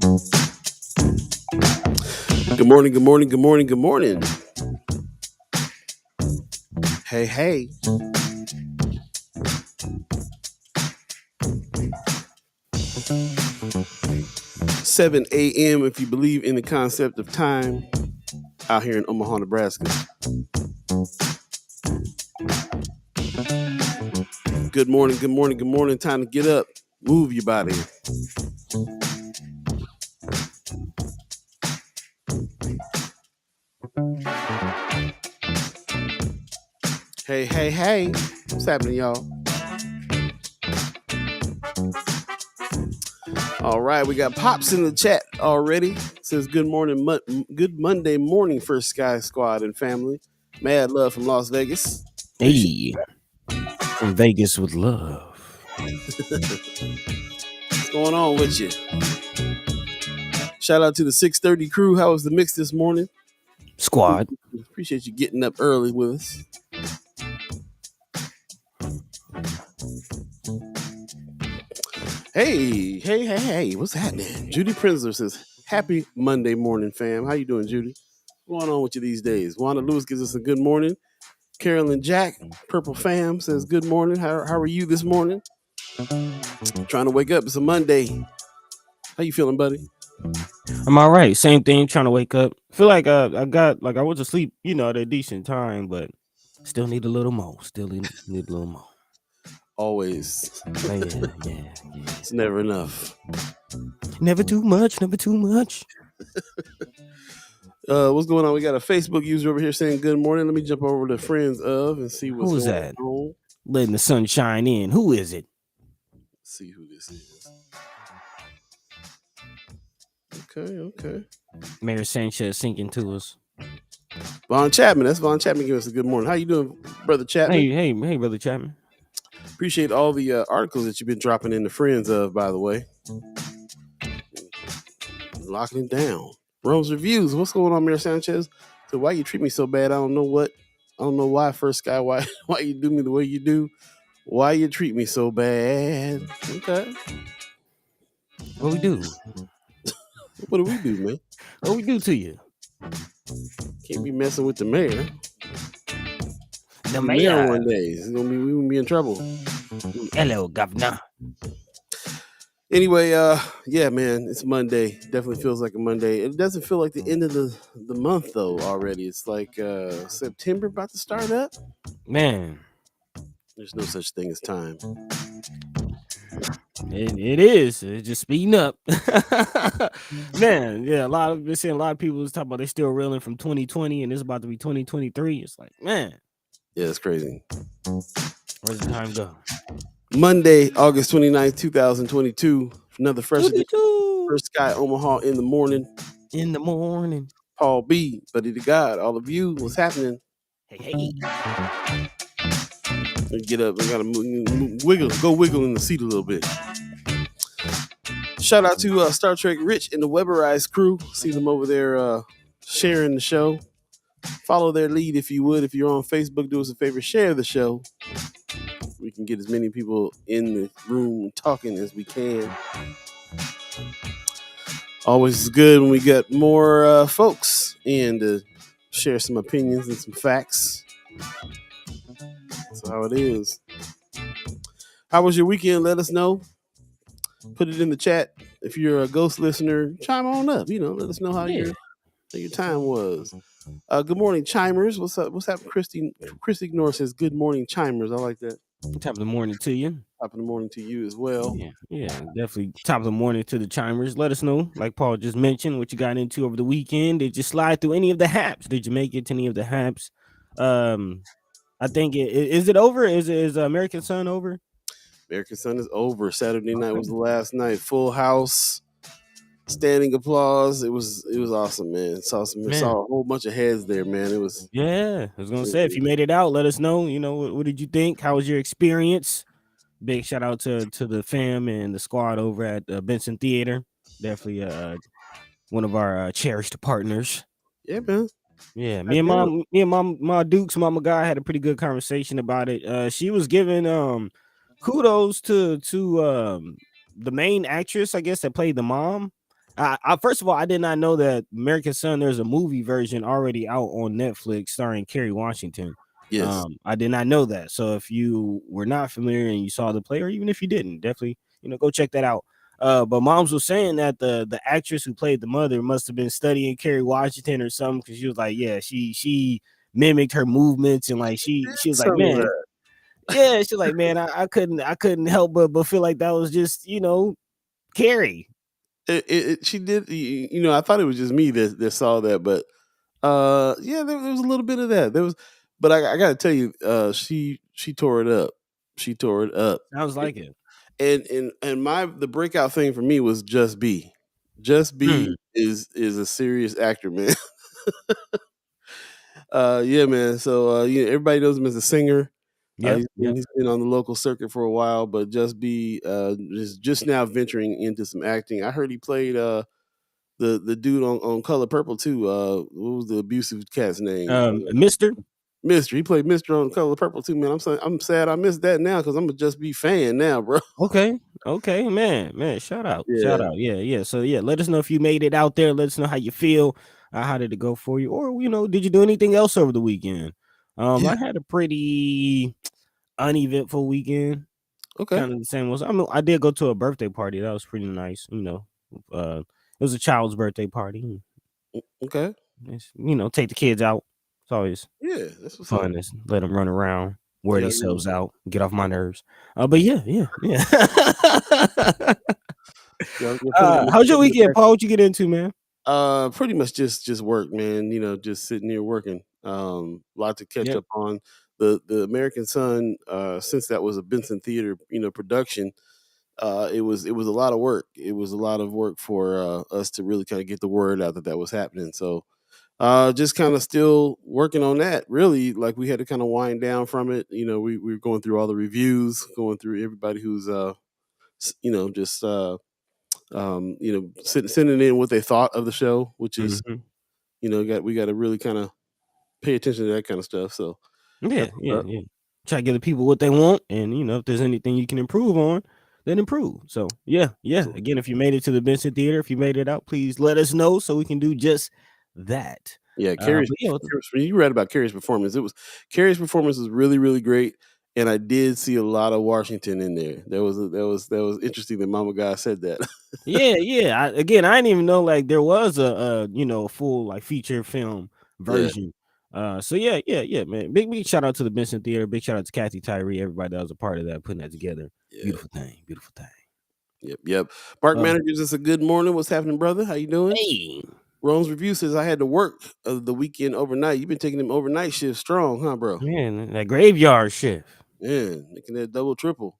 Good morning, good morning, good morning, good morning. Hey, hey. Seven a.m. if you believe in the concept of time out here in Omaha, Nebraska. Good morning, good morning, good morning. Time to get up. Move your body. Hey, hey, hey. What's happening, y'all? All right, we got Pops in the chat already. Says good morning, good Monday morning for Sky Squad and family. Mad love from Las Vegas. Hey, from Vegas with love. What's going on with you? Shout out to the 6:30 crew. How was the mix this morning? Squad. Appreciate you getting up early with us. Hey, hey, hey, hey, what's happening? Judy Prinzler says, happy Monday morning, fam. How you doing, Judy? What's going on with you these days? Wanda Lewis gives us a good morning. Carolyn Jack, Purple Fam, says, good morning. How are you this morning? Trying to wake up. It's a Monday. How you feeling, buddy? I'm all right. Same thing, trying to wake up. Feel like I was asleep, at a decent time, but still need a little more. Still need a little more. Always. Yeah. It's never enough. Never too much. Never too much. What's going on? We got a Facebook user over here saying good morning. Let me jump over to friends of and see what's going that? on. Letting the sun shine in. Who is it? Let's see who this is. Okay. Mayor Sanchez sinking to us. Vaughn Chapman. That's Vaughn Chapman giving us a good morning. How you doing, Brother Chapman? Hey, Brother Chapman. Appreciate all the articles that you've been dropping in the friends of, by the way. Locking it down. Rome's Reviews. What's going on, Mayor Sanchez? So why you treat me so bad? I don't know why, First Sky. Why you do me the way you do? Why you treat me so bad? Okay. What we do? What do we do, man? What we do to you? Can't be messing with the mayor. The mayor one day. We gonna be in trouble. Hello, governor. Anyway, yeah, man, it's Monday. Definitely feels like a Monday. It doesn't feel like the end of the month though. Already, it's like September about to start up. Man, there's no such thing as time. It is. It's just speeding up. Man, yeah, been seeing a lot of people talking about they're still reeling from 2020 and it's about to be 2023. It's like, man. Yeah, it's crazy. Where's the time go? Monday, August 29th, 2022. Another fresh edition. First Sky Omaha in the morning. Paul B, Buddi3 Da Gawd, all of you, what's happening? Hey. Get up. We gotta go wiggle in the seat a little bit. Shout out to Star Trek Rich and the Weberized crew. See them over there sharing the show. Follow their lead if you would. If you're on Facebook, do us a favor, share the show. We can get as many people in the room talking as we can. Always is good when we get more folks in to share some opinions and some facts. That's how it is. How was your weekend? Let us know. Put it in the chat. If you're a ghost listener, chime on up. Let us know how your time was. Good morning, chimers. What's up? What's happening? Chris Ignore says, good morning, chimers. I like that. Top of the morning to you. Top of the morning to you as well. Yeah, definitely. Top of the morning to the chimers. Let us know, like Paul just mentioned, what you got into over the weekend. Did you slide through any of the haps? Did you make it to any of the haps? I think is it over? Is American Sun over? American Sun is over. Saturday night was the last night. Full house, standing applause. It was awesome, man. Saw a whole bunch of heads there, man. It was. Yeah, I was gonna say, if you made it out, let us know. What did you think? How was your experience? Big shout out to the fam and the squad over at Benson Theater. Definitely one of our cherished partners. Yeah, man. Yeah, me and my Duke's mama guy had a pretty good conversation about it. She was giving kudos to the main actress, I guess, that played the mom. I first of all, I did not know that American Son. There's a movie version already out on Netflix starring Kerry Washington. Yes. I did not know that. So if you were not familiar and you saw the play, or even if you didn't, definitely go check that out. But moms was saying that the actress who played the mother must have been studying Kerry Washington or something, because she was like, yeah, she mimicked her movements, and like she was like, Some of man, that. yeah, she's like, man, I couldn't help but feel like that was just Carrie. She did. I thought it was just me that saw that, but yeah, there was a little bit of that. There was, but I got to tell you, she tore it up. She tore it up. Sounds like it. And the breakout thing for me was Just Be. Just Be Hmm. is a serious actor, man. Yeah, man. So everybody knows him as a singer. Yep. He's been on the local circuit for a while, but Just Be is just now venturing into some acting. I heard he played the dude on Color Purple too. What was the abusive cat's name? Mister. Mister. He played Mister on Color Purple too, man. I'm sad I missed that now because I'm a Just Be fan now, bro. Okay. Okay, man. Shout out. Shout Yeah, out. Yeah. So yeah, let us know if you made it out there. Let us know how you feel. How did it go for you? Or did you do anything else over the weekend? yeah. I had a pretty uneventful weekend. Okay, Kind of the same was. I did go to a birthday party. That was pretty nice. It was a child's birthday party. okay. Take the kids out. It's always Yeah, that's what's up. fun. Is let them run around, wear Hell yeah. themselves out, get off my nerves. But yeah. Yeah, put them How's your in the weekend, back. Paul? What you get into, man? Pretty much just work, man. Just sitting here working. Lot to catch Yep. up on. The American Son, since that was a Benson Theater, production. It was a lot of work. It was a lot of work for us to really kind of get the word out that was happening. So just kind of still working on that. Really, like we had to kind of wind down from it. We were going through all the reviews, going through everybody who's just sending in what they thought of the show, which is Mhm. we got to really kind of pay attention to that kind of stuff. So Yeah, that's yeah, what's up. yeah. Try to give the people what they want, and if there's anything you can improve on, then improve. So yeah. So, Again, if you made it to the Benson Theater, if you made it out, please let us know so we can do just that. yeah, Carrie's. But yeah, When you read about Carrie's performance, Carrie's performance was really really great, and I did see a lot of Washington in there. That was interesting that Mama Guy said that. yeah. I didn't even know like there was a full like feature film Yeah, version. So yeah, man. Big shout out to the Benson Theater. Big shout out to Kathy Tyree, everybody that was a part of that, putting that together. yeah, Beautiful thing, beautiful thing. yep. Park Uh, manager gives us a good morning. What's happening, brother? How you doing? hey, Rome's review says I had to work the weekend overnight. You've been taking them overnight shifts strong, huh, bro? man, that graveyard shift. Man, making that double triple.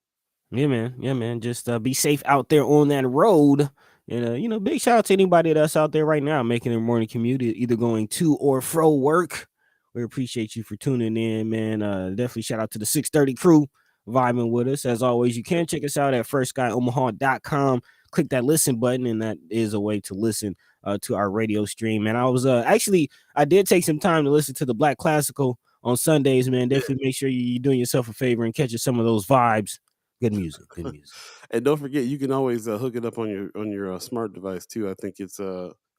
Yeah, man. Yeah, man. Just be safe out there on that road. And big shout out to anybody that's out there right now making their morning commute, either going to or fro work. We appreciate you for tuning in, man. Definitely shout out to the 630 crew vibing with us. As always, you can check us out at firstsky.omaha.com. Click that listen button, and that is a way to listen to our radio stream. And I was actually I did take some time to listen to the Black Classical on Sundays, man. Yeah. Definitely make sure you're doing yourself a favor and catching some of those vibes. Good music, good music. And don't forget, you can always hook it up on your smart device too. I think it's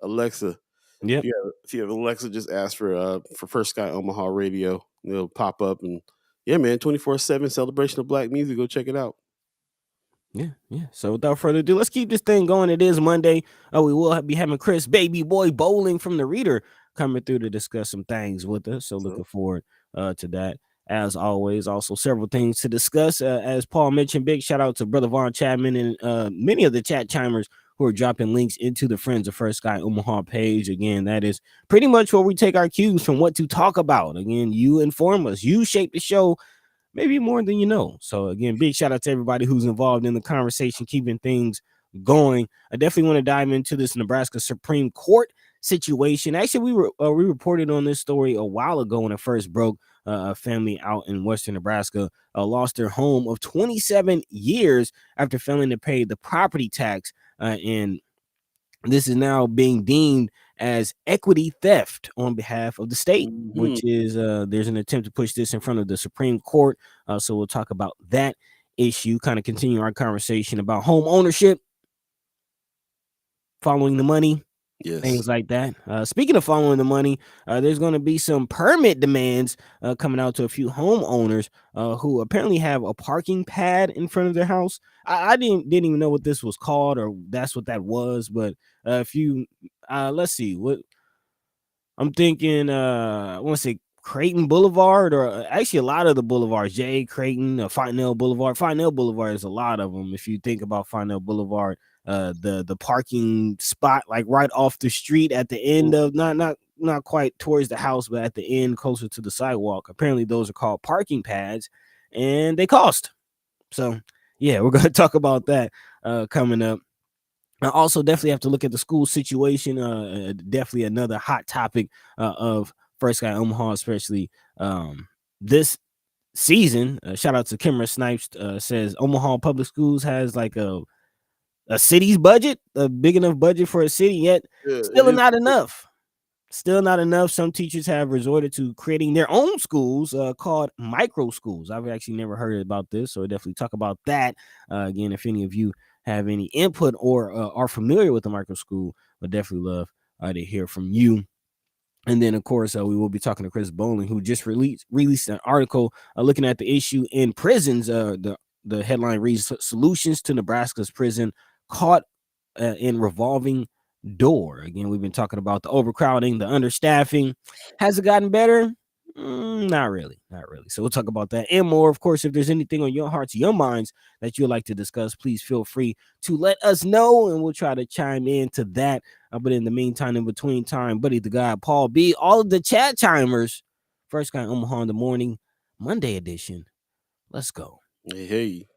Alexa. Yep. If you have Alexa, just ask for First Sky Omaha Radio. It'll pop up, and yeah, man, 24/7 celebration of black music. Go check it out. Yeah. So without further ado, let's keep this thing going. It is Monday. We will be having Chris Baby Boy Bowling from the Reader coming through to discuss some things with us. So So looking forward to that. As always, also several things to discuss. As Paul mentioned, big shout out to Brother Vaughn Chapman and many of the chat chimers who are dropping links into the Friends of First Sky Omaha page. Again, that is pretty much where we take our cues from what to talk about. Again, you inform us. You shape the show maybe more than you know. So again, big shout out to everybody who's involved in the conversation, keeping things going. I definitely want to dive into this Nebraska Supreme Court situation. Actually, we reported on this story a while ago when it first broke. A family out in western Nebraska lost their home of 27 years after failing to pay the property tax, and this is now being deemed as equity theft on behalf of the state, mhm. which is there's an attempt to push this in front of the Supreme Court. So we'll talk about that issue, kind of continue our conversation about home ownership. following the money, Yes. things like that. Speaking of following the money, there's going to be some permit demands coming out to a few homeowners who apparently have a parking pad in front of their house. I didn't even know what this was called or that's what that was. But if you, let's see what I'm thinking. I want to say Creighton Boulevard, or actually a lot of the boulevards, J. Creighton, Fontenelle Boulevard. Fontenelle Boulevard is a lot of them. If you think about Fontenelle Boulevard, the parking spot like right off the street at the end of not quite towards the house, but at the end closer to the sidewalk. Apparently, those are called parking pads, and they cost. So yeah, we're gonna talk about that coming up. I also definitely have to look at the school situation. Definitely another hot topic of First Sky Omaha, especially this season. Shout out to Kimra Snipes. Says Omaha Public Schools has like a city's budget, a big enough budget for a city, yet still not enough. Still not enough. Some teachers have resorted to creating their own schools called Mircoschools. I've actually never heard about this, so we'll definitely talk about that. Again, if any of you have any input or are familiar with the Mircoschool, would definitely love to hear from you. And then, of course, we will be talking to Chris Bowling, who just released an article looking at the issue in prisons. The headline reads, "Solutions to Nebraska's Prison Caught in Revolving Door." Again, we've been talking about the overcrowding, the understaffing. Has it gotten better? Not really. So we'll talk about that and more. Of course, if there's anything on your hearts, your minds that you'd like to discuss, please feel free to let us know, and we'll try to chime into that. But in the meantime, in between time, Buddi3 Da Gawd, Paul Beee, all of the chat chimers, First Sky Omaha in the morning, Monday edition. Let's go. Hey.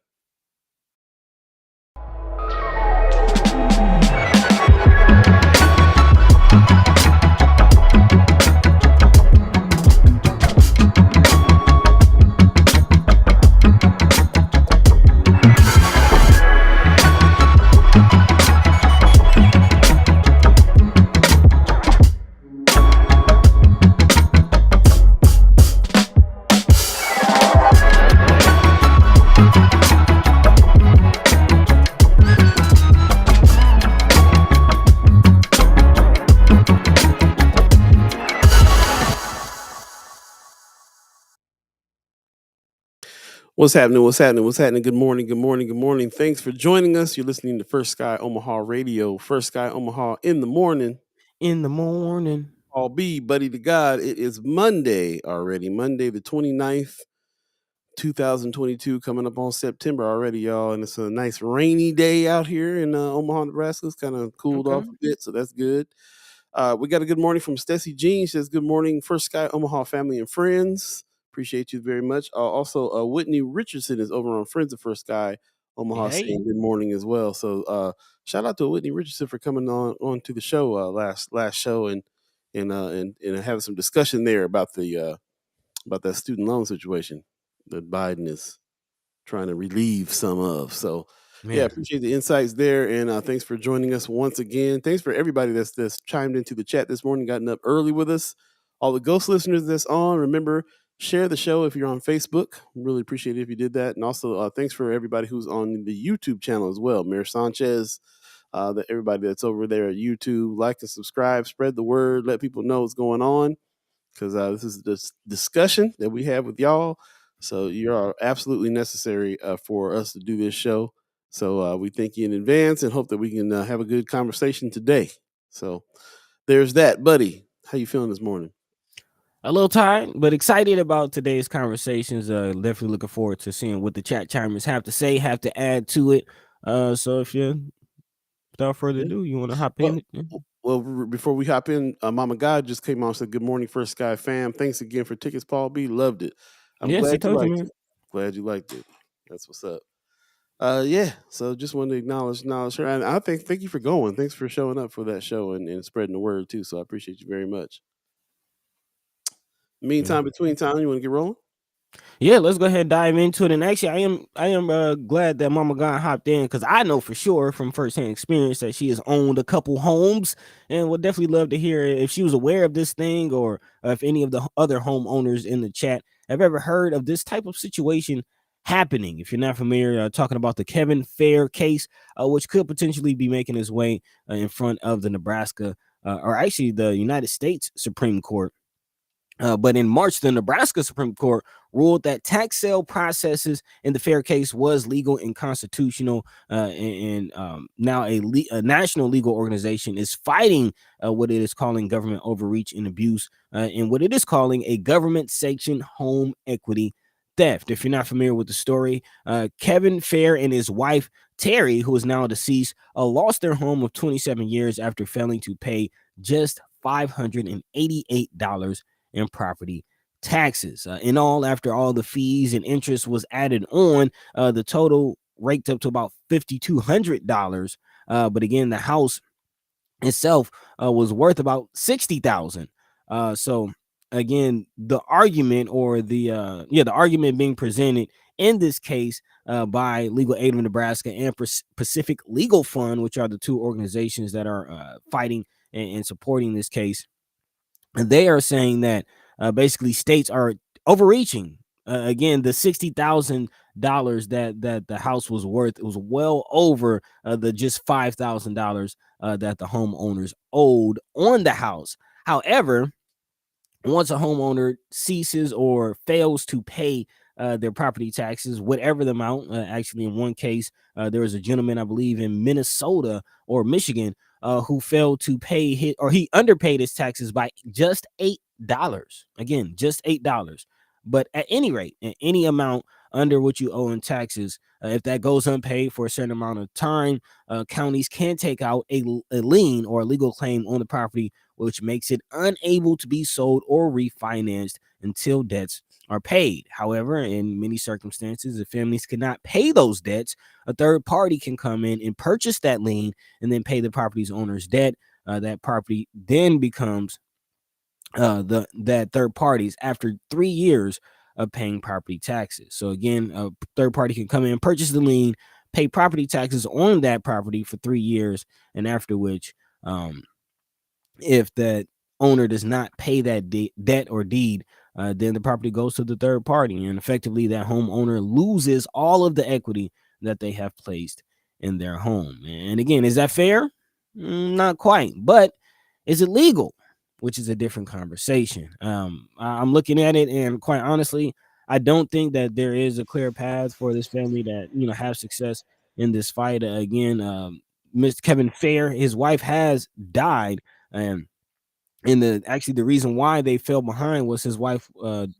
What's happening? Good morning. Thanks for joining us. You're listening to First Sky Omaha Radio. First Sky Omaha in the morning. Paul Beee, Buddi3 Da Gawd. It is Monday already. Monday the 29th, 2022, coming up on September already, y'all. And it's a nice rainy day out here in Omaha, Nebraska. It's kind of cooled off a bit, so that's good. We got a good morning from Stacey Jean. She says, "Good morning, First Sky Omaha family and friends. Appreciate you very much." Also, Whitney Richardson is over on Friends of First Sky Omaha saying good morning as well. So shout out to Whitney Richardson for coming on to the show last show and having some discussion there about that student loan situation that Biden is trying to relieve some of. So yeah, appreciate the insights there, and thanks for joining us once again. Thanks for everybody that's chimed into the chat this morning, gotten up early with us. All the ghost listeners that's on, remember, share the show if you're on Facebook. Really appreciate it if you did that. And also, thanks for everybody who's on the YouTube channel as well. Mayor Sanchez, everybody that's over there at YouTube, like and subscribe, spread the word, let people know what's going on, because this is the discussion that we have with y'all. So you are absolutely necessary for us to do this show. So we thank you in advance and hope that we can have a good conversation today. So there's that. Buddy, how you feeling this morning? A little tired, but excited about today's conversations. Definitely looking forward to seeing what the chat chimers have to say, have to add to it. So if you, without further ado, you want to hop in? Well, before we hop in, Mama God just came on and said, "Good morning, First Sky fam. Thanks again for tickets, Paul B. Loved it." I'm glad you liked it. Glad you liked it. That's what's up. Yeah, so just wanted to acknowledge her. And I thank you for going. Thanks for showing up for that show and spreading the word too. So I appreciate you very much. Meantime, between time, you want to get rolling? Yeah, let's go ahead and dive into it. And actually, I am glad that Mama God hopped in, because I know for sure from firsthand experience that she has owned a couple homes, and would definitely love to hear if she was aware of this thing, or if any of the other homeowners in the chat have ever heard of this type of situation happening. If you're not familiar, talking about the Kevin Fair case, which could potentially be making its way in front of the Nebraska, or actually the United States Supreme Court. But in March, the Nebraska Supreme Court ruled that tax sale processes in the Fair case was legal and constitutional. Now a national legal organization is fighting what it is calling government overreach and abuse, and what it is calling a government-sanctioned home equity theft. If you're not familiar with the story, Kevin Fair and his wife Terry, who is now deceased, lost their home of 27 years after failing to pay just $588 in property taxes. In all, after all the fees and interest was added on, the total raked up to about $5,200. But again, the house itself was worth about $60,000. So again, the argument or the argument being presented in this case by Legal Aid of Nebraska and Pacific Legal Fund, which are the two organizations that are fighting and supporting this case. And they are saying that basically states are overreaching. Again, the $60,000 that the house was worth, it was well over the just $5,000 that the homeowners owed on the house. However, once a homeowner ceases or fails to pay their property taxes, whatever the amount, actually in one case, there was a gentleman, I believe in Minnesota or Michigan, who failed to pay he underpaid his taxes by just $8. Again, just $8. But at any rate, at any amount under what you owe in taxes, if that goes unpaid for a certain amount of time, counties can take out a lien or a legal claim on the property, which makes it unable to be sold or refinanced until debts are paid. However, in many circumstances, if families cannot pay those debts, a third party can come in and purchase that lien and then pay the property's owner's debt. That property then becomes that third party's after 3 years of paying property taxes. So again, a third party can come in, purchase the lien, pay property taxes on that property for 3 years, and after which, if that owner does not pay that debt or deed, then the property goes to the third party, and effectively that homeowner loses all of the equity that they have placed in their home. And again, is that fair? Not quite, but is it legal? Which is a different conversation. I'm looking at it, and quite honestly, I don't think that there is a clear path for this family that have success in this fight. Again, Mr. Kevin Fair, his wife has died, and the reason why they fell behind was his wife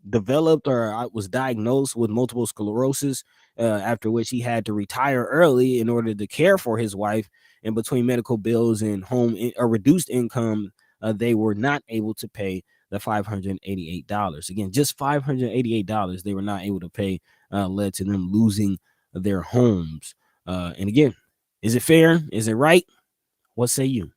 developed or was diagnosed with multiple sclerosis, after which he had to retire early in order to care for his wife. And between medical bills and or reduced income, they were not able to pay the $588. Again, just $588 they were not able to pay, led to them losing their homes. And again, is it fair? Is it right? What say you?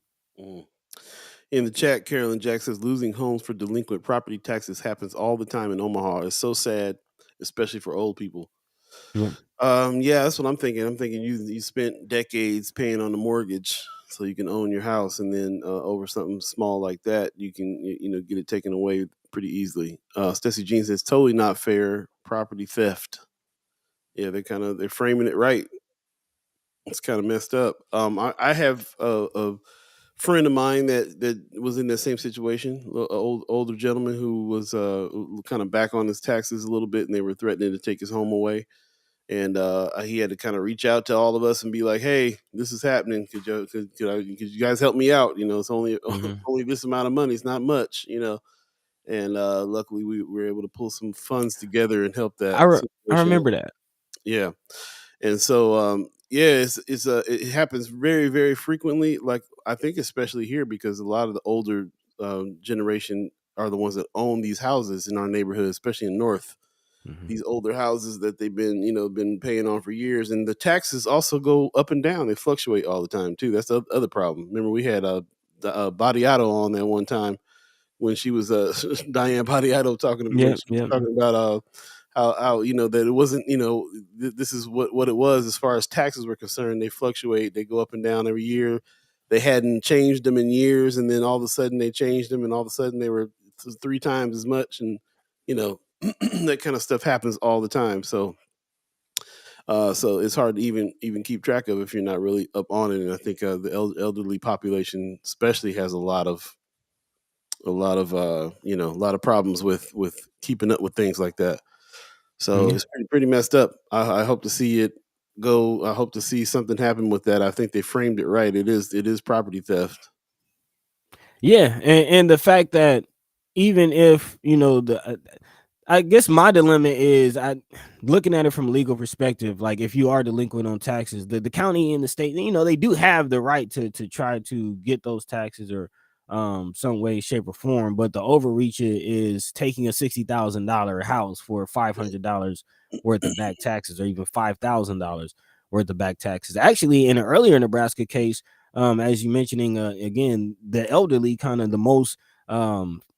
In the chat, Carolyn Jack says losing homes for delinquent property taxes happens all the time in Omaha. It's so sad, especially for old people. Yeah. Yeah, that's what I'm thinking. I'm thinking you spent decades paying on the mortgage so you can own your house, and then over something small like that, you can get it taken away pretty easily. Stacey Jean says totally not fair. Property theft. Yeah, they're framing it right. It's kind of messed up. I have a friend of mine that was in that same situation, older gentleman who was kind of back on his taxes a little bit, and they were threatening to take his home away. And he had to kind of reach out to all of us and be like, "Hey, this is happening. Could you guys help me out? It's only only this amount of money. It's not much, And luckily, we were able to pull some funds together and help that I remember that. Yeah, and so yeah, it happens very, very frequently. Like, I think especially here, because a lot of the older generation are the ones that own these houses in our neighborhood, especially in North. These older houses that they've been paying on for years, and the taxes also go up and down. They fluctuate all the time too. That's the other problem. Remember, we had Buddi3 on that one time when she was Diane Buddi3 talking when Yeah, she was yeah. talking about how that it wasn't this is what it was as far as taxes were concerned. They fluctuate. They go up and down every year. They hadn't changed them in years, and then all of a sudden they changed them, and all of a sudden they were 3 times as much, and that kind of stuff happens all the time. So So it's hard to even keep track of if you're not really up on it. And I think the elderly population especially has a lot of problems with keeping up with things like that. So Yeah. it's pretty messed up. I hope to see it go. I hope to see something happen with that. I think they framed it right. It is property theft. Yeah, and the fact that even if I guess my dilemma is I looking at it from a legal perspective. Like if you are delinquent on taxes, the county and the state, they do have the right to try to get those taxes or some way, shape, or form. But the overreach is taking a $60,000 house for $500 worth of back taxes, or even $5,000 worth of back taxes. Actually, in an earlier Nebraska case, as you mentioning again, the elderly kind of the most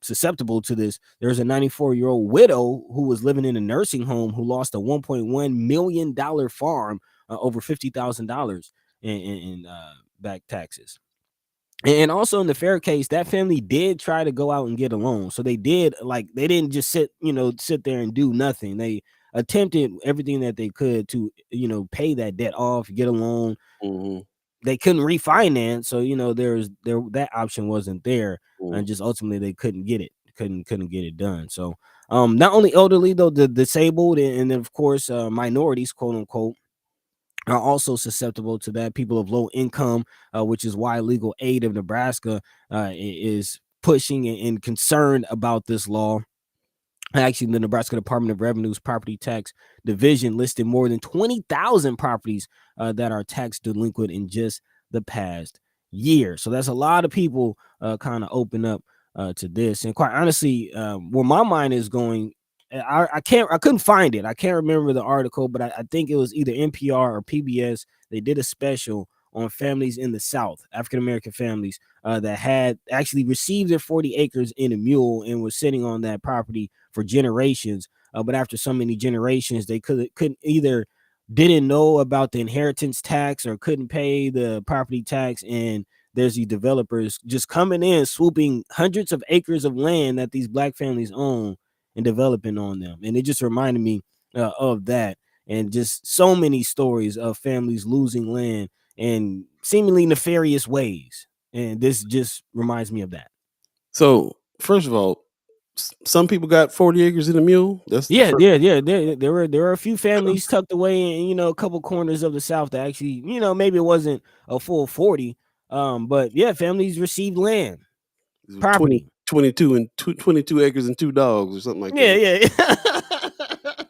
susceptible to this. There's a 94-year-old widow who was living in a nursing home who lost a $1.1 million farm, over $50,000 in back taxes. And also in the fair case, that family did try to go out and get a loan. So they did, like, they didn't just sit there and do nothing. They attempted everything that they could to pay that debt off, get a loan. Hmm. They couldn't refinance, so there that option wasn't there, Hmm. and just ultimately they couldn't get it, couldn't get it done. So not only elderly though, the disabled and of course minorities, quote unquote, are also susceptible to that. People of low income, which is why Legal Aid of Nebraska is pushing and concerned about this law. Actually, the Nebraska Department of Revenue's property tax division listed more than 20,000 properties that are tax delinquent in just the past year. So that's a lot of people kind of open up to this. And quite honestly, where my mind is going, I couldn't find it. I can't remember the article, but I think it was either NPR or PBS. They did a special on families in the South, African American families that had actually received their 40 acres in a mule and was sitting on that property for generations. But after so many generations, they couldn't either didn't know about the inheritance tax or couldn't pay the property tax. And there's these developers just coming in, swooping hundreds of acres of land that these black families own and developing on them. And it just reminded me of that, and just so many stories of families losing land in seemingly nefarious ways. And this just reminds me of that. So first of all, some people got 40 acres in a mule. That's the Yeah, first. yeah, yeah. There were a few families tucked away in a couple corners of the South that actually maybe it wasn't a full 40, but yeah, families received land, 20, property. 22 and 22 acres and two dogs or something like Yeah, that.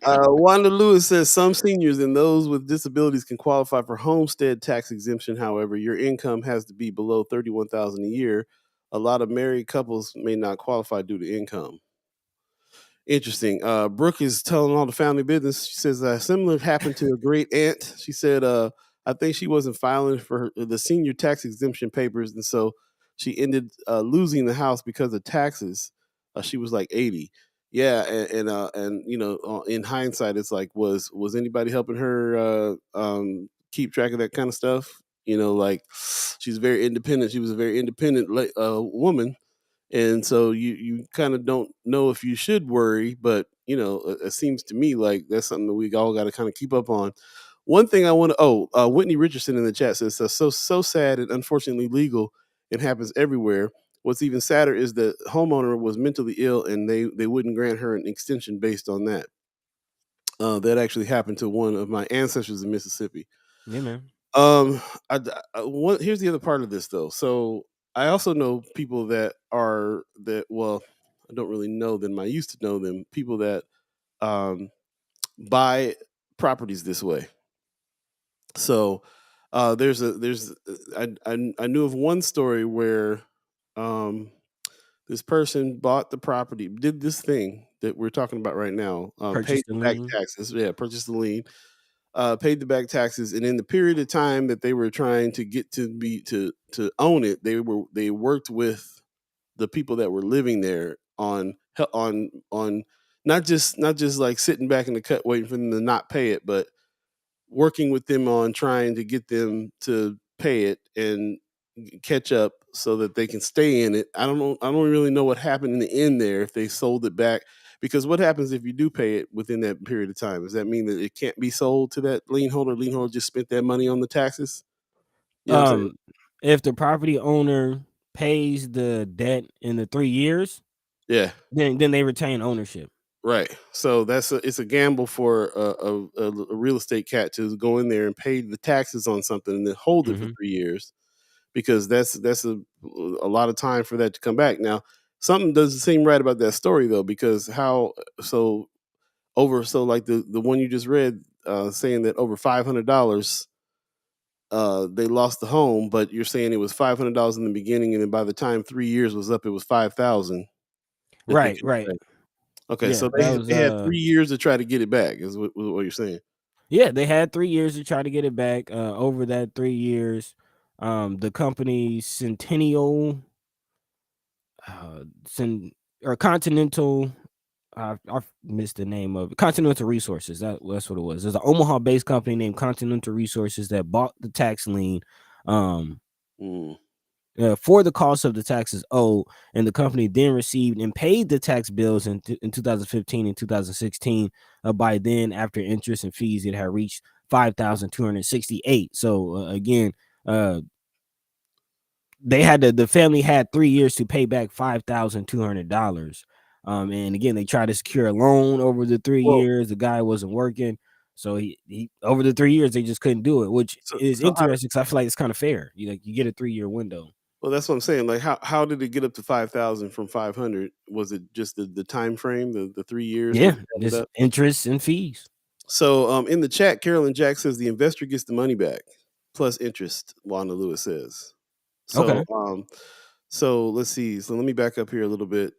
yeah. Wanda Lewis says some seniors and those with disabilities can qualify for homestead tax exemption. However, your income has to be below 31,000 a year. A lot of married couples may not qualify due to income. Interesting. Brooke is telling all the family business. She says similar happened to a great aunt. She said, I think she wasn't filing for the senior tax exemption papers, and so she ended losing the house because of taxes. She was like 80. Yeah, and in hindsight, it's like was anybody helping her keep track of that kind of stuff? Like she's very independent. She was a very independent woman, and so you kind of don't know if you should worry, but it seems to me like that's something that we all got to kind of keep up on. One thing I want to Whitney Richardson in the chat says so sad and unfortunately legal. It happens everywhere. What's even sadder is the homeowner was mentally ill and they wouldn't grant her an extension based on that. That actually happened to one of my ancestors in Mississippi. Yeah, man. um, here's the other part of this though. So I also know people well, I don't really know them. I used to know them. People that um buy properties this way. So I knew of one story where um this person bought the property, did this thing that we're talking about right now, paid Purchase the the back lien. taxes, yeah, purchased the lien, paid the back taxes, and in the period of time that they were trying to get to own it, they worked with the people that were living there on not just like sitting back in the cut waiting for them to not pay it, but working with them on trying to get them to pay it and catch up so that they can stay in it. I don't know. I don't really know what happened in the end there if they sold it back. Because what happens if you do pay it within that period of time? Does that mean that it can't be sold to that lien holder? Lien holder just spent that money on the taxes. You know what I'm saying? If the property owner pays the debt in the 3 years, Yeah. then they retain ownership. Right. So it's a gamble for a real estate cat to go in there and pay the taxes on something and then hold it for Mhm. 3 years, because that's a lot of time for that to come back. Now, something doesn't seem right about that story though, because how so so like the one you just read, saying that over $500 they lost the home, but you're saying it was $500 in the beginning, and then by the time 3 years was up, it was 5,000 that they Right, could right. pay. Okay, Yeah, so that was, they had 3 years to try to get it back, is what you're saying. yeah, they had 3 years to try to get it back. Over that 3 years, the company Centennial, Cen or Continental, I missed the name of it. Continental Resources, that's what it was. There's an Omaha-based company named Continental Resources that bought the tax lien, um, Mm. for the cost of the taxes owed, and the company then received and paid the tax bills in 2015 and 2016. By then, after interest and fees, it had reached 5,268. So again, uh, the family had 3 years to pay back $5,200. And again, they tried to secure a loan over the 3 Well, years. The guy wasn't working, so he over the 3 years they just couldn't do it, which is so how, interesting because I feel like it's kind of fair. You get a 3-year window. well, that's what I'm saying. Like, how did it get up to 5,000 from 500? Was it just the time frame, the 3 years that Yeah, added just up? interest and fees. So, in the chat, Carolyn Jack says the investor gets the money back plus interest. Wanda Lewis says. So, Okay. so let's see. So let me back up here a little bit.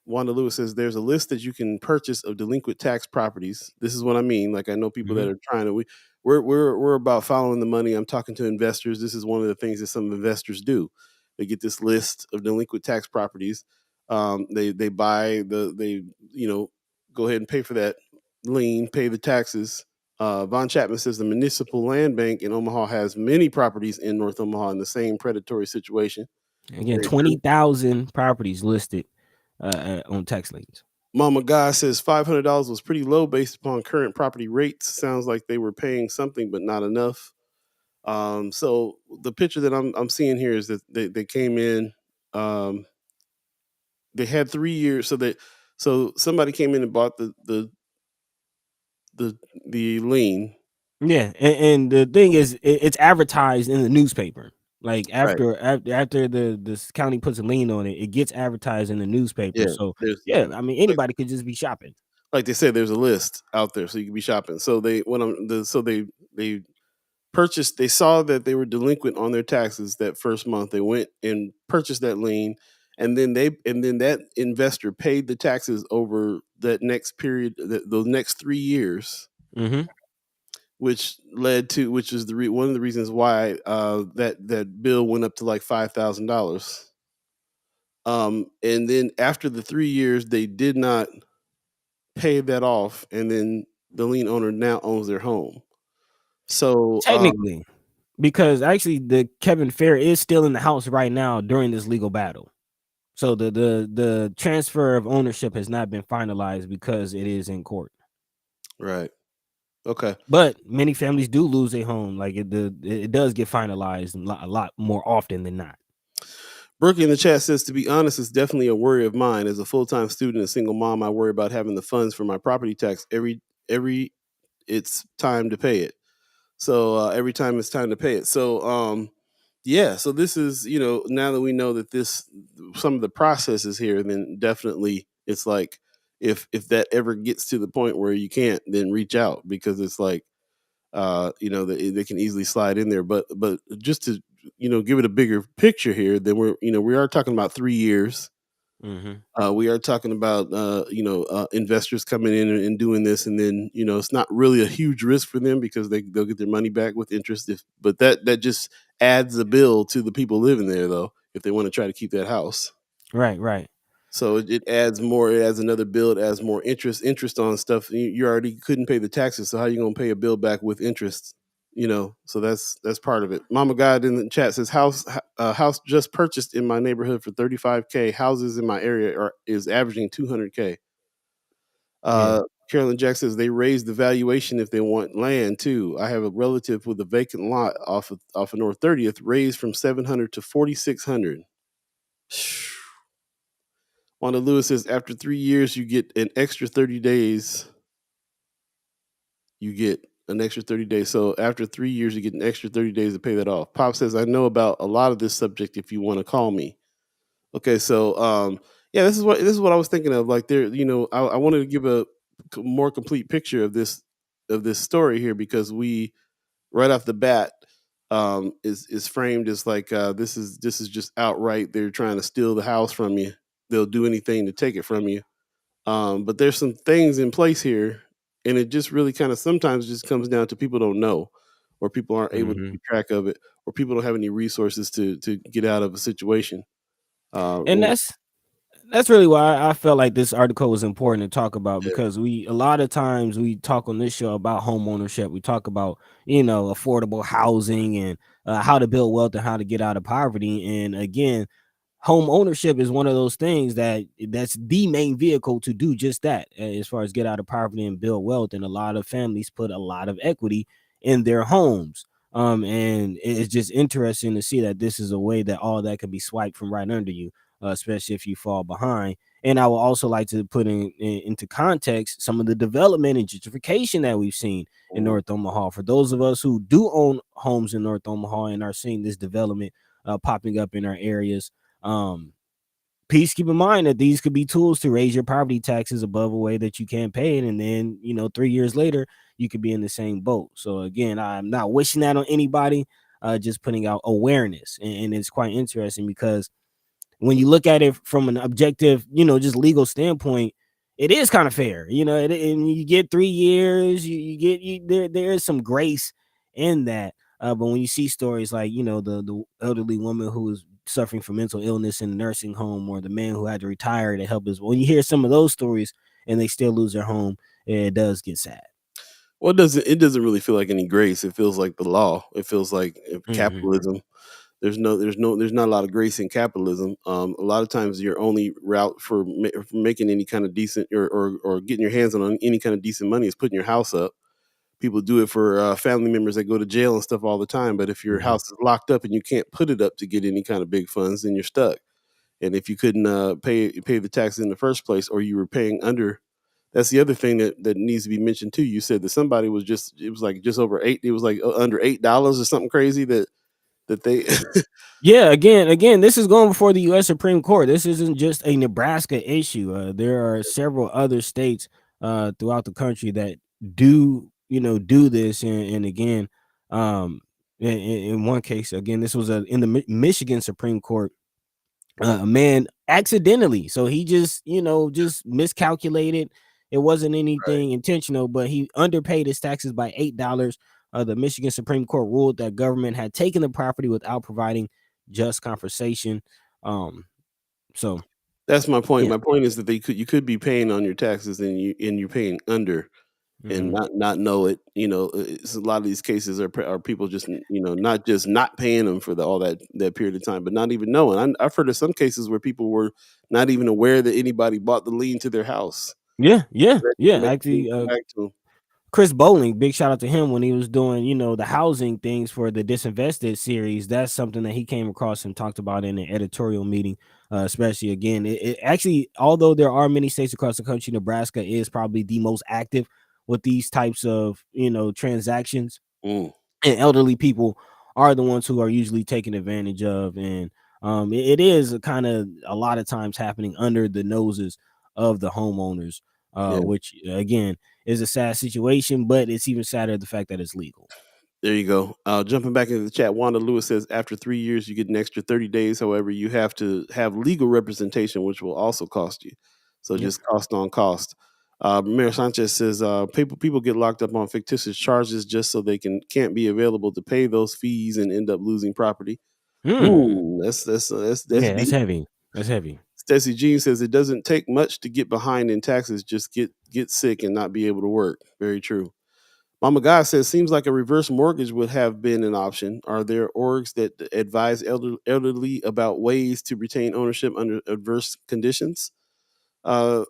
Wanda Lewis says there's a list that you can purchase of delinquent tax properties. This is what I mean. Like, I know people that Mhm. are trying to. We're about following the money. I'm talking to investors. This is one of the things that some investors do. They get this list of delinquent tax properties. They buy they go ahead and pay for that lien, pay the taxes. Von Chapman says the municipal land bank in Omaha has many properties in North Omaha in the same predatory situation. Again, Very true. 20,000 properties listed on tax liens. Mama Guy says $500 was pretty low based upon current property rates. Sounds like they were paying something, but not enough. So the picture that I'm seeing here is that they came in. Um, they had 3 years, so somebody came in and bought the the lien. Yeah, and the thing is, it's advertised in the newspaper. Like Right. after the county puts a lien on it, it gets advertised in the newspaper. Yeah. So There's yeah, I mean like anybody could just be shopping. like they said, there's a list out there so you can be shopping. So they purchased. They saw that they were delinquent on their taxes that first month. They went and purchased that lien, and then that investor paid the taxes over that next period, the next 3 years, Mhm. which is one of the reasons why that bill went up to like $5,000. And then after the 3 years, they did not pay that off, and then the lien owner now owns their home. So Technically, because actually the Kevin Fair is still in the house right now during this legal battle. So the transfer of ownership has not been finalized because it is in court. right, okay. But many families do lose a home. Like it does get finalized a lot more often than not. Brookie in the chat says, to be honest, it's definitely a worry of mine. As a full-time student and single mom, I worry about having the funds for my property tax every it's time to pay it. So every time it's time to pay it. So yeah, so this is, now that we know that some of the processes here, then definitely it's like if that ever gets to the point where you can't, then reach out, because it's like they can easily slide in there. But just to give it a bigger picture here, then we are talking about 3 years. Mhm. We are talking about investors coming in and doing this, and then it's not really a huge risk for them because they'll get their money back with interest. But that just adds a bill to the people living there, though, if they want to try to keep that house. Right, right. So it adds more. It adds another bill. It adds more interest on stuff. You already couldn't pay the taxes, so how you gonna pay a bill back with interest? So that's part of it. Mama God in the chat says house just purchased in my neighborhood for 35K. Houses in my area is averaging 200K. Yeah. Carolyn Jack says they raise the valuation if they want land too. I have a relative with a vacant lot off of North 30th raised from 700 to 4,600. Wanda Lewis says after 3 years you get an extra 30 days. You get an extra 30 days. So after 3 years, you get an extra 30 days to pay that off. Pop says, I know about a lot of this subject if you want to call me. Okay, so yeah, this is what I was thinking of. Like there, I wanted to give a more complete picture of this story here because we right off the bat is framed as like this is just outright they're trying to steal the house from you. They'll do anything to take it from you. But there's some things in place here, and it just really kind of sometimes just comes down to people don't know, or people aren't able to Hmm. keep track of it, or people don't have any resources to get out of a situation. And And that's really why I felt like this article was important to talk about, yeah, because we a lot of times we talk on this show about home ownership. We talk about affordable housing and how to build wealth and how to get out of poverty. And again, home ownership is one of those things that's the main vehicle to do just that, as far as get out of poverty and build wealth. And a lot of families put a lot of equity in their homes. And it's just interesting to see that this is a way that all that can be swiped from right under you, especially if you fall behind. And I would also like to put into context some of the development and gentrification that we've seen in mm, North Omaha. For those of us who do own homes in North Omaha and are seeing this development popping up in our areas, um, please keep in mind that these could be tools to raise your property taxes above a way that you can't pay it, and then 3 years later you could be in the same boat. So again, I'm not wishing that on anybody, just putting out awareness. And it's quite interesting because when you look at it from an objective, just legal standpoint, it is kind of fair. And you get 3 years, you get there is some grace in that. But when you see stories like the elderly woman who was suffering from mental illness in a nursing home, or the man who had to retire to help his, when you hear some of those stories and they still lose their home, it does get sad. well, it doesn't really feel like any grace. It feels like the law. It feels like if Hmm. capitalism. There's not a lot of grace in capitalism. A lot of times, your only route for making any kind of decent or getting your hands on any kind of decent money is putting your house up. People do it for family members that go to jail and stuff all the time. But if your Hmm. house is locked up and you can't put it up to get any kind of big funds, then you're stuck. And if you couldn't pay the taxes in the first place, or you were paying under, that's the other thing that needs to be mentioned too. You said that somebody was it was like just over eight. It was like under $8 or something crazy that they. Yeah, again, this is going before the U.S. Supreme Court. This isn't just a Nebraska issue. There are several other states throughout the country that do this. And again, um, in one case, again, this was in the Michigan Supreme Court. A man accidentally, so he just miscalculated. It wasn't anything intentional, but he underpaid his taxes by $8. The Michigan Supreme Court ruled that government had taken the property without providing just compensation. um so That's my point. yeah. My point is that you could be paying on your taxes and you're paying under and Hmm. not know it. It's a lot of these cases are people just not just not paying them for all that period of time, but not even knowing. I've heard of some cases where people were not even aware that anybody bought the lien to their house. Yeah, Make it actually, come back to 'em. Chris Bowling, big shout out to him when he was doing, the housing things for the Disinvested series. That's something that he came across and talked about in an editorial meeting. Especially again, it actually, although there are many states across the country, Nebraska is probably the most active with these types of transactions, Mm, and elderly people are the ones who are usually taken advantage of. And it is kind of a lot of times happening under the noses of the homeowners, yeah. which again is a sad situation, but it's even sadder the fact that it's legal. There you go. Jumping back into the chat, Wanda Lewis says after 3 years you get an extra 30 days. However, you have to have legal representation, which will also cost you. So Yep. just cost on cost. Mayor Sanchez says people get locked up on fictitious charges just so they can't be available to pay those fees and end up losing property. Hmm. Ooh, that's Yeah, that's deep. heavy. That's heavy. Stacy Jean says it doesn't take much to get behind in taxes. Just get sick and not be able to work. Very true. Mama God says, seems like a reverse mortgage would have been an option. Are there orgs that advise elderly about ways to retain ownership under adverse conditions? Uh,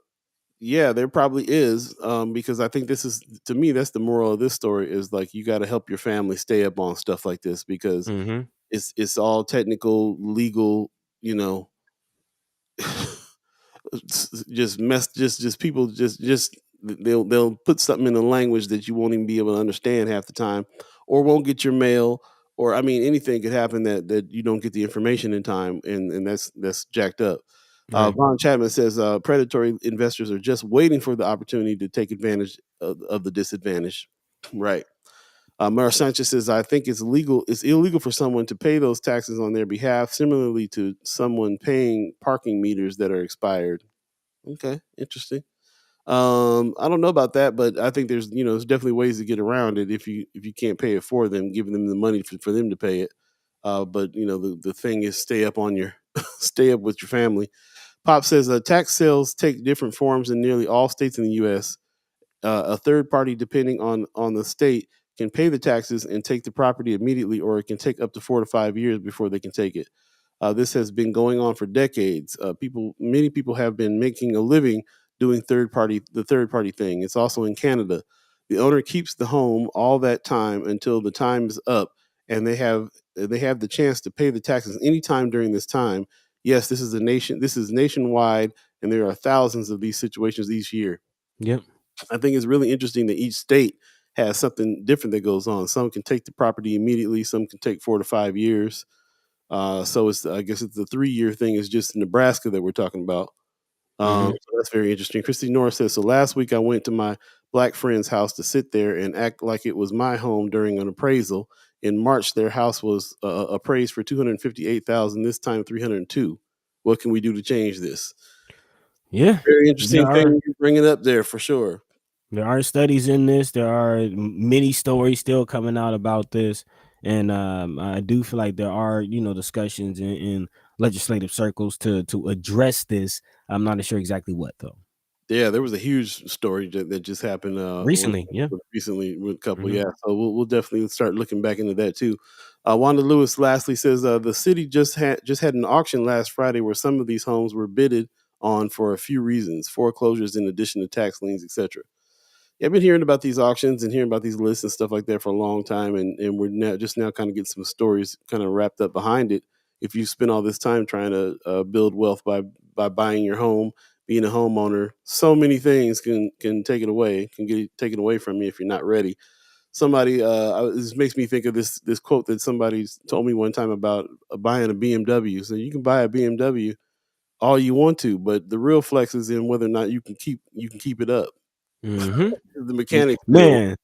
Yeah, there probably is, because I think this is, to me, that's the moral of this story is like you got to help your family stay up on stuff like this because Mm-hmm. it's all technical, legal, you know, just people just they'll put something in the language that you won't even be able to understand half the time, or won't get your mail, or I mean anything could happen that you don't get the information in time, and that's jacked up. Right. Von Chapman says predatory investors are just waiting for the opportunity to take advantage of the disadvantage. Right. Mara Sanchez says, I think it's illegal for someone to pay those taxes on their behalf, similarly to someone paying parking meters that are expired. Okay, interesting. I don't know about that, but I think there's definitely ways to get around it if you can't pay it for them, giving them the money for them to pay it. But the thing is stay up on your stay up with your family. Pop says tax sales take different forms in nearly all states in the U.S. A third party, depending on the state, can pay the taxes and take the property immediately, or it can take up to 4 to 5 years before they can take it. This has been going on for decades. Many people have been making a living doing the third party thing. It's also in Canada. The owner keeps the home all that time until the time is up, and they have the chance to pay the taxes anytime during this time. Yes, this is a nation. This is nationwide, and there are thousands of these situations each year. Yep. I think it's really interesting that each state has something different that goes on. Some can take the property immediately. Some can take 4 to 5 years. So I guess it's the 3 year thing is just Nebraska that we're talking about. Mm-hmm. So that's very interesting. Christy Norris says, so last week I went to my black friend's house to sit there and act like it was my home during an appraisal. In March, their house was appraised for 258,000. This time, 302. What can we do to change this? Yeah. Very There interesting are thing you bring it up there for sure. there are studies in this. There are many stories still coming out about this, and I do feel like there are discussions in legislative circles to address this. I'm not sure exactly what though. Yeah, there was a huge story that just happened Recently, yeah. recently with a couple. Hmm. Yeah, so we'll definitely start looking back into that too. Wanda Lewis lastly says the city just had an auction last Friday where some of these homes were bidded on for a few reasons: foreclosures, in addition to tax liens, etc. Yeah, I've been hearing about these auctions and hearing about these lists and stuff like that for a long time, and we're now kind of getting some stories kind of wrapped up behind it. If you spend all this time trying to build wealth by buying your home, being a homeowner, so many things can take it away, can get it taken away from you if you're not ready. Somebody, this makes me think of this quote that somebody told me one time about buying a BMW. So you can buy a BMW all you want to, but the real flex is in whether or not you can keep it up. Hmm. The mechanics still. Man,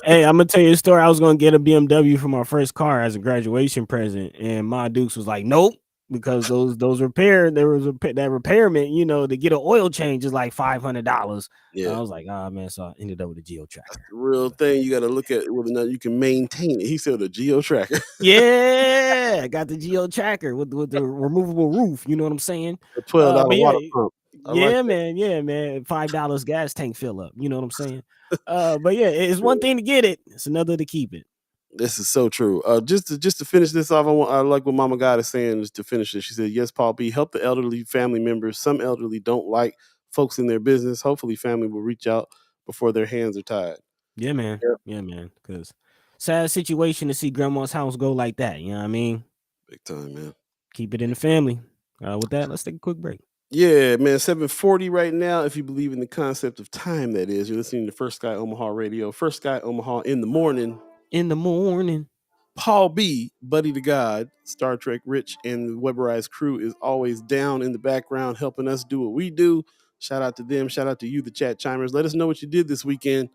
hey, I'm gonna tell you a story. I was gonna get a BMW for my first car as a graduation present, and my Dukes was like, "Nope," because those repair there was that repairment, to get an oil change is like $500. Yeah, I was like, "Ah, man," so I ended up with a Geo that's Tracker. the real thing. You got to look at whether or not you can maintain it. He said a geo tracker, Yeah, I got the Geo Tracker with the removable roof. You know what I'm saying? a $12 But yeah, water pump. I like that. yeah, man. $5 gas tank fill up. You know what I'm saying? But yeah, it's one thing to get it; it's another to keep it. This is so true. Just to finish this off, I like what Mama God is saying. Is to finish it, she said, "Yes, Paul B, help the elderly family members. Some elderly don't like folks in their business. Hopefully, family will reach out before their hands are tied." Yeah, man. Yeah, Yeah, man. Because sad situation to see grandma's house go like that. You know what I mean? big time, man. Keep it in the family. With that, let's take a quick break. Yeah, man. 7:40 right now. If you believe in the concept of time, that is, you're listening to First Sky Omaha Radio. First Sky Omaha in the morning. In the morning. Paul B, Buddi3 Da Gawd, Star Trek Rich, and the Weatherized crew is always down in the background helping us do what we do. Shout out to them. Shout out to you, the chat chimers. Let us know what you did this weekend.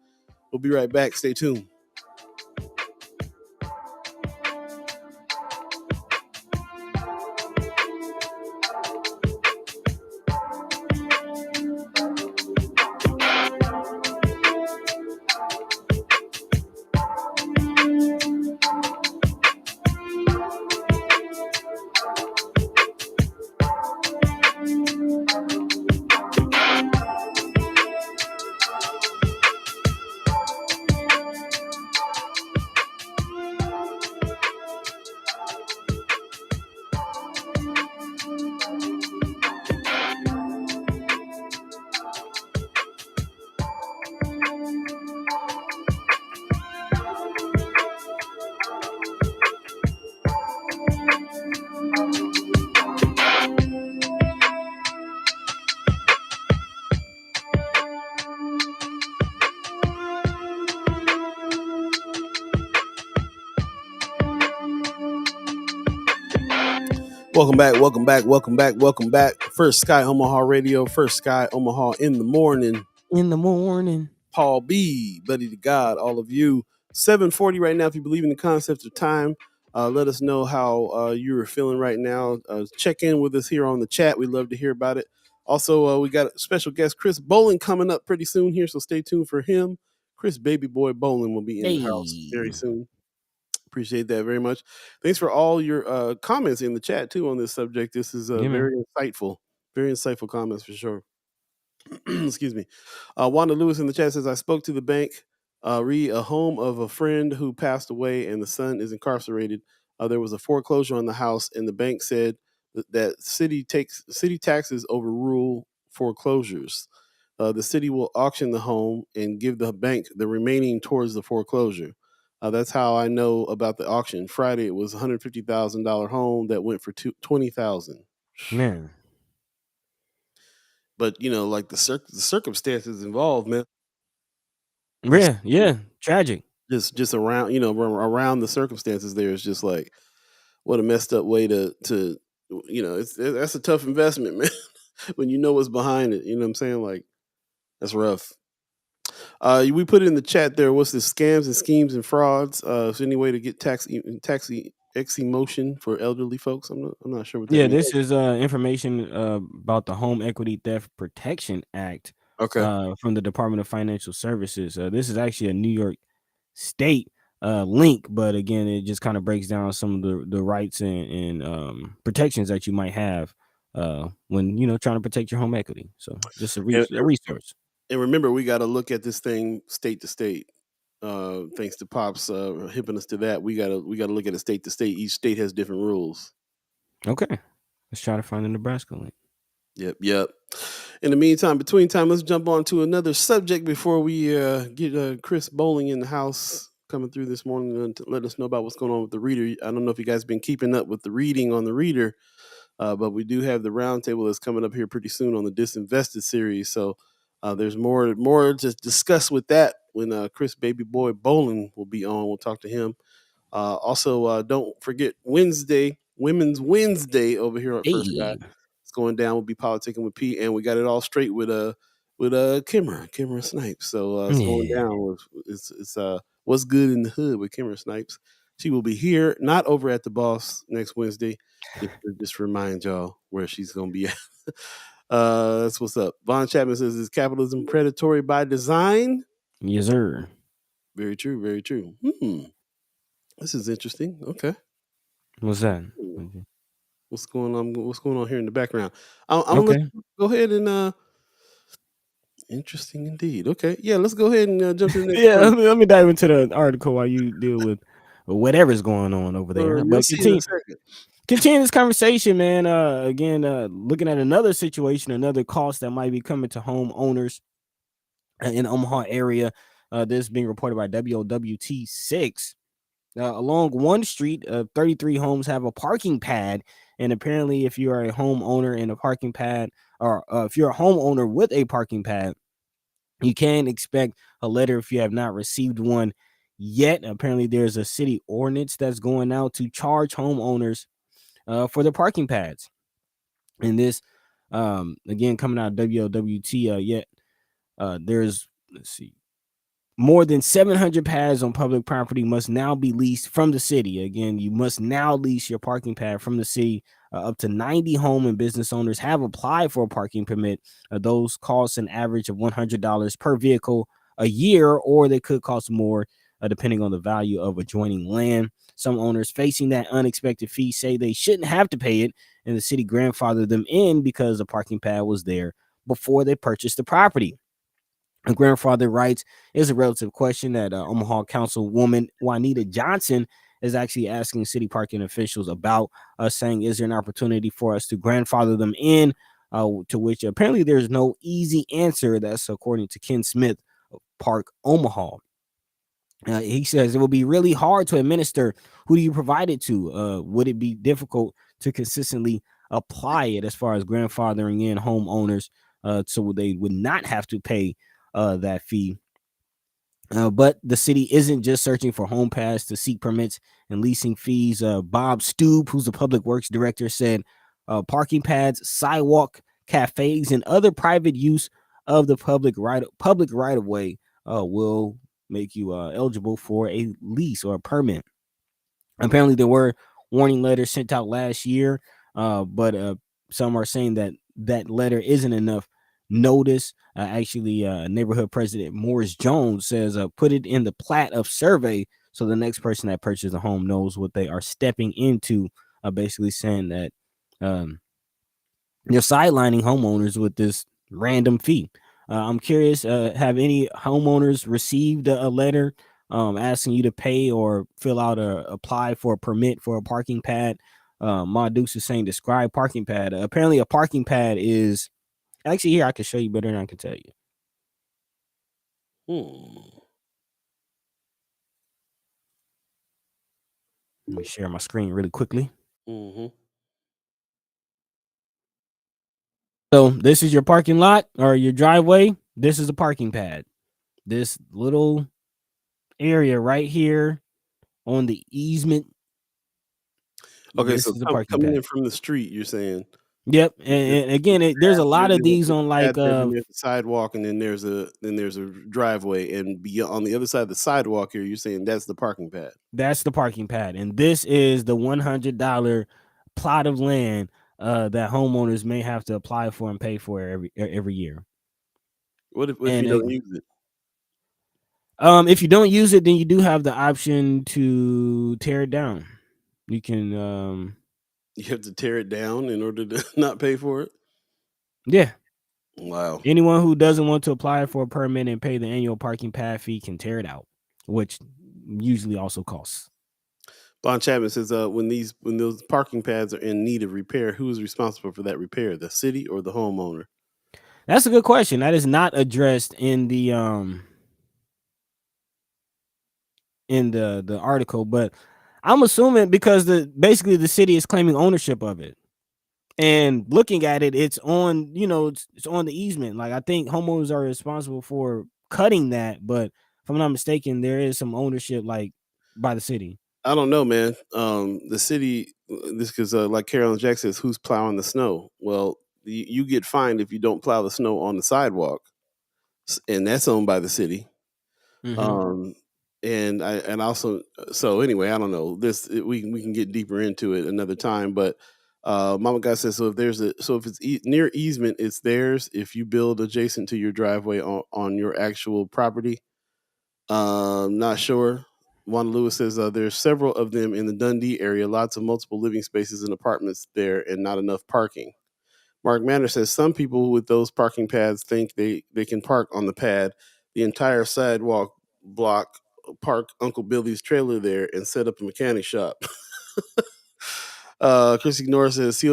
We'll be right back. Stay tuned. Welcome back, welcome back, welcome back, welcome back. First Sky Omaha Radio, first Sky Omaha in the morning. In the morning. Paul B, Buddi3 Da Gawd, all of you. 7:40 right now. If you believe in the concept of time, let us know how you are feeling right now. Check in with us here on the chat. We'd love to hear about it. Also, we got a special guest, Chris Bowling, coming up pretty soon here, so stay tuned for him. Chris Baby Boy Bowling will be in the house Hey. very soon. Appreciate that very much. Thanks for all your comments in the chat too on this subject. This is very insightful comments for sure. Excuse me. Wanda Lewis in the chat says, I spoke to the bank, a home of a friend who passed away and the son is incarcerated. There was a foreclosure on the house and the bank said that city taxes overrule foreclosures. The city will auction the home and give the bank the remaining towards the foreclosure. That's how I know about the auction. Friday, it was $150,000 home that went for $20,000. Man. But like the circumstances involved, man. Yeah, tragic. Just around, around the circumstances there is just like, what a messed up way to that's a tough investment, man. When you know what's behind it, you know what I'm saying? Like, that's rough. We put it in the chat there. What's the scams and schemes and frauds? Is there any way to get taxi motion for elderly folks? I'm not sure what that Yeah, means. this is information about the Home Equity Theft Protection Act Okay. from the Department of Financial Services. This is actually a New York State link, but again, it just kind of breaks down some of the rights and protections that you might have when trying to protect your home equity. So just a resource. And remember, we got to look at this thing state to state. Thanks to Pops hipping us to that, we gotta look at it state to state. Each state has different rules. Okay, let's try to find the Nebraska link. Yep. In the meantime, between time, let's jump on to another subject before we get Chris Bowling in the house coming through this morning to let us know about what's going on with the reader. I don't know if you guys been keeping up with the reading on the reader, but we do have the roundtable that's coming up here pretty soon on the Disinvested series. So there's more to discuss with that when Chris Baby Boy Bowling will be on. We'll talk to him. Also, don't forget Women's Wednesday over here on First Guy. It's going down. We'll be politicking with Pete, and we got it all straight with Kimmer Snipes. So it's going down. It's what's good in the hood with Kimmer Snipes. She will be here, not over at the Boss next Wednesday. Just remind y'all where she's gonna be at. That's what's up. Von Chapman says, "Is capitalism predatory by design?" Yes, sir. Very true. Very true. This is interesting. Okay. What's that? What's going on? What's going on here in the background? I'm gonna let you go ahead and. Interesting indeed. Okay, yeah, let's go ahead and jump in. Let me dive into the article while you deal with whatever's going on over there. But continue this conversation, man. Again, looking at another situation, another cost that might be coming to homeowners in the Omaha area. This being reported by WOWT6. Along one street, 33 homes have a parking pad, and apparently, if you are a homeowner in a parking pad, or if you're a homeowner with a parking pad, you can expect a letter if you have not received one yet. Apparently, there's a city ordinance that's going out to charge homeowners for their parking pads. And this, again, coming out of WOWT, there's, let's see, more than 700 pads on public property must now be leased from the city. Again, you must now lease your parking pad from the city. Up to 90 home and business owners have applied for a parking permit. Those cost an average of $100 per vehicle a year, or they could cost more depending on the value of adjoining land. Some owners facing that unexpected fee say they shouldn't have to pay it, and the city grandfathered them in because the parking pad was there before they purchased the property. A grandfather rights is a relative question that Omaha Councilwoman Juanita Johnson is actually asking city parking officials about, saying, is there an opportunity for us to grandfather them in? To which apparently there's no easy answer. That's according to Ken Smith of Park Omaha. He says it will be really hard to administer. Who do you provide it to? Would it be difficult to consistently apply it as far as grandfathering in homeowners so they would not have to pay that fee? But the city isn't just searching for home pads to seek permits and leasing fees. Bob Stoob, who's the public works director, said parking pads, sidewalk, cafes, and other private use of the public right of way will make you eligible for a lease or a permit. Apparently, there were warning letters sent out last year, but some are saying that that letter isn't enough notice. Actually, neighborhood president Morris Jones says, put it in the plat of survey so the next person that purchases a home knows what they are stepping into. Basically saying that um, you're sidelining homeowners with this random fee. I'm curious, have any homeowners received a letter asking you to pay or fill out apply for a permit for a parking pad? Ma Dukes is saying describe parking pad. Apparently, a parking pad is actually here. I can show you better than I can tell you. Let me share my screen really quickly. Mm-hmm. So this is your parking lot or your driveway. This is a parking pad. This little area right here on the easement. Okay, This so is a parking coming pad. in from the street, you're saying Yep, and again, there's a lot of these on pad like there, then there's a sidewalk, and then there's a driveway, and beyond on the other side of the sidewalk here, you're saying that's the parking pad. that's the parking pad, and this is the $100 plot of land that homeowners may have to apply for and pay for every year. What if And you don't use it? if you don't use it, then you do have the option to tear it down. You can You have to tear it down in order to not pay for it. yeah. Wow. Anyone who doesn't want to apply for a permit and pay the annual parking pad fee can tear it out, which usually also costs. Bon Chapman says, when those parking pads are in need of repair, who is responsible for that repair? The city or the homeowner? That's a good question. That is not addressed in the article, but I'm assuming because basically the city is claiming ownership of it. And looking at it, it's on, it's on the easement. Like I think homeowners are responsible for cutting that, but if I'm not mistaken, there is some ownership like by the city. I don't know, man. The city, this because like Carolyn Jack says, who's plowing the snow? Well, you get fined if you don't plow the snow on the sidewalk, and that's owned by the city. Mm-hmm. And also, so anyway, I don't know this. We can get deeper into it another time, but Mama God says, so if it's near easement, it's theirs. If you build adjacent to your driveway on your actual property, not sure. Juan Lewis says there's several of them in the Dundee area, lots of multiple living spaces and apartments there, and not enough parking. Mark Manor says some people with those parking pads think they can park on the pad, the entire sidewalk block, park Uncle Billy's trailer there, and set up a mechanic shop. Chrissy Norris says we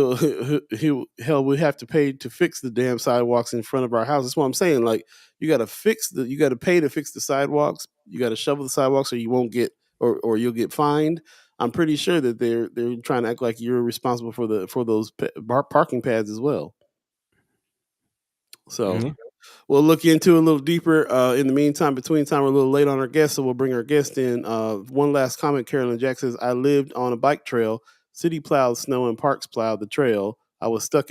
have to pay to fix the damn sidewalks in front of our house. That's what I'm saying. Like you got to pay to fix the sidewalks. You got to shovel the sidewalks, or you won't get, or you'll get fined. I'm pretty sure that they're trying to act like you're responsible for those parking pads as well. So Mm-hmm. we'll look into it a little deeper. In the meantime, between time, we're a little late on our guest, so we'll bring our guest in. One last comment. Carolyn Jack says, I lived on a bike trail. City plowed snow and parks plowed the trail. I was stuck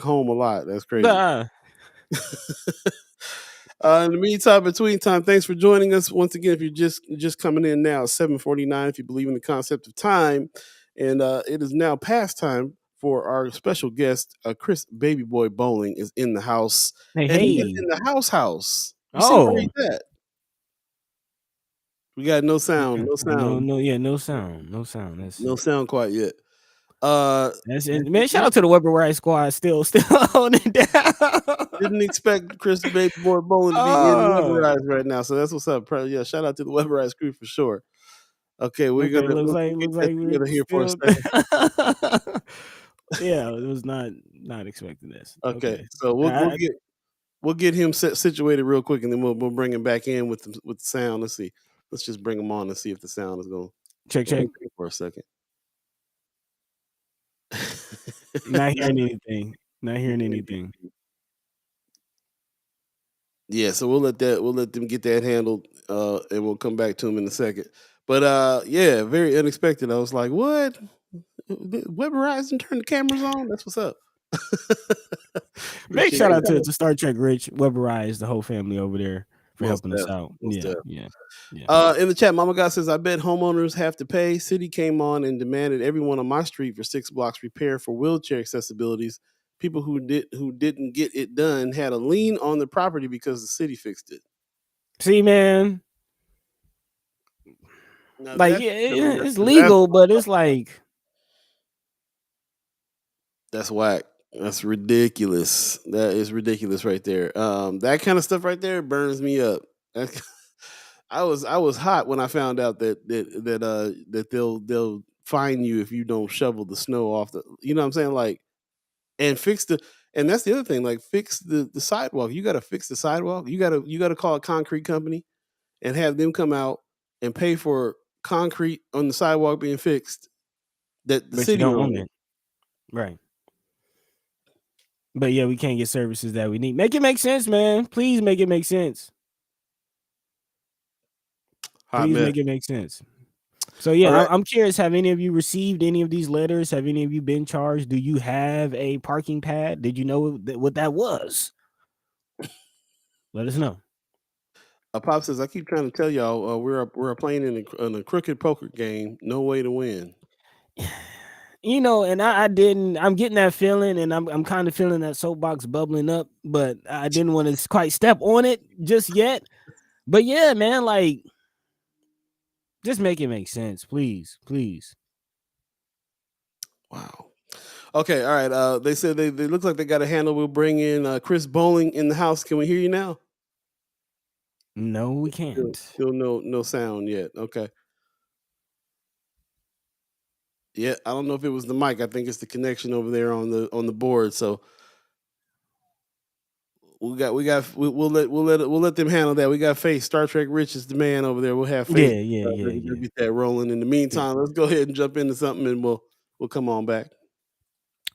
home a lot. That's crazy. In the meantime, between time, thanks for joining us once again. If you're just coming in now, 7:49. If you believe in the concept of time, and it is now past time for our special guest, Chris Baby Boy Bowling is in the house, Hey, and he is hey. in the house. You see where Oh. he's at? We got no sound, Okay. no sound, No sound. No sound. no sound quite yet. Uh, That's it. Man, shout out to the Weber Right Squad still holding it down. didn't expect Chris Baby Boy Bowling to be in Oh. Weatherized right now, so that's what's up. Yeah, shout out to the Weatherized crew for sure. Okay, Okay, we'll get looks that like we're together here for a still second. yeah, it was not expecting this. Okay, Okay. so we'll get him situated real quick, and then we'll bring him back in with the sound. Let's see. Let's just bring him on and see if the sound is going Check. for a second. Not hearing anything. Not hearing anything. Yeah, so we'll let them get that handled, and we'll come back to them in a second. But yeah, very unexpected. I was like, what? Web Verizon turned the cameras on? That's what's up. Big Appreciate shout out it. to Star Trek Rich, Weatherized, the whole family over there for Most helping us deaf. out. Most Yeah, deaf. yeah, yeah. In the chat, Mama God says, I bet homeowners have to pay. City came on and demanded everyone on my street for 6 blocks repair for wheelchair accessibilities. People who didn't get it done had a lien on the property because the city fixed it. See, man, Now like that's yeah, it's that's legal, but it's like that's whack. That's ridiculous. That is ridiculous right there. That kind of stuff right there burns me up. That- I was hot when I found out that they'll fine you if you don't shovel the snow off the, you know what I'm saying, like, and fix the, and that's the other thing, like, fix the sidewalk. You got to fix the sidewalk. You got to call a concrete company and have them come out and pay for concrete on the sidewalk being fixed that the but you city don't own owns. it, right? But yeah, we can't get services that we need. Make it make sense, man. Please make it make sense. Hot Please mess. make it make sense. So All yeah, right. I'm curious. Have any of you received any of these letters? Have any of you been charged? Do you have a parking pad? Did you know what that was? Let us know. Pop says, I keep trying to tell y'all, we're playing in a crooked poker game. No way to win. You know, and I didn't. I'm getting that feeling, and I'm kind of feeling that soapbox bubbling up, but I didn't want to quite step on it just yet. But yeah, man, like just make it make sense, please, please. Wow. Okay. All right. They said they look like they got a handle. We'll bring in Chris Bowling in the house. Can we hear you now? No, we Still, can't. still no sound yet. Okay. Yeah. I don't know if it was the mic. I think it's the connection over there on the board. So we'll let them handle that. We got Faith. Star Trek Rich is the man over there. We'll have Faith. Yeah, yeah, yeah, They'll yeah, get that rolling. In the yeah. meantime, let's go ahead and jump into something, and we'll come on back.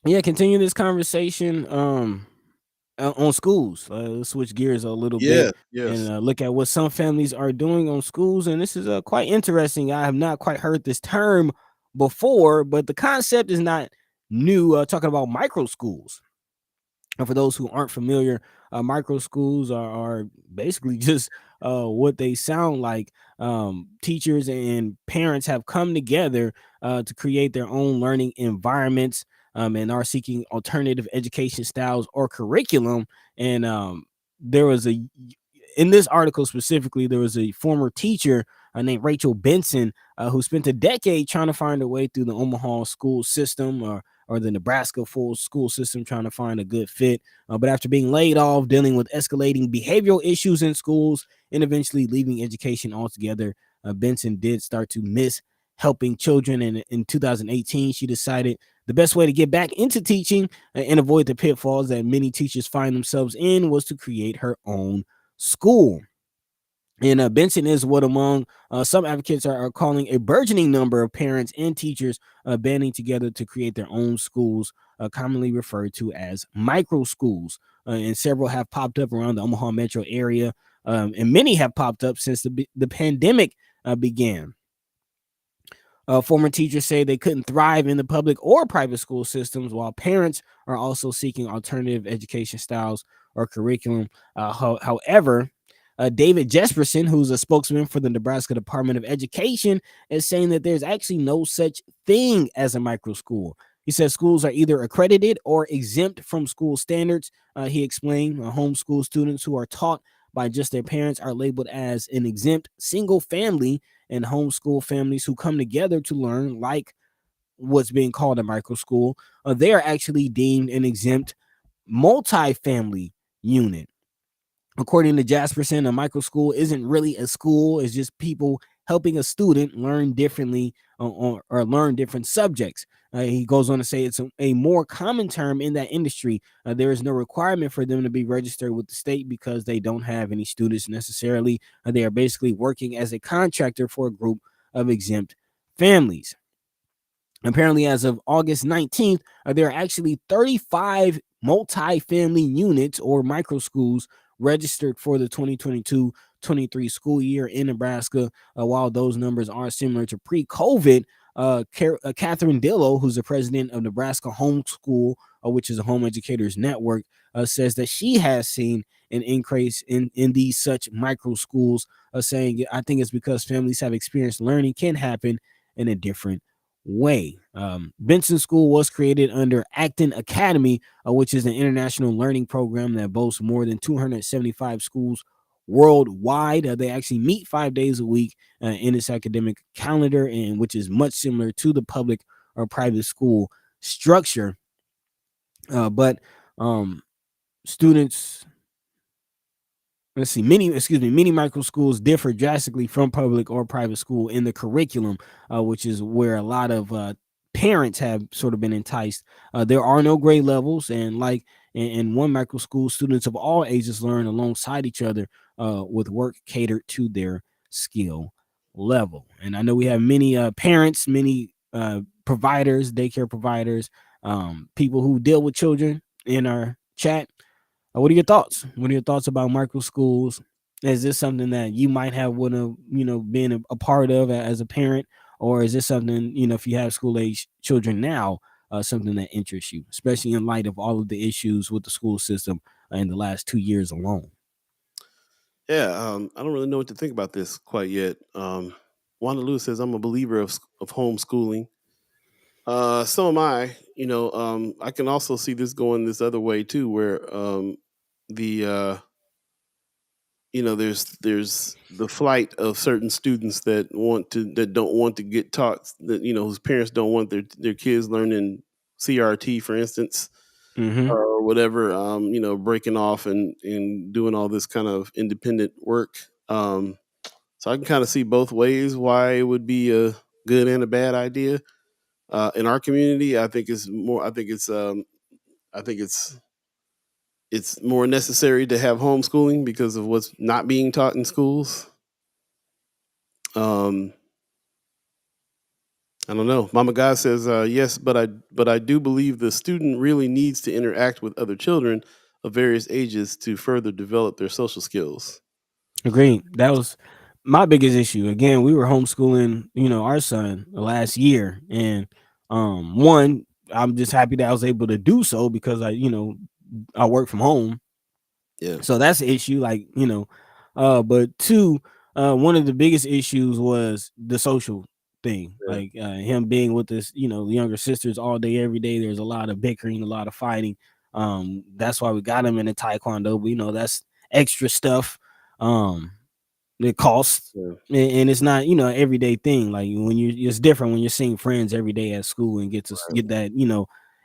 Yeah, continue this conversation. On schools. Let's switch gears a little Yes. bit Yes. and look at what some families are doing on schools. And this is quite interesting. I have not quite heard this term before, but the concept is not new. Talking about micro schools. And for those who aren't familiar, micro schools are basically just what they sound like. Teachers and parents have come together to create their own learning environments, and are seeking alternative education styles or curriculum. And there was a in this article specifically, there was a former teacher named Rachel Benson who spent a decade trying to find a way through the Omaha school system, or the Nebraska full school system, trying to find a good fit. But after being laid off, dealing with escalating behavioral issues in schools, and eventually leaving education altogether, Benson did start to miss helping children. And in 2018, she decided the best way to get back into teaching and avoid the pitfalls that many teachers find themselves in was to create her own school. And Benson is what among some advocates are calling a burgeoning number of parents and teachers banding together to create their own schools, commonly referred to as micro schools. And several have popped up around the Omaha metro area, and many have popped up since the pandemic began. Former teachers say they couldn't thrive in the public or private school systems, while parents are also seeking alternative education styles or curriculum. However, David Jesperson, who's a spokesman for the Nebraska Department of Education, is saying that there's actually no such thing as a micro school. He says schools are either accredited or exempt from school standards. He explained homeschool students who are taught by just their parents are labeled as an exempt single family, and homeschool families who come together to learn, like what's being called a micro school, they are actually deemed an exempt multi-family unit. According to Jasperson, a micro school isn't really a school. It's just people helping a student learn differently, or learn different subjects. He goes on to say it's a more common term in that industry. There is no requirement for them to be registered with the state because they don't have any students necessarily. They are basically working as a contractor for a group of exempt families. Apparently, as of August 19th, there are actually 35 multi-family units or micro schools registered for the 2022-23 school year in Nebraska. While those numbers are similar to pre-COVID, Catherine Dillow, who's the president of Nebraska Homeschool, which is a home educators network, says that she has seen an increase in these such micro schools, saying, I think it's because families have experienced learning can happen in a different way. Benson School was created under Acton Academy, which is an international learning program that boasts more than 275 schools worldwide. They actually meet 5 days a week in its academic calendar, and which is much similar to the public or private school structure. But students, many micro schools differ drastically from public or private school in the curriculum, which is where a lot of parents have sort of been enticed. There are no grade levels, and like in one micro school, students of all ages learn alongside each other with work catered to their skill level. And I know we have many parents, many providers, daycare providers, people who deal with children in our chat. What are your thoughts? What are your thoughts about micro schools? Is this something that you might have would have been a part of as a parent, or is this something, if you have school age children now, something that interests you, especially in light of all of the issues with the school system in the last 2 years alone? Yeah, I don't really know what to think about this quite yet. Wanda Lewis says I'm a believer of homeschooling. So am I. I can also see this going this other way too, where the there's the flight of certain students that don't want to get taught, that whose parents don't want their kids learning CRT, for instance, Mm-hmm. or whatever. Breaking off and doing all this kind of independent work. So I can kind of see both ways why it would be a good and a bad idea. In our community, I think it's more. I think it's more necessary to have homeschooling because of what's not being taught in schools. Um, I don't know. Mama God says yes, but I do believe the student really needs to interact with other children of various ages to further develop their social skills. Agreed. That was my biggest issue. Again, we were homeschooling, our son last year, and one, I'm just happy that I was able to do so because I work from home. Yeah, So that's the issue, like, but two, one of the biggest issues was the social thing, yeah, like him being with this, the younger sisters all day, every day. There's a lot of bickering, a lot of fighting. That's why we got him in the taekwondo, but that's extra stuff. Um, it costs, yeah. and it's not everyday thing. Like when it's different when you're seeing friends every day at school and get that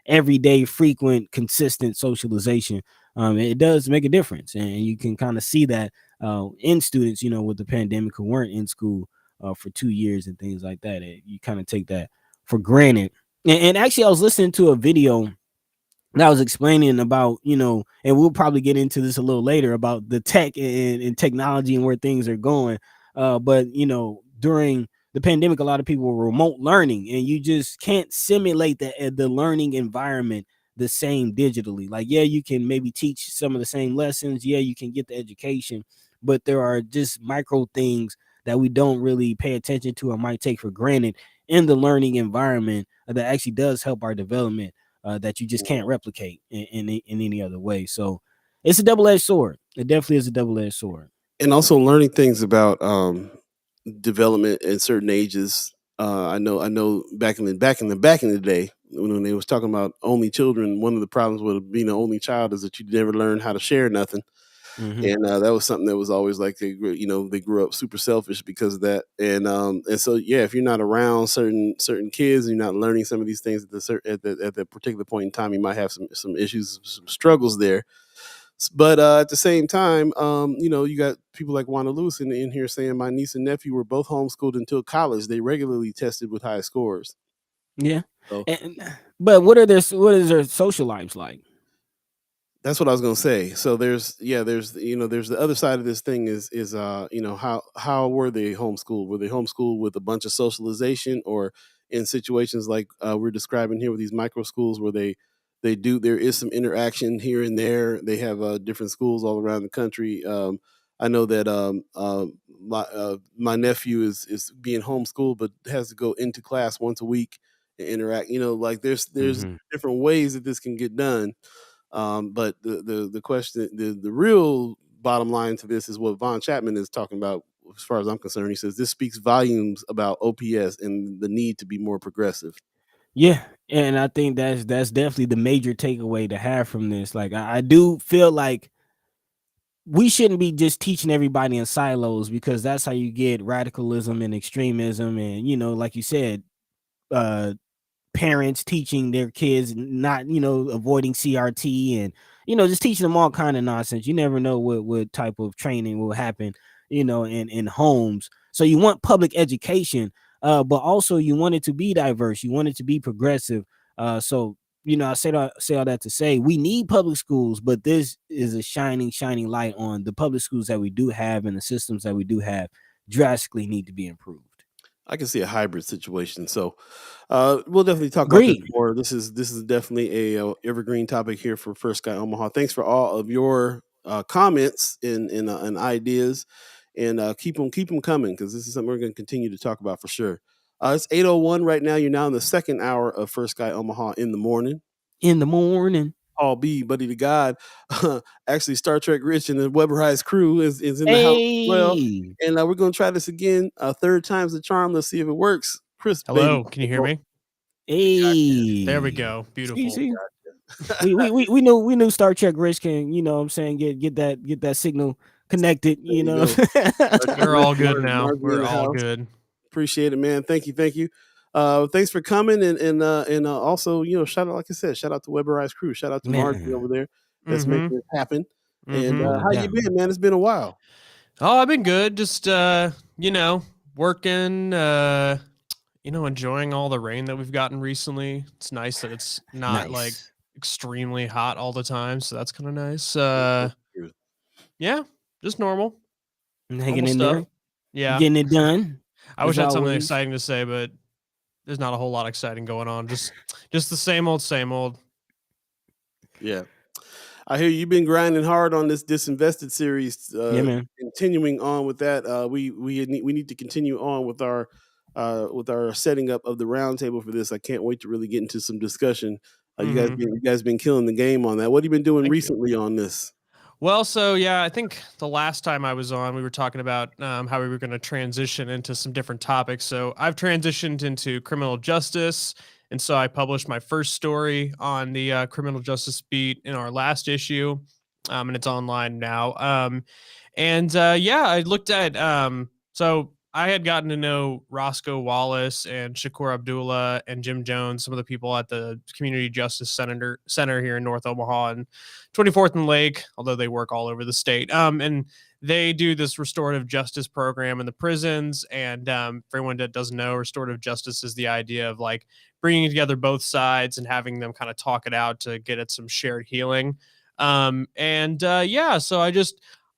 everyday, frequent, consistent socialization. It does make a difference, and you can kind of see that in students, with the pandemic who weren't in school for 2 years and things like that. You kind of take that for granted. And actually, I was listening to a video that was explaining about, and we'll probably get into this a little later about the tech and technology and where things are going. But during the pandemic, a lot of people were remote learning, and you just can't simulate the learning environment the same digitally. Like, yeah, you can maybe teach some of the same lessons. Yeah, you can get the education, but there are just micro things that we don't really pay attention to or might take for granted in the learning environment that actually does help our development, that you just can't replicate in any other way. So it's a double-edged sword. It definitely is a double-edged sword. And also learning things about development at certain ages. I know back in the day when they was talking about only children, one of the problems with being an only child is that you never learn how to share nothing. Mm-hmm. And that was something that was always like they grew up super selfish because of that. And so yeah, if you're not around certain kids, and you're not learning some of these things at the particular point in time, you might have some issues, some struggles there. But at the same time, you got people like Wanda Lewis in here saying my niece and nephew were both homeschooled until college. They regularly tested with high scores. Yeah. So But what is their social lives like? that's what I was gonna say. So there's the other side of this thing is how were they homeschooled? Were they homeschooled with a bunch of socialization, or in situations like we're describing here with these micro schools, where they There is some interaction here and there. They have different schools all around the country. I know that my nephew is being homeschooled, but has to go into class once a week and interact. Like there's Mhm. different ways that this can get done. But the question, the real bottom line to this is what Von Chapman is talking about. As far as I'm concerned, he says this speaks volumes about OPS and the need to be more progressive. Yeah, and I think that's definitely the major takeaway to have from this. Like, I do feel like we shouldn't be just teaching everybody in silos, because that's how you get radicalism and extremism, and like you said, uh parents teaching their kids not, avoiding CRT, and just teaching them all kind of nonsense. You never know what type of training will happen, in homes. So you want public education, but also you want it to be diverse. You want it to be progressive. So I say all that to say we need public schools, but this is a shining light on the public schools that we do have, and the systems that we do have drastically need to be improved. I can see a hybrid situation. So we'll definitely talk about this Agreed. more. This is definitely a evergreen topic here for First Sky Omaha. Thanks for all of your comments and ideas, and keep them coming, because this is something we're going to continue to talk about for sure. It's 8:01 right now. You're now in the second hour of First Sky Omaha in the morning. In the morning. Paul Beee, Buddi3 Da Gawd, actually Star Trek Rich and the Weatherized crew is in the house as well. Hey. And we're going to try this again. Third time's the charm. Let's see if it works. Chris, Hello, baby. can you hear me? Hey. There we go. Beautiful. See? We knew Star Trek Rich can, what I'm saying, get that signal connected, There you know. We're all good now. Margie in We're the all house. good. Appreciate it, man. Thank you. Thanks for coming, and also, shout out, like I said, shout out to Weatherized crew. Shout out to Margie over there that's making it happen. And how you been, man? It's been a while. Oh, I've been good. Just working, enjoying all the rain that we've gotten recently. It's nice that it's not like extremely hot all the time, so that's kind of nice. Yeah, just normal. Hanging in there. Yeah. Getting it done. I wish I had something exciting to say, but there's not a whole lot exciting going on. Just the same old. Yeah. I hear you've been grinding hard on this Disinvested series. Yeah, man. Continuing on with that, we need to continue on with our setting up of the roundtable for this. I can't wait to really get into some discussion. You guys been killing the game on that. What have you been doing recently on this? Well, so yeah, I think the last time I was on, we were talking about how we were going to transition into some different topics. So I've transitioned into criminal justice. And so I published my first story on the criminal justice beat in our last issue, and it's online now. I looked at, so I had gotten to know Roscoe Wallace and Shakur Abdullah and Jim Jones, some of the people at the Community Justice Center here in North Omaha and 24th and Lake, although they work all over the state. And they do this restorative justice program in the prisons. And for everyone that doesn't know, restorative justice is the idea of like bringing together both sides and having them kind of talk it out to get at some shared healing. So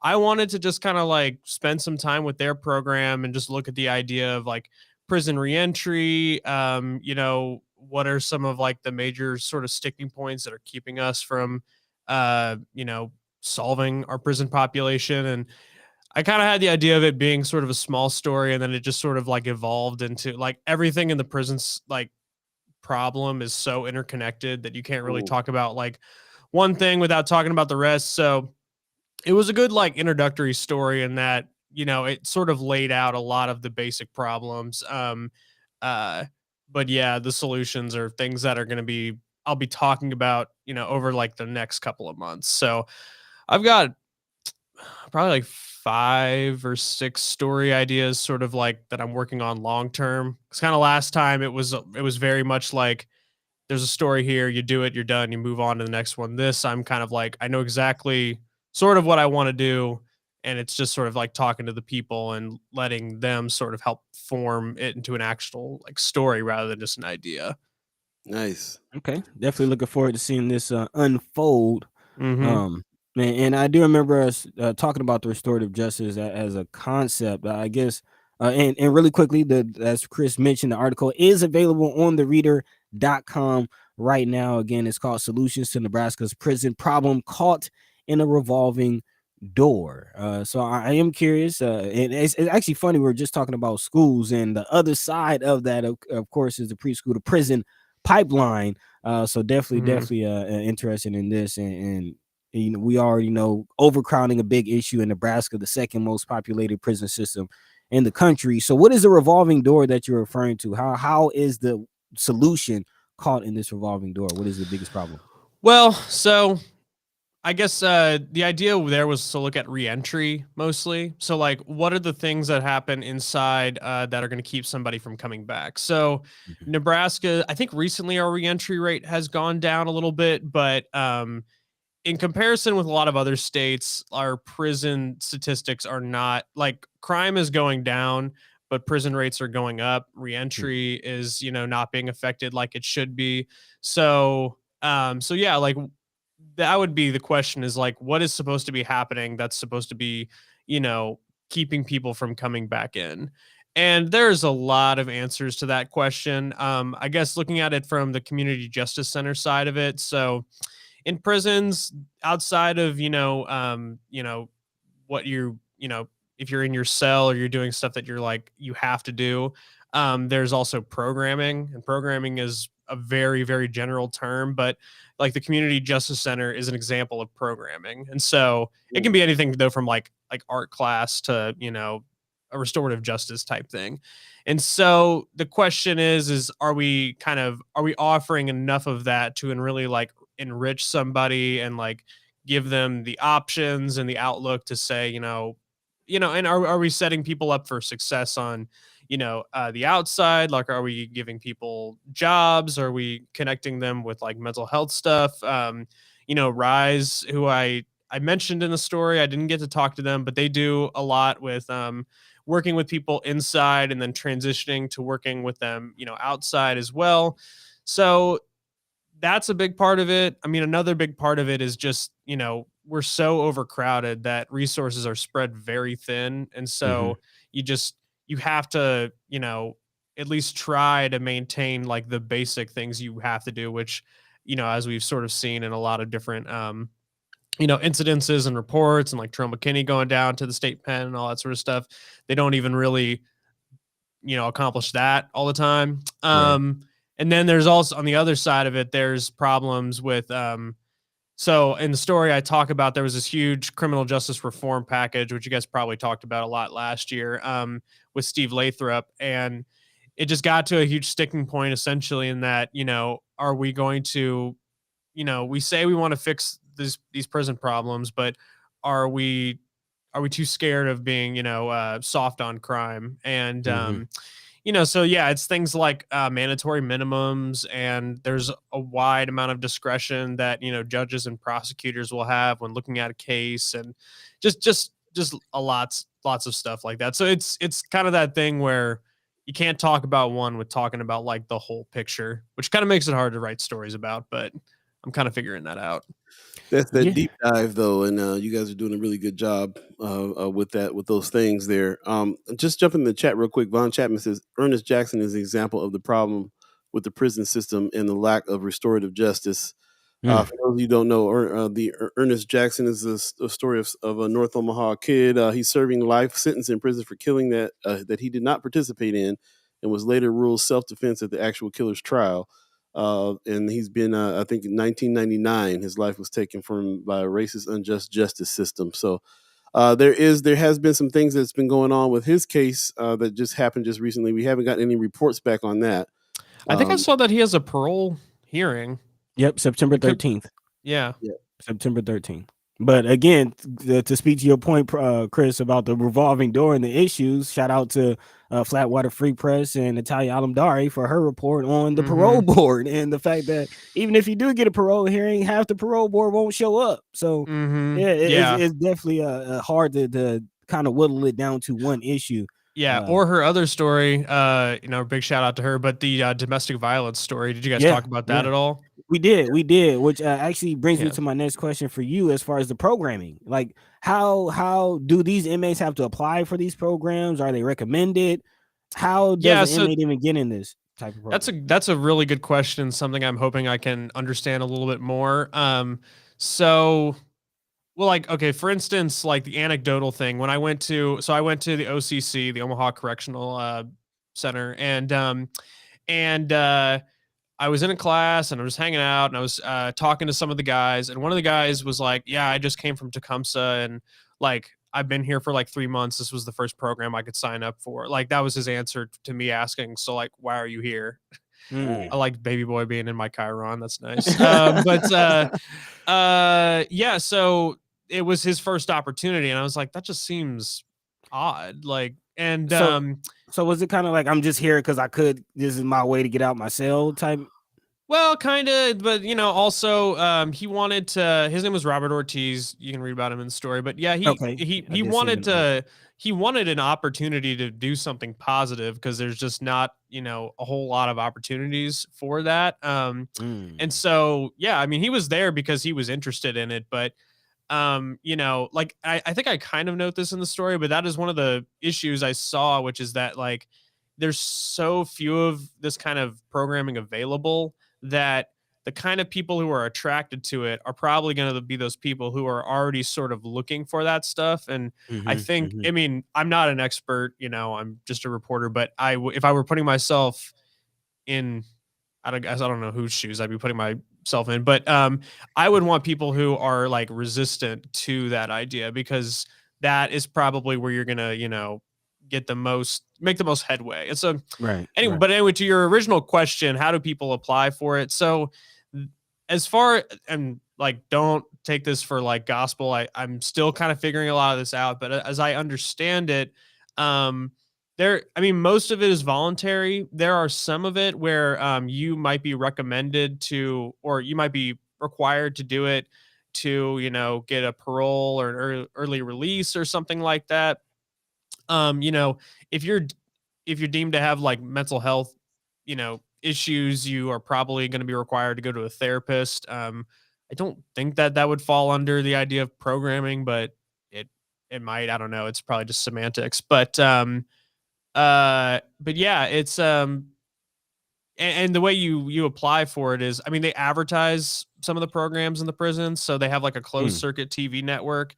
I wanted to just kind of like spend some time with their program and just look at the idea of like prison reentry. What are some of like the major sort of sticking points that are keeping us from, solving our prison population. And I kind of had the idea of it being sort of a small story, and then it just sort of like evolved into like everything in the prisons, like problem is so interconnected that you can't really talk about like one thing without talking about the rest. So it was a good like introductory story in that, it sort of laid out a lot of the basic problems. But yeah, the solutions are things that I'll be talking about, over like the next couple of months. So I've got probably like 5 or 6 story ideas sort of like that I'm working on long term. It's kind of last time it was very much like there's a story here, you do it, you're done, you move on to the next one. This I'm kind of like I know exactly sort of what I want to do, and it's just sort of like talking to the people and letting them sort of help form it into an actual like story rather than just an idea. Nice. Okay, definitely looking forward to seeing this unfold. And I do remember us talking about the restorative justice as a concept. I guess, and really quickly, as Chris mentioned, the article is available on the Reader buddi3da.com right now. Again, it's called Solutions to Nebraska's Prison Problem, Caught in a Revolving Door. So I am curious. And it's actually funny. We were just talking about schools, and the other side of that, of course, is the preschool to prison pipeline. So definitely interested in this. And you know, we already know overcrowding a big issue in Nebraska, the second most populated prison system in the country. So what is the revolving door that you're referring to? How is the solution caught in this revolving door? What is the biggest problem? Well, so I guess the idea there was to look at reentry mostly. So, like, what are the things that happen inside that are going to keep somebody from coming back? So, Nebraska, I think recently our reentry rate has gone down a little bit, but in comparison with a lot of other states, our prison statistics are not like crime is going down, but prison rates are going up. Reentry is, not being affected like it should be. So yeah, like that would be the question is like, what is supposed to be happening that's supposed to be, keeping people from coming back in? And there's a lot of answers to that question. I guess looking at it from the community justice center side of it. So in prisons, outside of, what if you're in your cell or you're doing stuff that you're like, you have to do, there's also programming, and programming is a very, very general term, but like the community justice center is an example of programming. And so it can be anything though, from like art class to, a restorative justice type thing. And so the question is are we offering enough of that to really like enrich somebody and like give them the options and the outlook to say, and are we setting people up for success on, the outside? Like, are we giving people jobs? Are we connecting them with like mental health stuff? Rise, who I mentioned in the story, I didn't get to talk to them, but they do a lot with working with people inside and then transitioning to working with them, outside as well. So that's a big part of it. I mean, another big part of it is just, we're so overcrowded that resources are spread very thin. And so you have to, at least try to maintain like the basic things you have to do, which, as we've sort of seen in a lot of different, incidences and reports, and like Terrell McKinney going down to the state pen and all that sort of stuff. They don't even really, accomplish that all the time. Right. And then there's also on the other side of it, there's problems with, so in the story I talk about, there was this huge criminal justice reform package, which you guys probably talked about a lot last year, with Steve Lathrop. And it just got to a huge sticking point essentially in that, are we going to, we say we want to fix these prison problems, but are we too scared of being, soft on crime? And, so yeah, it's things like mandatory minimums, and there's a wide amount of discretion that, judges and prosecutors will have when looking at a case, and just a lots of stuff like that. So it's kind of that thing where you can't talk about one with talking about like the whole picture, which kind of makes it hard to write stories about, but I'm kind of figuring that out. That's that deep dive though, and you guys are doing a really good job with those things there. Just jump in the chat real quick. Von Chapman says Ernest Jackson is an example of the problem with the prison system and the lack of restorative justice. For those of you who don't know, Ernest Jackson is a story of a North Omaha kid. He's serving life sentence in prison for killing that he did not participate in, and was later ruled self-defense at the actual killer's trial. And he's been, I think, in 1999, his life was taken from by a racist, unjust justice system. So there has been some things that's been going on with his case that just happened just recently. We haven't got any reports back on that. I think I saw that he has a parole hearing. Yep, September 13th. Yeah. September 13th. But again, to speak to your point, Chris, about the revolving door and the issues, shout out to Flatwater Free Press and Natalia Alamdari for her report on the parole board, and the fact that even if you do get a parole hearing, half the parole board won't show up. So it's definitely hard to kind of whittle it down to one issue. Yeah, or her other story, big shout out to her, but the domestic violence story. Did you guys talk about that at all? We did, which actually brings me to my next question for you as far as the programming. Like, how do these inmates have to apply for these programs? Are they recommended? How does an inmate even get in this? type of program? That's a really good question. Something I'm hoping I can understand a little bit more. So, well, like, okay, for instance, like the anecdotal thing, when I went to the OCC, the Omaha Correctional Center, and I was in a class and I was hanging out and I was talking to some of the guys, and one of the guys was like, "Yeah, I just came from Tecumseh and like I've been here for like 3 months. This was the first program I could sign up for." Like that was his answer to me asking, "So like, why are you here?" I like baby boy being in my Chiron. That's nice. Yeah. So it was his first opportunity, and I was like, that just seems odd. Like, and So was it kind of like I'm just here because I could? This is my way to get out my cell type. well, kind of, but also, he wanted to. His name was Robert Ortiz. You can read about him in the story, but yeah, Okay, he wanted to. He wanted an opportunity to do something positive because there's just not a whole lot of opportunities for that. And so yeah, I mean, he was there because he was interested in it, but like I think I kind of note this in the story, but that is one of the issues I saw, which is that like there's so few of this kind of programming available that the kind of people who are attracted to it are probably going to be those people who are already sort of looking for that stuff. And I think, I mean, I'm not an expert, I'm just a reporter, but if I were putting myself in, I don't know whose shoes I'd be putting myself in, but I would want people who are like resistant to that idea, because that is probably where you're gonna, make the most headway. And so anyway, right. but anyway, to your original question, how do people apply for it? So as far, and like, don't take this for like gospel. I'm still kind of figuring a lot of this out, but as I understand it, I mean, most of it is voluntary. There are some of it where you might be recommended to, or you might be required to do it to, get a parole or an early release or something like that. You know, if you're deemed to have like mental health, issues, you are probably going to be required to go to a therapist. I don't think that would fall under the idea of programming, but it might. I don't know. It's probably just semantics, but yeah, it's and the way you apply for it is, I mean, they advertise some of the programs in the prisons, so they have like a closed circuit TV network,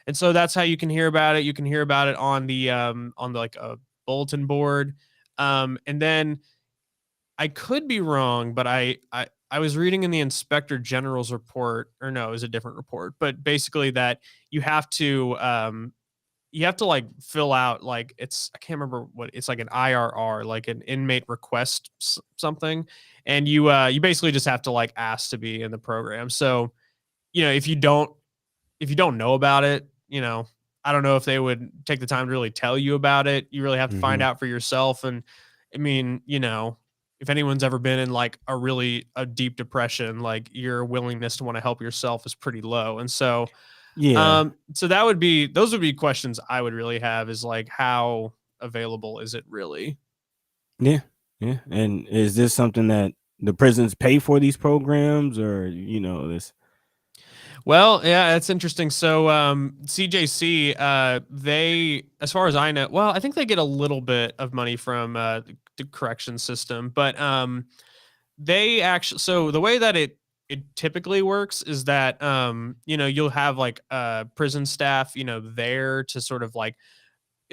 and so that's how you can hear about it. You can hear about it on the like a bulletin board, and then I could be wrong, but I was reading in the Inspector General's report, or no, it was a different report, but basically that you have to like fill out like, I can't remember what it's, like an IRR, like an inmate request something, and you basically just have to like ask to be in the program. So if you don't know about it, I don't know if they would take the time to really tell you about it. You really have to find out for yourself. And I mean, if anyone's ever been in like a deep depression, like your willingness to want to help yourself is pretty low. And so so those would be questions I would really have, is like, how available is it really? Yeah. And is this something that the prisons pay for these programs, or this? Well, yeah, that's interesting. So CJC, they, as far as I know, well, I think they get a little bit of money from the correction system, but they actually, so the way that it typically works is that you'll have like prison staff there to sort of like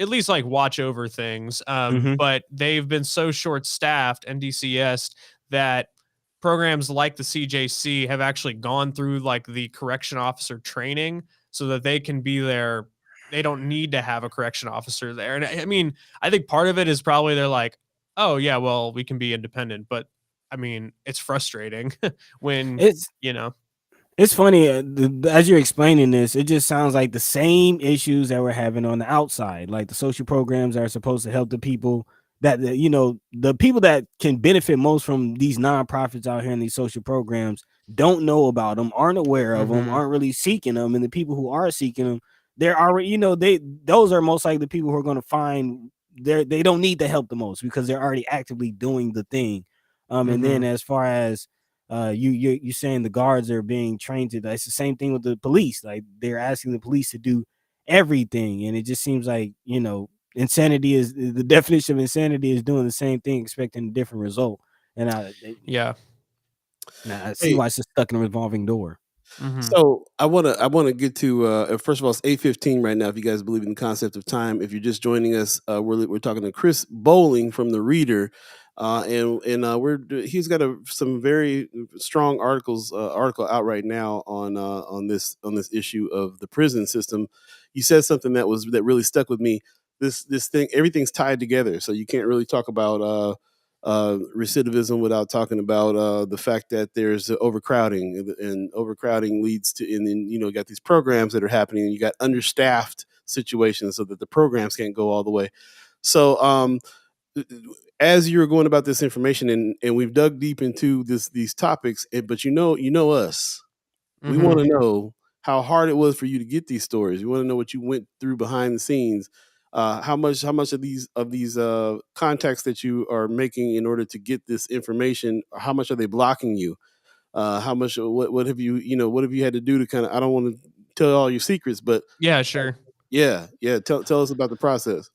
at least like watch over things, but they've been so short staffed, NDCS, that programs like the CJC have actually gone through like the correction officer training so that they can be there. They don't need to have a correction officer there. And I mean, I think part of it is probably they're like, oh yeah, well, we can be independent, but I mean, it's frustrating when It's funny, as you're explaining this, it just sounds like the same issues that we're having on the outside, like the social programs that are supposed to help the people the people that can benefit most from these nonprofits out here in these social programs don't know about them, aren't aware of them, aren't really seeking them, and the people who are seeking them, they're already, those are most likely the people who are going to find they don't need the help the most because they're already actively doing the thing. And then as far as you saying the guards are being trained to, it's the same thing with the police. Like they're asking the police to do everything, and it just seems like insanity is the definition of insanity is doing the same thing, expecting a different result. And I see why it's just stuck in a revolving door. Mm-hmm. So I wanna get to first of all, it's 8:15 right now. If you guys believe in the concept of time, if you're just joining us, we're talking to Chris Bowling from the Reader, and he's got some very strong article out right now on this issue of the prison system. You said something that really stuck with me. This thing, everything's tied together, so you can't really talk about recidivism without talking about the fact that there's overcrowding, and overcrowding leads to, and then you got these programs that are happening, and you got understaffed situations so that the programs can't go all the way. So as you're going about this information, and we've dug deep into these topics, but you know us, we Mm-hmm. want to know how hard it was for you to get these stories. We want to know what you went through behind the scenes. How much of these contacts that you are making in order to get this information, how much are they blocking you? How much? What have you what have you had to do to kind of? I don't want to tell all your secrets, but Yeah, sure. yeah. Tell us about the process.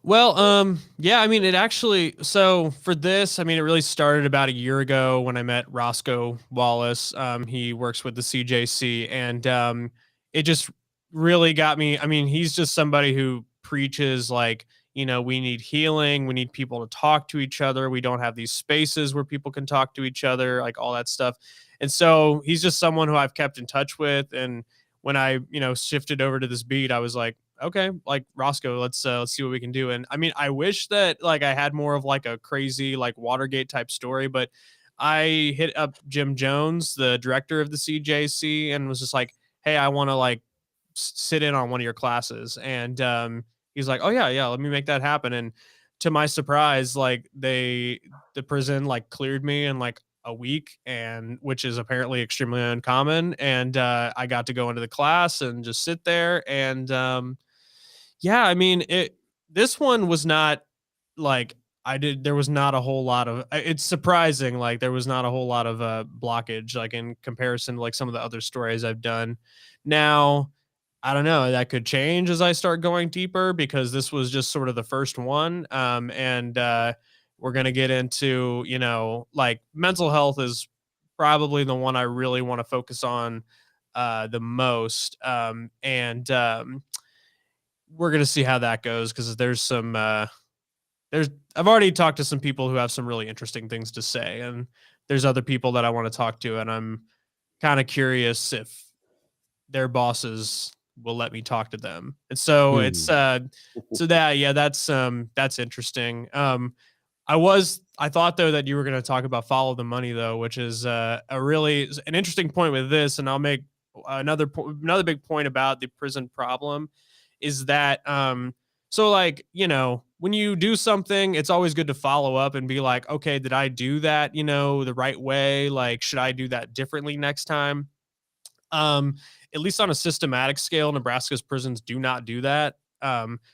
Well, yeah, I mean, it actually, so for this, I mean, it really started about a year ago when I met Roscoe Wallace. He works with the CJC, and it just really got me. I mean, he's just somebody who preaches like, we need healing, we need people to talk to each other. We don't have these spaces where people can talk to each other, like all that stuff. And so he's just someone who I've kept in touch with. And when I, shifted over to this beat, I was like, okay, like Roscoe, let's see what we can do. And I mean, I wish that like I had more of like a crazy like Watergate type story, but I hit up Jim Jones, the director of the CJC, and was just like, hey, I want to like sit in on one of your classes. And he's like, oh yeah, let me make that happen. And to my surprise, like the prison like cleared me in like a week, and which is apparently extremely uncommon. And I got to go into the class and just sit there. And yeah, I mean, this one was not like there was not a whole lot of, it's surprising. Like there was not a whole lot of blockage, like in comparison to like some of the other stories I've done. Now, I don't know, that could change as I start going deeper, because this was just sort of the first one. And we're going to get into, like mental health is probably the one I really want to focus on the most. And we're going to see how that goes, because there's some I've already talked to some people who have some really interesting things to say, and there's other people that I want to talk to, and I'm kind of curious if their bosses will let me talk to them. And so it's so that, yeah, that's interesting. I thought though that you were going to talk about follow the money though, which is an interesting point with this. And I'll make another big point about the prison problem is that, so like, when you do something, it's always good to follow up and be like, okay, did I do that, the right way? Like, should I do that differently next time? At least on a systematic scale, Nebraska's prisons do not do that.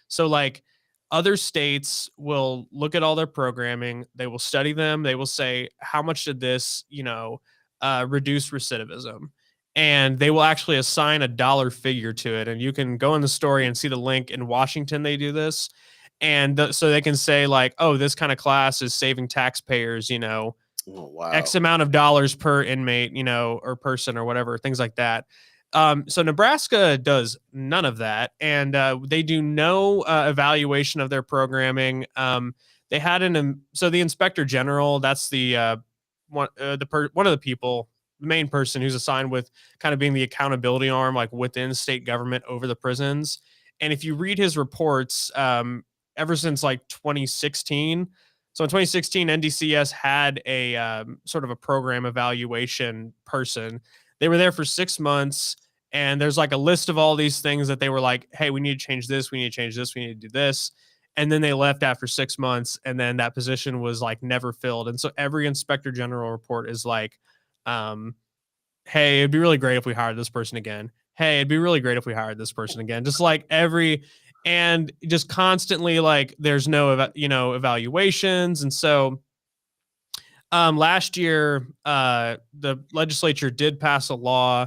So like other states will look at all their programming, they will study them, they will say, how much did this, reduce recidivism? And they will actually assign a dollar figure to it. And you can go in the story and see the link. In Washington, they do this. And so they can say like, oh, this kind of class is saving taxpayers, Oh, wow. X amount of dollars per inmate, or person or whatever, things like that. So Nebraska does none of that, and they do no evaluation of their programming. They had so the inspector general, that's the one of the people, the main person who's assigned with kind of being the accountability arm, like within state government over the prisons. And if you read his reports, ever since like 2016. So in 2016, NDCS had a sort of a program evaluation person. They were there for 6 months, and there's like a list of all these things that they were like, hey, we need to change this, we need to change this, we need to do this. And then they left after 6 months, and then that position was like never filled. And so every inspector general report is like, hey, it'd be really great if we hired this person again. Hey, it'd be really great if we hired this person again. Just like and just constantly like there's no evaluations. And so last year the legislature did pass a law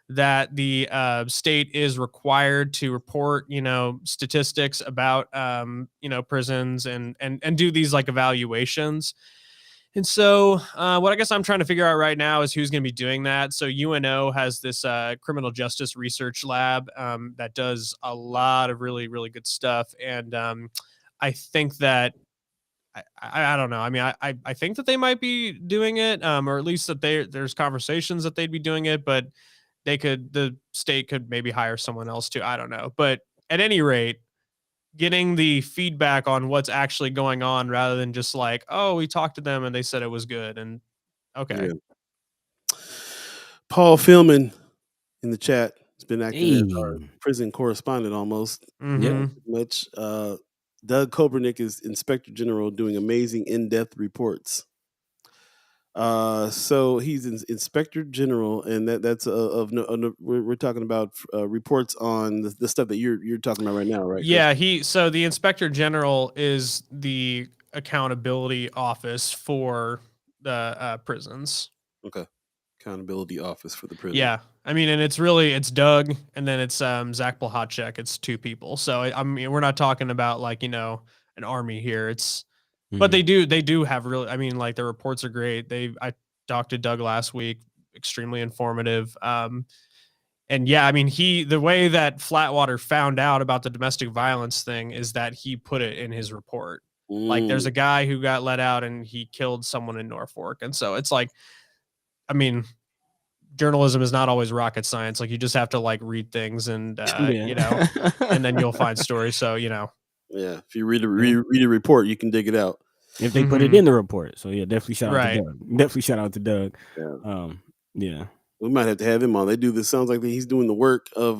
that the state is required to report, statistics about, prisons and do these like evaluations. And so, what I guess I'm trying to figure out right now is who's going to be doing that. So, UNO has this criminal justice research lab that does a lot of really, really good stuff. And I think that I don't know. I mean, I think that they might be doing it, or at least that there's conversations that they'd be doing it, but the state could maybe hire someone else too. I don't know. But at any rate, getting the feedback on what's actually going on rather than just like, oh, we talked to them and they said it was good. And okay. Yeah. Paul Philman in the chat has been acting as our Hey. prison correspondent almost. Mhm. Much. Doug Kobernick is Inspector General doing amazing in-depth reports. So he's Inspector General, and that's we're talking about reports on the stuff that you're talking about right now, right? Yeah, so the Inspector General is the accountability office for the prisons. Okay. Accountability office for the prison. Yeah. I mean, and it's Doug and then it's Zach Blahotchek. It's two people. So I mean, we're not talking about like, an army here. But they do have really, I mean, like the reports are great. I talked to Doug last week, extremely informative. And yeah, I mean, the way that Flatwater found out about the domestic violence thing is that he put it in his report. Like there's a guy who got let out and he killed someone in Norfolk. And so it's like, I mean, journalism is not always rocket science. Like you just have to like read things and, and then you'll find stories. So, Yeah, if you read a report, you can dig it out. If they put it in the report. So yeah, definitely shout out to Doug. Definitely shout out to Doug. Yeah. Yeah. We might have to have him on. They do this. Sounds like he's doing the work of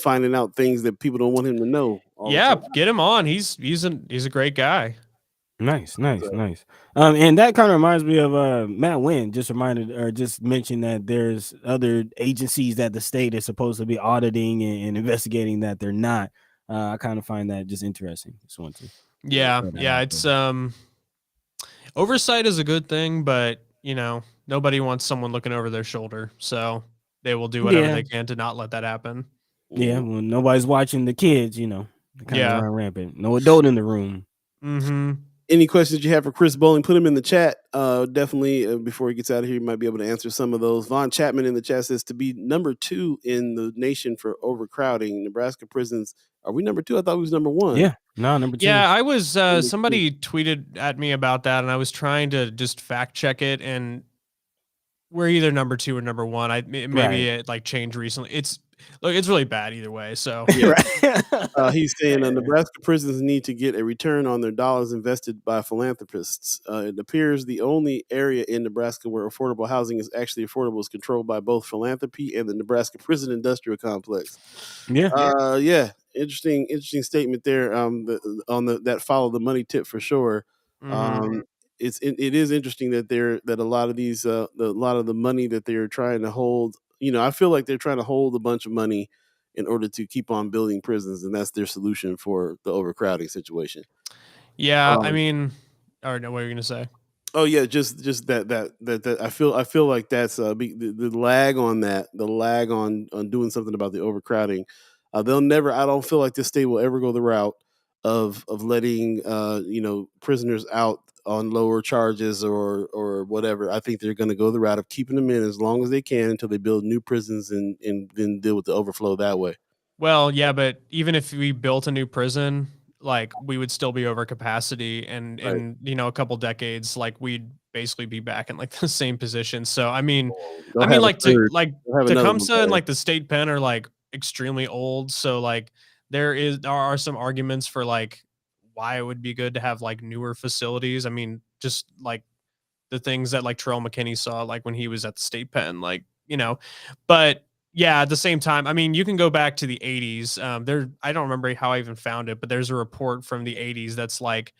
finding out things that people don't want him to know. Yeah, get him on. He's a great guy. Nice. And that kind of reminds me of Matt Wynn just mentioned that there's other agencies that the state is supposed to be auditing and investigating that they're not. I kind of find that just interesting. Just want to. Yeah. It's oversight is a good thing, but nobody wants someone looking over their shoulder, so they will do whatever they can to not let that happen. Yeah, well, nobody's watching the kids, they kind of run rampant. No adult in the room. Mm-hmm. Any questions you have for Chris Bowling, put them in the chat. Definitely, before he gets out of here, you might be able to answer some of those. Von Chapman in the chat says to be number 2 in the nation for overcrowding. Nebraska prisons. Are we number 2? I thought we was number 1. Yeah, no, number 2. Yeah, I was. Somebody tweeted at me about that, and I was trying to just fact check it, and we're either number 2 or number 1. Maybe it like changed recently. It's really bad either way. So he's saying Nebraska prisons need to get a return on their dollars invested by philanthropists. It appears the only area in Nebraska where affordable housing is actually affordable is controlled by both philanthropy and the Nebraska Prison Industrial Complex. Yeah. Interesting statement there. That follow the money tip for sure. Mm-hmm. It is interesting that a lot of these a lot of the money that they're trying to hold. I feel like they're trying to hold a bunch of money in order to keep on building prisons, and that's their solution for the overcrowding situation. Yeah, I mean, or no, what are you gonna say? Oh yeah, just that I feel like that's the lag on that, the lag on doing something about the overcrowding. I don't feel like this state will ever go the route of letting prisoners out on lower charges or whatever. I think they're going to go the route of keeping them in as long as they can until they build new prisons and then deal with the overflow that way. Well, yeah, but even if we built a new prison, like we would still be over capacity, and in a couple decades, like we'd basically be back in like the same position. So I mean, Tecumseh and like the state pen are like extremely old. So like there are some arguments for like why it would be good to have like newer facilities. I mean, just like the things that like Terrell McKinney saw like when he was at the state pen, like, but yeah, at the same time, I mean, you can go back to the 80s. I don't remember how I even found it, but there's a report from the 80s that's like,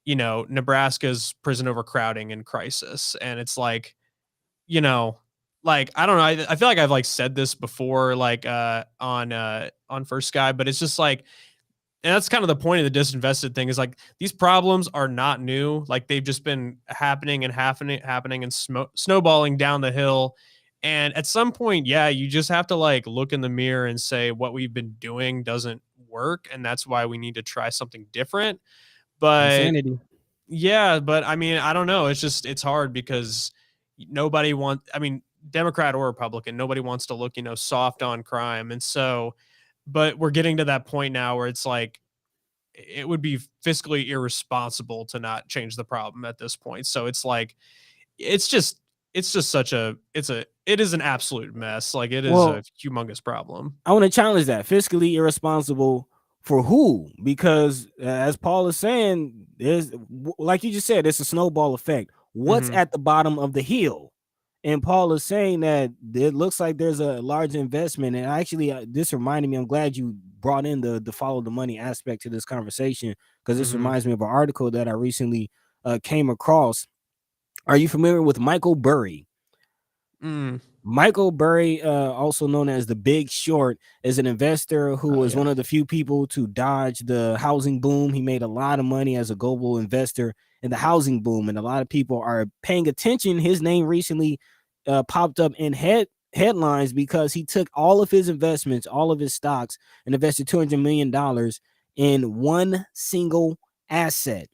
Nebraska's prison overcrowding in crisis. And it's like, like, I don't know. I feel like I've like said this before, like on First Sky, but it's just like, and that's kind of the point of the disinvested thing is like these problems are not new. Like they've just been happening and snowballing down the hill. And at some point, yeah, you just have to like look in the mirror and say what we've been doing doesn't work, and that's why we need to try something different. But Insanity. yeah, but I mean, I don't know. It's hard because nobody wants, I mean, Democrat or Republican, nobody wants to look, soft on crime. And so, but we're getting to that point now where it's like, it would be fiscally irresponsible to not change the problem at this point. So it's like, it's just, it is an absolute mess. Like it is a Well, humongous problem. I want to challenge that. Fiscally irresponsible for who? Because as Paul is saying, there's, like you just said, it's a snowball effect. What's Mhm. at the bottom of the hill? And Paul is saying that it looks like there's a large investment. And actually, this reminded me, I'm glad you brought in the follow the money aspect to this conversation, because this Mhm. reminds me of an article that I recently came across. Are you familiar with Michael Burry? Mm. Michael Burry, also known as the Big Short, is an investor who was one of the few people to dodge the housing boom. He made a lot of money as a global investor in the housing boom, and a lot of people are paying attention. His name recently popped up in headlines because he took all of his investments, all of his stocks, and invested $200 million in one single asset: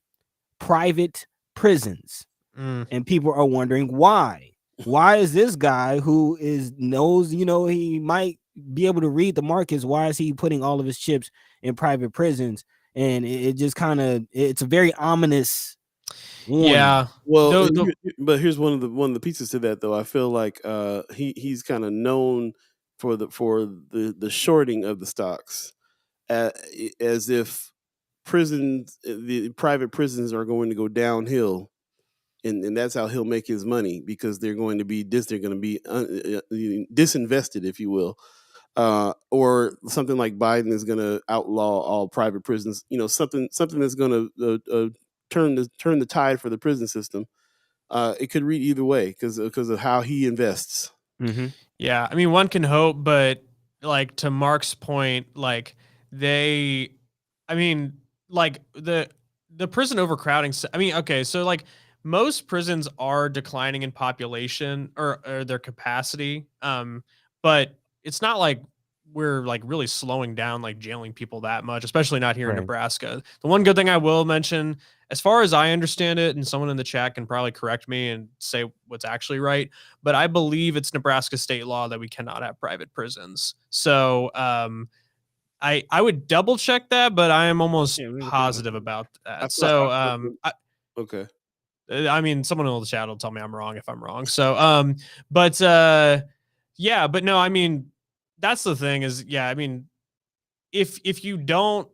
private prisons. Mm. And people are wondering why. Why is this guy who knows, he might be able to read the markets, why is he putting all of his chips in private prisons? And it just kind of, it's a very ominous warning. Yeah. Well, but here's one of the pieces to that, though. I feel like he's kind of known for the shorting of the stocks, as if the private prisons are going to go downhill, and that's how he'll make his money, because they're going to be disinvested, if you will. Or something like Biden is going to outlaw all private prisons. Something that's going to turn the tide for the prison system. It could read either way because of how he invests. Mm-hmm. Yeah, I mean, one can hope, but like to Mark's point, like they, I mean, like the prison overcrowding. I mean, okay, so like most prisons are declining in population or their capacity, but it's not like we're like really slowing down like jailing people that much, especially not here in Right. Nebraska. The one good thing I will mention, as far as I understand it, and someone in the chat can probably correct me and say what's actually right, but I believe it's Nebraska state law that we cannot have private prisons. So I would double check that, but I am almost positive about that. So okay. I mean, someone in the chat will tell me I'm wrong if I'm wrong. So but yeah, but no, I mean, that's the thing is, yeah, I mean, if you don't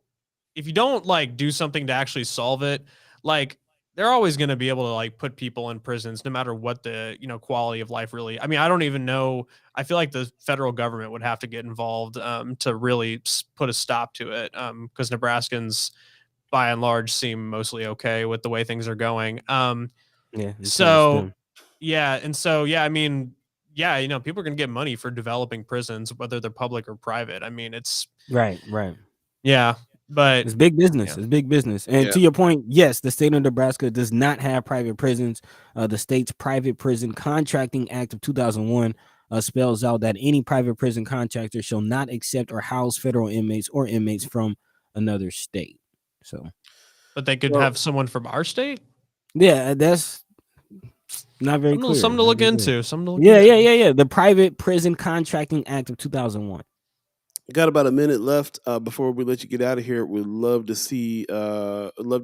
like do something to actually solve it, like they're always going to be able to like put people in prisons no matter what the quality of life really. I mean, I don't even know. I feel like the federal government would have to get involved to really put a stop to it, because Nebraskans by and large seem mostly okay with the way things are going. Yeah. So yeah, and so yeah, I mean, yeah, people are going to get money for developing prisons, whether they're public or private. I mean, it's right. yeah, but It's big business. yeah. It's big business. And to your point, yes, the state of Nebraska does not have private prisons. The state's Private Prison Contracting Act of 2001 spells out that any private prison contractor shall not accept or house federal inmates or inmates from another state. So, but they could have someone from our state. Yeah, that's not very clear. Something to look into. Yeah. The Private Prison Contracting Act of 2001. Got about a minute left before we let you get out of here. We'd love to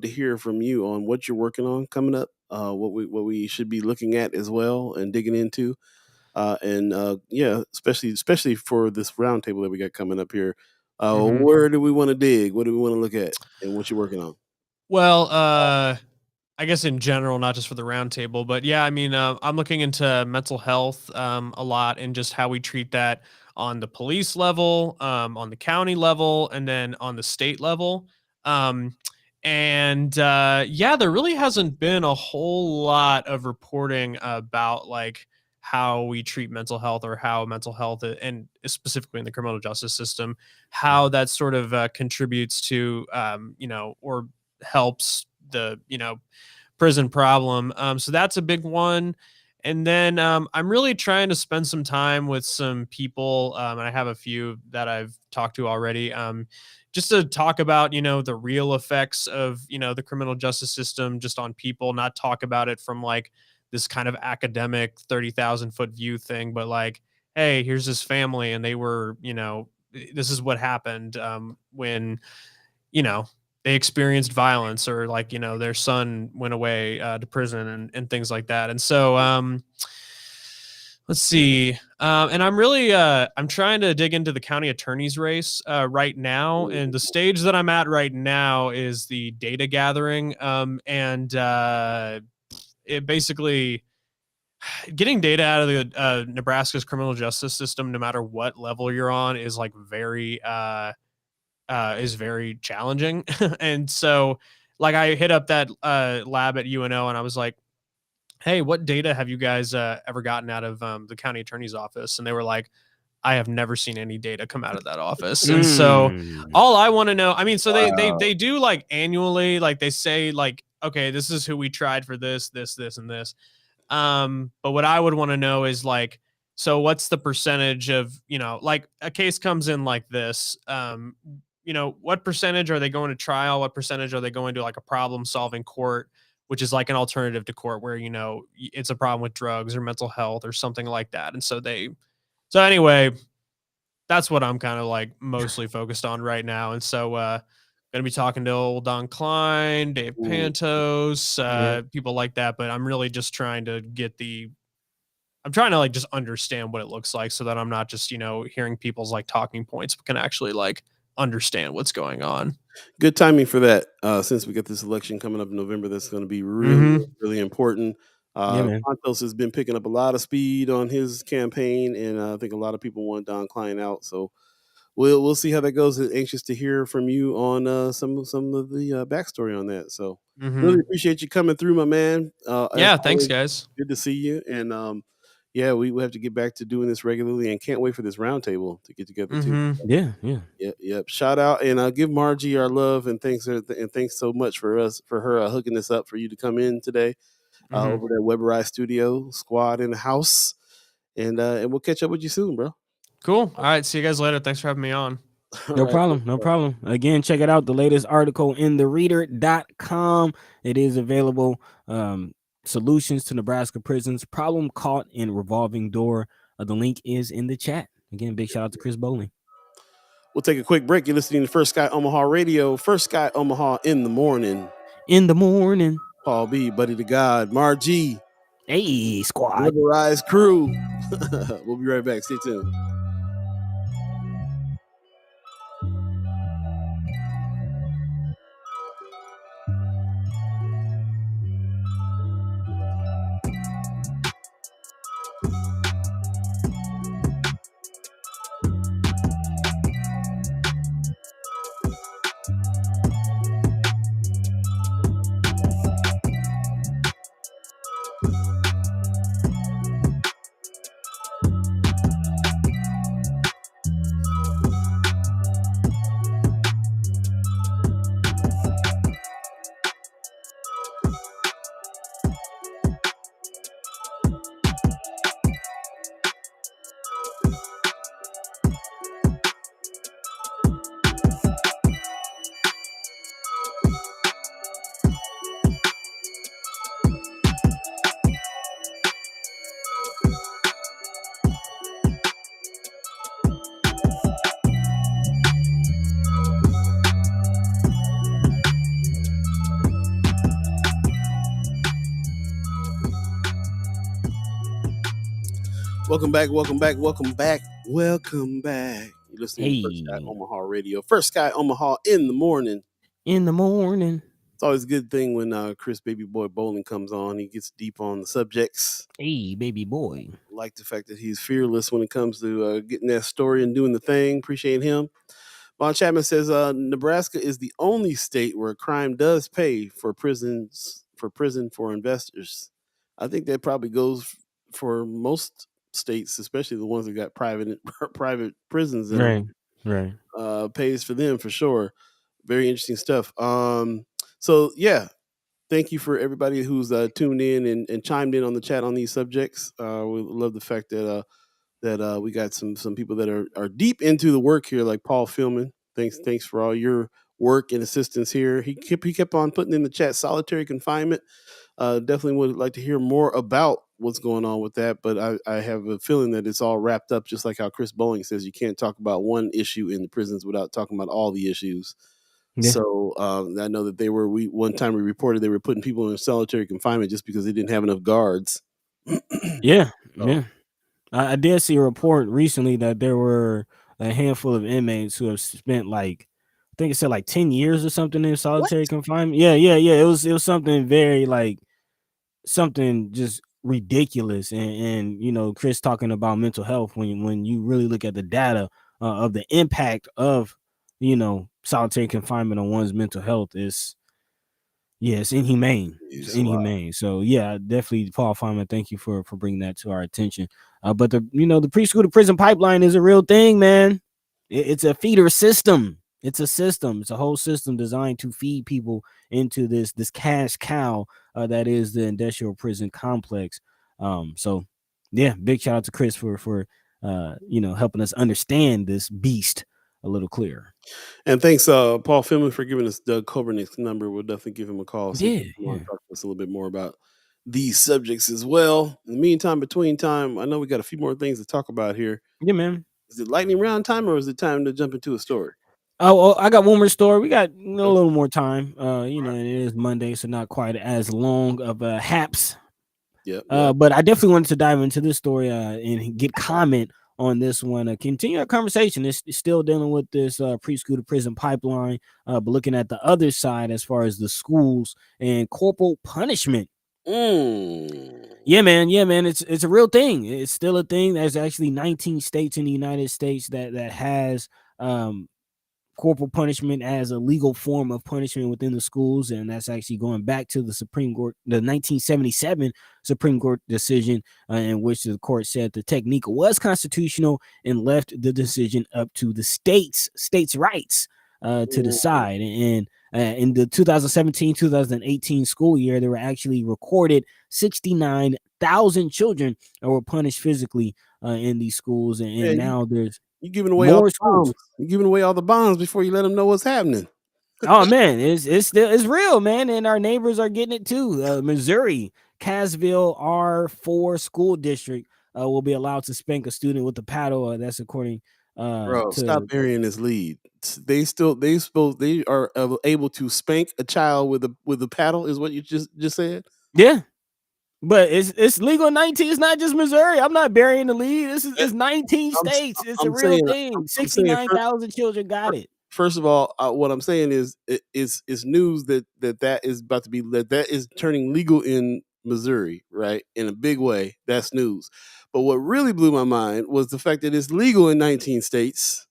hear from you on what you're working on coming up, what we should be looking at as well and digging into, yeah, especially for this roundtable that we got coming up here. Where do we want to dig? What do we want to look at, and what you're working on? Well, I guess in general, not just for the roundtable, but yeah, I mean, I'm looking into mental health a lot, and just how we treat that on the police level, on the county level, and then on the state level. Yeah, there really hasn't been a whole lot of reporting about like how we treat mental health, or how mental health, and specifically in the criminal justice system, how that sort of contributes to, or helps the, prison problem. So that's a big one. And then I'm really trying to spend some time with some people, and I have a few that I've talked to already, just to talk about, the real effects of, the criminal justice system just on people, not talk about it from like this kind of academic 30,000-foot view thing, but like, hey, here's this family and they were, this is what happened when, you know, they experienced violence, or like, their son went away to prison, and things like that. And so, let's see. And I'm really, I'm trying to dig into the county attorney's race right now. And the stage that I'm at right now is the data gathering. And it basically, getting data out of the Nebraska's criminal justice system, no matter what level you're on, is like very challenging. And so, like, I hit up that lab at UNO and I was like, hey, what data have you guys ever gotten out of the county attorney's office? And they were like, I have never seen any data come out of that office. And so all I want to know, I mean, so they do like annually, like they say like, okay, this is who we tried for this, and this. But what I would want to know is like, so what's the percentage of, like a case comes in like this, what percentage are they going to trial? What percentage are they going to like a problem solving court, which is like an alternative to court where, it's a problem with drugs or mental health or something like that. And so anyway, that's what I'm kind of like mostly focused on right now. And so, going to be talking to old Don Klein, Dave Pantos, people like that. But I'm really just trying to I'm trying to like just understand what it looks like so that I'm not just, hearing people's like talking points, but can actually like understand what's going on. Good timing for that. Since we got this election coming up in November, that's going to be really, really important. Pantos has been picking up a lot of speed on his campaign, and I think a lot of people want Don Klein out. So we'll see how that goes. Anxious to hear from you on some of the backstory on that. So really appreciate you coming through, my man. Thanks, guys. Good to see you. And we will have to get back to doing this regularly, and can't wait for this roundtable to get together too. Yep. Shout out and give Margie our love and thanks so much for her hooking this up for you to come in today over at Weberized Studio Squad in the house, and we'll catch up with you soon, bro. Cool. All right. See you guys later. Thanks for having me on. No problem. Again, check it out. The latest article in thereader.com. It is available. Solutions to Nebraska prisons, problem caught in revolving door. The link is in the chat. Again, big shout out to Chris Bowling. We'll take a quick break. You're listening to First Sky Omaha Radio. First Sky Omaha in the morning. Paul B, Buddi3 Da Gawd, Margie. Hey, squad. Weberized crew. We'll be right back. Stay tuned. Welcome back. You're listening to First Sky Omaha Radio. First Sky Omaha in the morning. It's always a good thing when Chris Baby Boy Bowling comes on. He gets deep on the subjects. Hey, baby boy. I like the fact that he's fearless when it comes to getting that story and doing the thing. Appreciate him. Von Chapman says Nebraska is the only state where crime does pay for prison for investors. I think that probably goes for most states, especially the ones that got private prisons in right. Pays for them for sure. Very interesting stuff. So yeah, thank you for everybody who's tuned in and chimed in on the chat on these subjects. We love the fact that we got some people that are deep into the work here, like Paul Philman. Thanks for all your work and assistance here. He kept on putting in the chat solitary confinement. Definitely would like to hear more about what's going on with that, but I have a feeling that it's all wrapped up, just like how Chris Bowling says you can't talk about one issue in the prisons without talking about all the issues. Yeah. So I know that one time we reported they were putting people in solitary confinement just because they didn't have enough guards. Yeah, So, yeah. I did see a report recently that there were a handful of inmates who have spent like, I think it said like 10 years or something in what? solitary confinement. Yeah, yeah, yeah. It was something very like something just ridiculous. And Chris talking about mental health when you really look at the data of the impact of solitary confinement on one's mental health is. Yeah, it's inhumane. It's Jeez, wow. inhumane. So yeah, definitely, Paul Feynman. Thank you for bringing that to our attention. But the preschool to prison pipeline is a real thing, man. It's a feeder system. It's a system. It's a whole system designed to feed people into this cash cow that is the industrial prison complex. So yeah, big shout out to Chris for helping us understand this beast a little clearer. And thanks, Paul Philman, for giving us Doug Kobernick's number. We'll definitely give him a call, see if Yeah, he can yeah, talk to us a little bit more about these subjects as well. In the meantime, between time, I know we got a few more things to talk about here. yeah, man. Is it lightning round time or is it time to jump into a story? Oh, I got one more story. We got a little more time. It is Monday, so not quite as long of a haps. Yep. But I definitely wanted to dive into this story and get comment on this one. Continue our conversation. It's still dealing with this preschool to prison pipeline, but looking at the other side as far as the schools and corporal punishment. Yeah, man. Yeah, man. It's a real thing. It's still a thing. There's actually 19 states in the United States that has corporal punishment as a legal form of punishment within the schools, and that's actually going back to the Supreme Court, the 1977 Supreme Court decision, in which the court said the technique was constitutional and left the decision up to the states' rights to decide. And in the 2017-2018 school year, there were actually recorded 69,000 children that were punished physically in these schools, and Man, now there's you giving away all more the schools. bombs. You giving away all the bombs before you let them know what's happening. Oh man, it's real, man, and our neighbors are getting it too. Missouri, Cassville R4 school district will be allowed to spank a student with a paddle. That's according Bro, stop to burying this lead. They are able to spank a child with a paddle. Is what you just said. yeah. But it's legal in 19. It's not just Missouri. I'm not burying the lead. It's 19 I'm s- states. It's a I'm real saying thing. I'm saying 69,000 children got it. first of all, what I'm saying is news that is about to be that is turning legal in Missouri, right? In a big way. That's news. But what really blew my mind was the fact that it's legal in 19 states.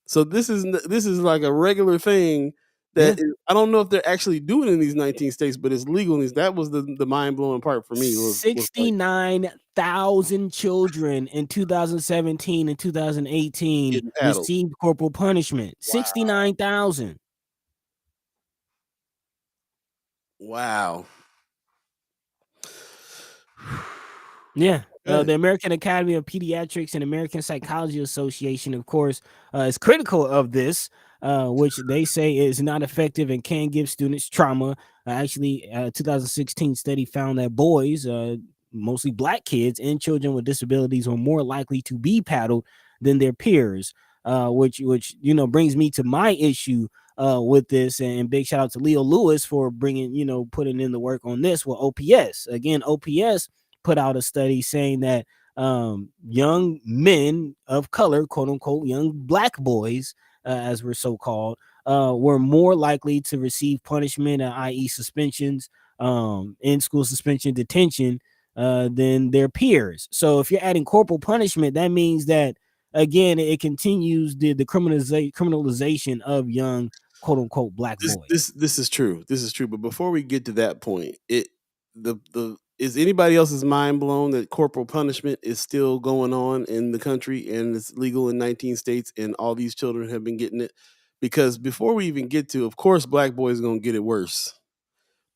So this is like a regular thing Yeah. I don't know if they're actually doing it in these 19 states, but it's legal in these. That was the mind blowing part for me was like 69,000 children in 2017 and 2018 getting paddled. received corporal punishment. Wow. 69,000. Wow. Yeah. Okay. The American Academy of Pediatrics and American Psychology Association, of course, is critical of this, which they say is not effective and can give students trauma. Actually, a 2016 study found that boys, mostly black kids and children with disabilities, were more likely to be paddled than their peers, which brings me to my issue with this. And big shout out to Leo Lewis for putting in the work on this with OPS. Again, OPS put out a study saying that young men of color, quote unquote, young black boys, as we're so called, were more likely to receive punishment, i.e., suspensions, in school suspension, detention, than their peers. So if you're adding corporal punishment, that means that again it continues the criminalization of young, quote unquote, black boys. This is true. This is true. But before we get to that point, the is anybody else's mind blown that corporal punishment is still going on in the country and it's legal in 19 states and all these children have been getting it? Because before we even get to, of course, black boys are gonna get it worse.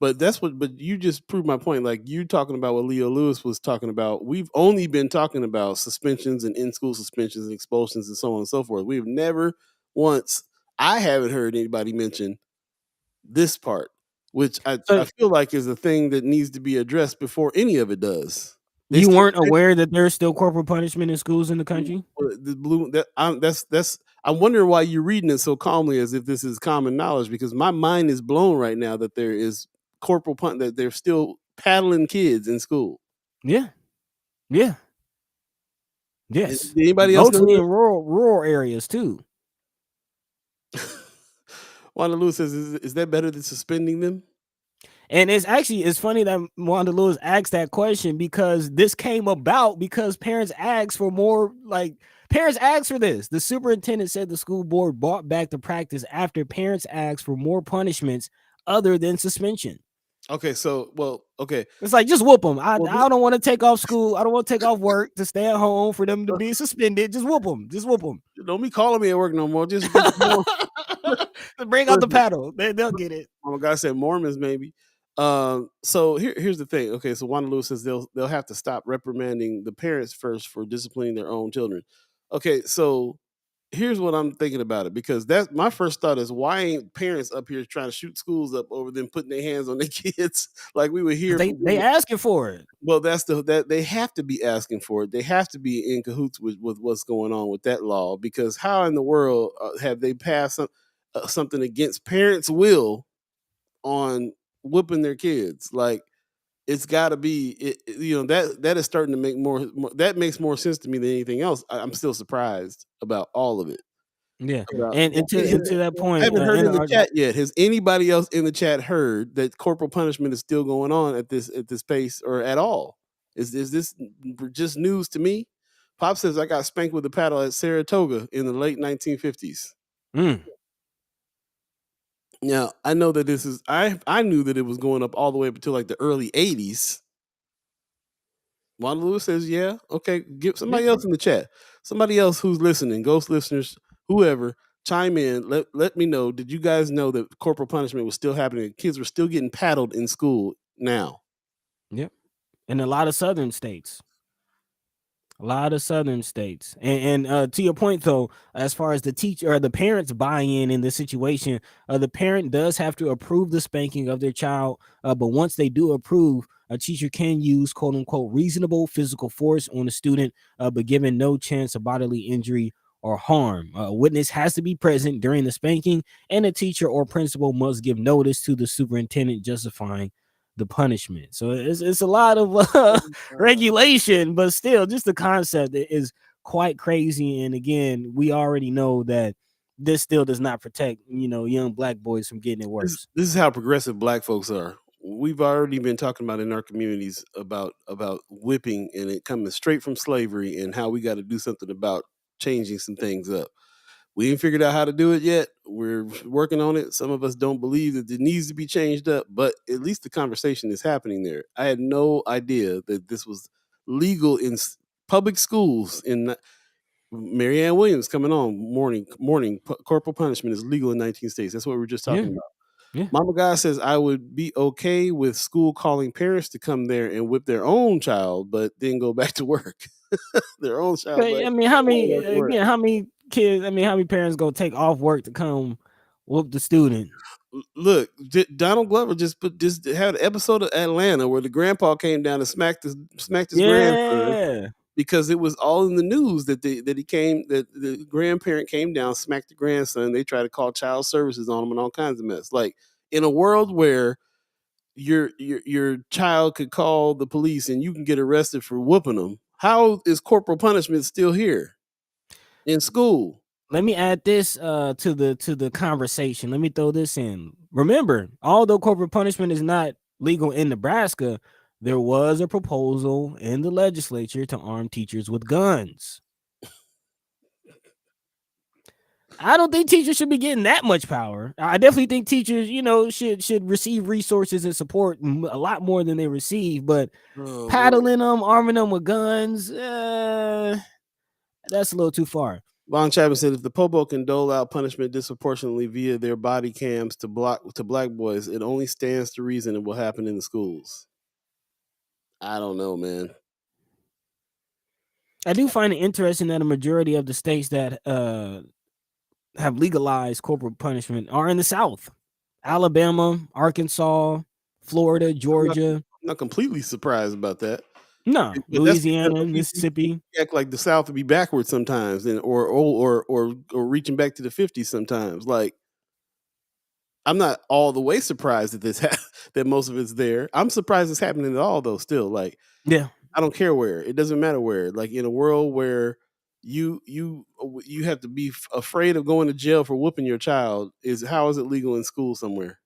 But but you just proved my point. Like you talking about what Leo Lewis was talking about. We've only been talking about suspensions and in-school suspensions and expulsions and so on and so forth. We've never once, I haven't heard anybody mention this part, which I feel like is a thing that needs to be addressed before any of it does. You weren't aware that there's still corporal punishment in schools in the country? I'm wondering why you're reading it so calmly as if this is common knowledge, because my mind is blown right now that there is corporal that they're still paddling kids in school. Yeah. Yeah. Yes. Anybody else mostly in rural areas too? Wanda Lewis says, is that better than suspending them? And it's funny that Wanda Lewis asked that question, because this came about because parents asked for more, parents asked for this. The superintendent said the school board brought back the practice after parents asked for more punishments other than suspension. Okay, so, it's like, just whoop them. I don't want to take off school. I don't want to take off work to stay at home for them to be suspended. Just whoop them. Just whoop them. Don't be calling me at work no more. Just bring out the paddle. They'll get it. Oh my God, I said Mormons maybe. So here's the thing. Okay, so Wanda Lewis says they'll have to stop reprimanding the parents first for disciplining their own children. Okay, so here's what I'm thinking about it, because that's my first thought is, why ain't parents up here trying to shoot schools up over them putting their hands on their kids like we were here? They asking for it. Well, that they have to be asking for it. They have to be in cahoots with what's going on with that law, because how in the world have they passed something against parents' will on whipping their kids? Like, it's got to be, that is starting to make more that makes more sense to me than anything else. I'm still surprised about all of it. Yeah, and to that point, I haven't heard in the chat yet. Has anybody else in the chat heard that corporal punishment is still going on at this pace or at all? Is this just news to me? Pop says I got spanked with a paddle at Saratoga in the late 1950s. Now, I know that this is, I knew that it was going up all the way up until like the early 80s. Wanda Lewis says, yeah, okay, give somebody else in the chat. Somebody else who's listening, ghost listeners, whoever, chime in. Let me know. Did you guys know that corporal punishment was still happening? Kids were still getting paddled in school now. Yep. In a lot of southern states. And to your point, though, as far as the teacher or the parents buying in this situation, the parent does have to approve the spanking of their child. But once they do approve, a teacher can use quote unquote reasonable physical force on the student, but given no chance of bodily injury or harm. A witness has to be present during the spanking, and a teacher or principal must give notice to the superintendent justifying the punishment. So it's a lot of regulation, but still, just the concept is quite crazy. And again, we already know that this still does not protect young black boys from getting it worse. This is how progressive black folks are. We've already been talking about in our communities about whipping and it coming straight from slavery, and how we got to do something about changing some things up. We ain't figured out how to do it yet. We're working on it. Some of us don't believe that it needs to be changed up, but at least the conversation is happening there. I had no idea that this was legal in public schools. In Marianne Williams coming on morning. Corporal punishment is legal in 19 states. That's what we were just talking about. Yeah. Mama God says I would be okay with school calling parents to come there and whip their own child, but then go back to work. Their own child. I mean, how many kids? I mean, how many parents gonna take off work to come whoop the student? Look, Donald Glover just had an episode of Atlanta where the grandpa came down and smacked his grandson, because it was all in the news that the grandparent came down, smacked the grandson. They tried to call child services on him and all kinds of mess. Like, in a world where your child could call the police and you can get arrested for whooping them, how is corporal punishment still here in school? Let me add this to the conversation. Let me throw this in. Remember, although corporal punishment is not legal in Nebraska, there was a proposal in the legislature to arm teachers with guns. I don't think teachers should be getting that much power. I definitely think teachers, should receive resources and support a lot more than they receive. But paddling them, arming them with guns, that's a little too far. Von Chapman said, if the Popo can dole out punishment disproportionately via their body cams to black boys, it only stands to reason it will happen in the schools. I don't know, man. I do find it interesting that a majority of the states that have legalized corporal punishment are in the South. Alabama, Arkansas, Florida, Georgia. I'm not completely surprised about that. No, But that's Louisiana, because Mississippi. we act like the South would be backwards sometimes, and or reaching back to the 50s sometimes. Like, I'm not all the way surprised that that most of it's there. I'm surprised it's happening at all, though. Still, like, Yeah. I don't care where. It doesn't matter where. Like, in a world where you have to be afraid of going to jail for whooping your child, how is it legal in school somewhere?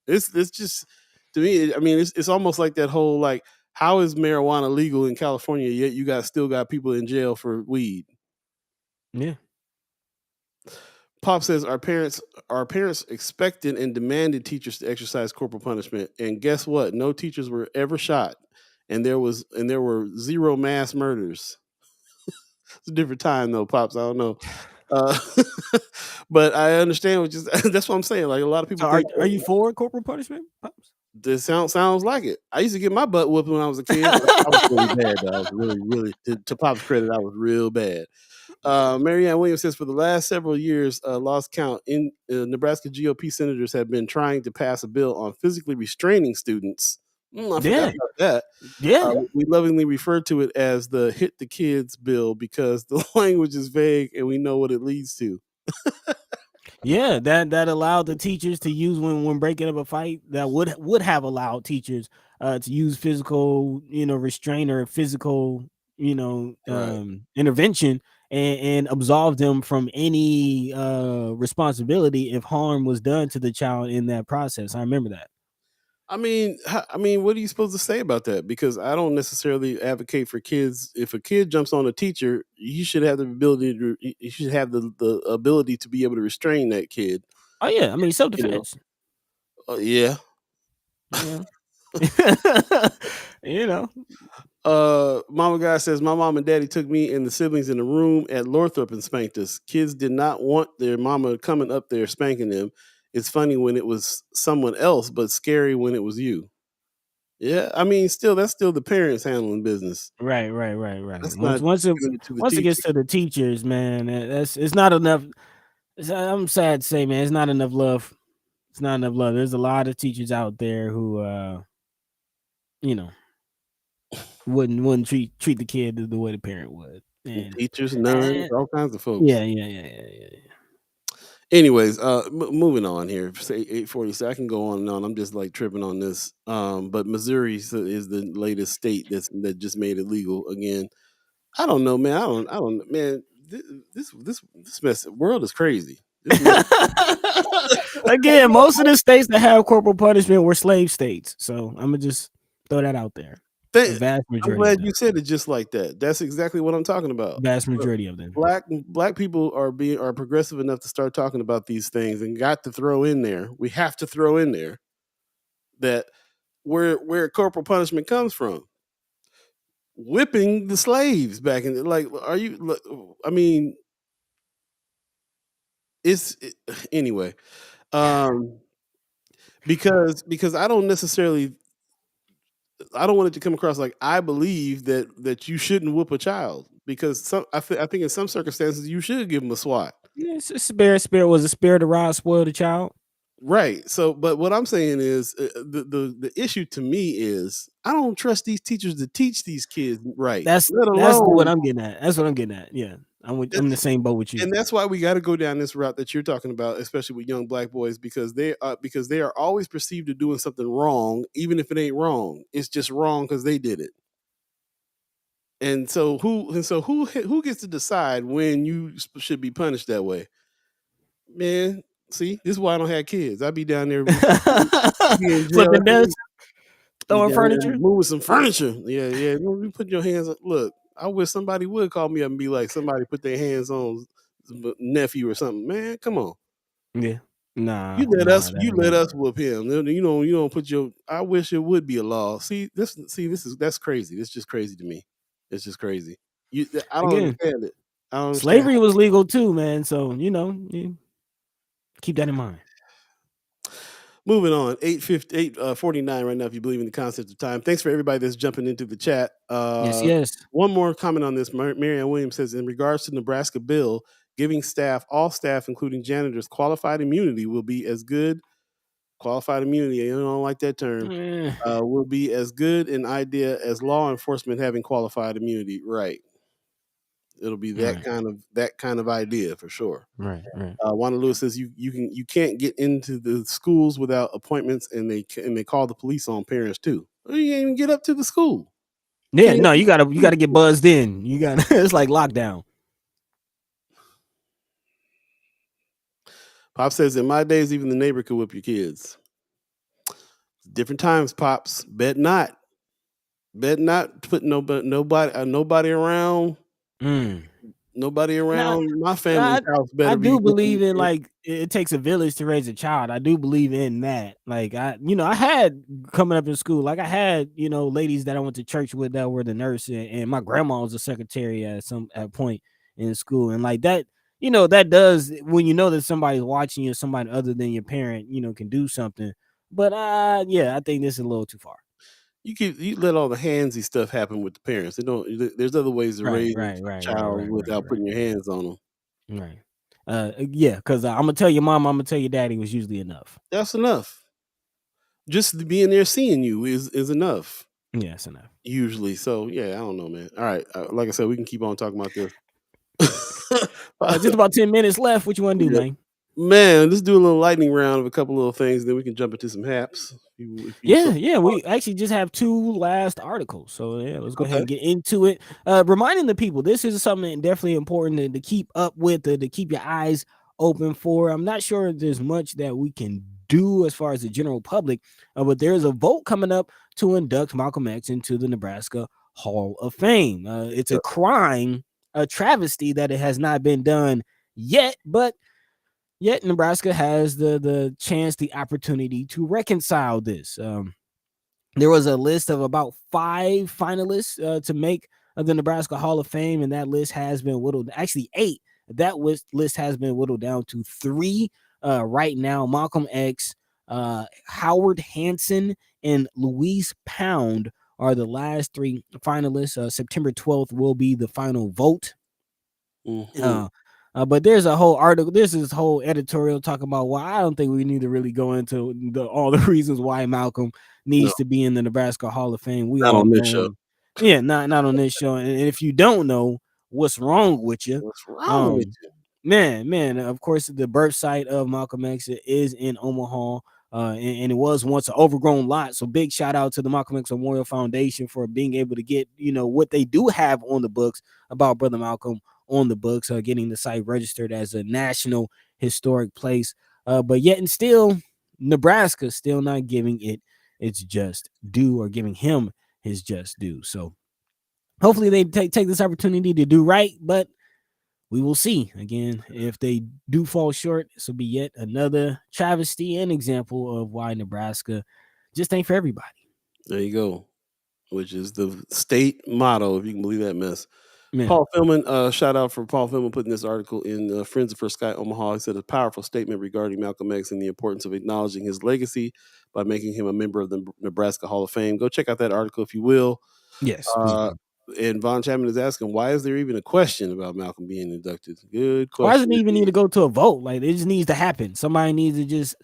It's just, to me, I mean, it's almost like that whole, like, how is marijuana legal in California yet you still got people in jail for weed? Yeah. Pop says our parents expected and demanded teachers to exercise corporal punishment, and guess what? No teachers were ever shot, and there were 0 mass murders. It's a different time though, Pops. I don't know. But I understand what that's what I'm saying. Like, a lot of people So are you for corporal punishment, Pops? this sounds like it. I used to get my butt whooped when I was a kid. I was really bad, though. I was really to Pop's credit, I was real bad. Marianne Williams says, for the last several years, lost count, in Nebraska GOP senators have been trying to pass a bill on physically restraining students. I forgot about that. Yeah. We lovingly refer to it as the Hit the Kids bill because the language is vague and we know what it leads to. Yeah, that allowed the teachers to use when breaking up a fight. That would have allowed teachers to use physical, restraint or physical, intervention and absolve them from any responsibility if harm was done to the child in that process. I remember that. I mean, what are you supposed to say about that? Because I don't necessarily advocate for kids. If a kid jumps on a teacher, you should have the ability the ability to be able to restrain that kid. Oh yeah, I mean, self-defense. Yeah. Mama Guy says, my mom and daddy took me and the siblings in a room at Lorthrop and spanked us. Kids did not want their mama coming up there spanking them. It's funny when it was someone else, but scary when it was you. Yeah, I mean, that's still the parents handling business. Right. Once it gets to the teachers, man, it's not enough. I'm sad to say, man, it's not enough love. It's not enough love. There's a lot of teachers out there who, wouldn't treat the kid the way the parent would. And teachers, nuns, all kinds of folks. Yeah. Anyways, moving on here. Say 8:40, so I can go on and on. I'm just like tripping on this. But Missouri is the latest state that just made it legal again. I don't know, man. I don't, man. This world is crazy. Again, most of the states that have corporal punishment were slave states. So I'm gonna just throw that out there. I'm glad you said it just like that. That's exactly what I'm talking about. Vast majority of them. Black people are progressive enough to start talking about these things, and got to throw in there. We have to throw in there that where corporal punishment comes from. Whipping the slaves back in, I mean, anyway. Because I don't necessarily. I don't want it to come across like I believe that you shouldn't whoop a child, because I think in some circumstances you should give them a swat. Yeah, it's a spirit. Was a spirit of rod spoil the child? Right. So, but what I'm saying is the issue to me is I don't trust these teachers to teach these kids right. That's what I'm getting at. That's what I'm getting at. Yeah. I'm in the same boat with you. And that's why we got to go down this route that you're talking about, especially with young black boys, because they are always perceived as doing something wrong, even if it ain't wrong. It's just wrong because they did it. And so who gets to decide when you should be punished that way? Man, see, this is why I don't have kids. I'd be down there flipping desks, throwing furniture, moving some furniture. Yeah. You put your hands up. Look, I wish somebody would call me up and be like, somebody put their hands on nephew or something. Man, come on. Yeah. Nah. You let us whoop him. You don't put your. I wish it would be a law. That's crazy. It's just crazy to me. It's just crazy. I don't understand it. I don't understand. Slavery was legal too, man. So keep that in mind. Moving on, 8:49 right now. If you believe in the concept of time, thanks for everybody that's jumping into the chat. Yes. One more comment on this. Marianne Williams says, in regards to Nebraska bill, giving all staff, including janitors, qualified immunity will be as good. Qualified immunity, I don't like that term. Will be as good an idea as law enforcement having qualified immunity. Right. It'll be that kind of idea for sure. Right. Wanda Lewis says you can't get into the schools without appointments, and they call the police on parents too. You can't even get up to the school. Yeah, no, you gotta get buzzed in. You got it's like lockdown. Pop says, in my days, even the neighbor could whip your kids. Different times, Pops. Bet not put nobody around. Nobody around my family's house better. I do believe in like it takes a village to raise a child. I do believe in that. Like I had coming up in school, like I had ladies that I went to church with that were the nurse, and my grandma was a secretary at a point in school, and like that. That does when that somebody's watching you, somebody other than your parent, can do something. But I think this is a little too far. You let all the handsy stuff happen with the parents. There's other ways to raise a child without putting your hands on them. Right. Because I'm gonna tell your mom, I'm gonna tell your daddy was usually enough. That's enough. Just being there, seeing you is enough. Yeah, it's enough. Usually. So yeah, I don't know, man. All right, like I said, we can keep on talking about this. Just about 10 minutes left. What you want to do, man? Man, let's do a little lightning round of a couple little things, then we can jump into some haps. We actually just have 2 last articles, so yeah, let's go ahead and get into it. Reminding the people, this is something definitely important to keep up with, to keep your eyes open for. I'm not sure if there's much that we can do as far as the general public, but there's a vote coming up to induct Malcolm X into the Nebraska Hall of Fame. It's a crime, a travesty that it has not been done yet, but yet Nebraska has the chance, the opportunity to reconcile this. There was a list of about 5 finalists to make the Nebraska Hall of Fame, and that list has been whittled. Actually, 8. That list has been whittled down to 3 right now. Malcolm X, Howard Hanson, and Louise Pound are the last 3 finalists. September 12th will be the final vote. But there's a whole article. This is whole editorial talking about why I don't think we need to really go into all the reasons why Malcolm needs to be in the Nebraska Hall of Fame. We not all on know this show. Yeah, not on this show. And if you don't know, what's wrong with you? What's wrong with you? Man, of course, the birth site of Malcolm X is in Omaha. And it was once an overgrown lot. So big shout out to the Malcolm X Memorial Foundation for being able to get, what they do have on the books about Brother Malcolm on the books, getting the site registered as a national historic place. But yet and still, Nebraska still not giving it its just due, or giving him his just due. So hopefully they take this opportunity to do right, but we will see. Again, if they do fall short, this will be yet another travesty and example of why Nebraska just ain't for everybody. There you go, which is the state motto, if you can believe that mess. Man. Paul Philman, shout out for Paul Philman putting this article in Friends for Sky Omaha. He said a powerful statement regarding Malcolm X and the importance of acknowledging his legacy by making him a member of the Nebraska Hall of Fame. Go check out that article if you will. Yes. And Von Chapman is asking, why is there even a question about Malcolm being inducted? Good question. Why does it even need to go to a vote? Like, it just needs to happen. Somebody needs to just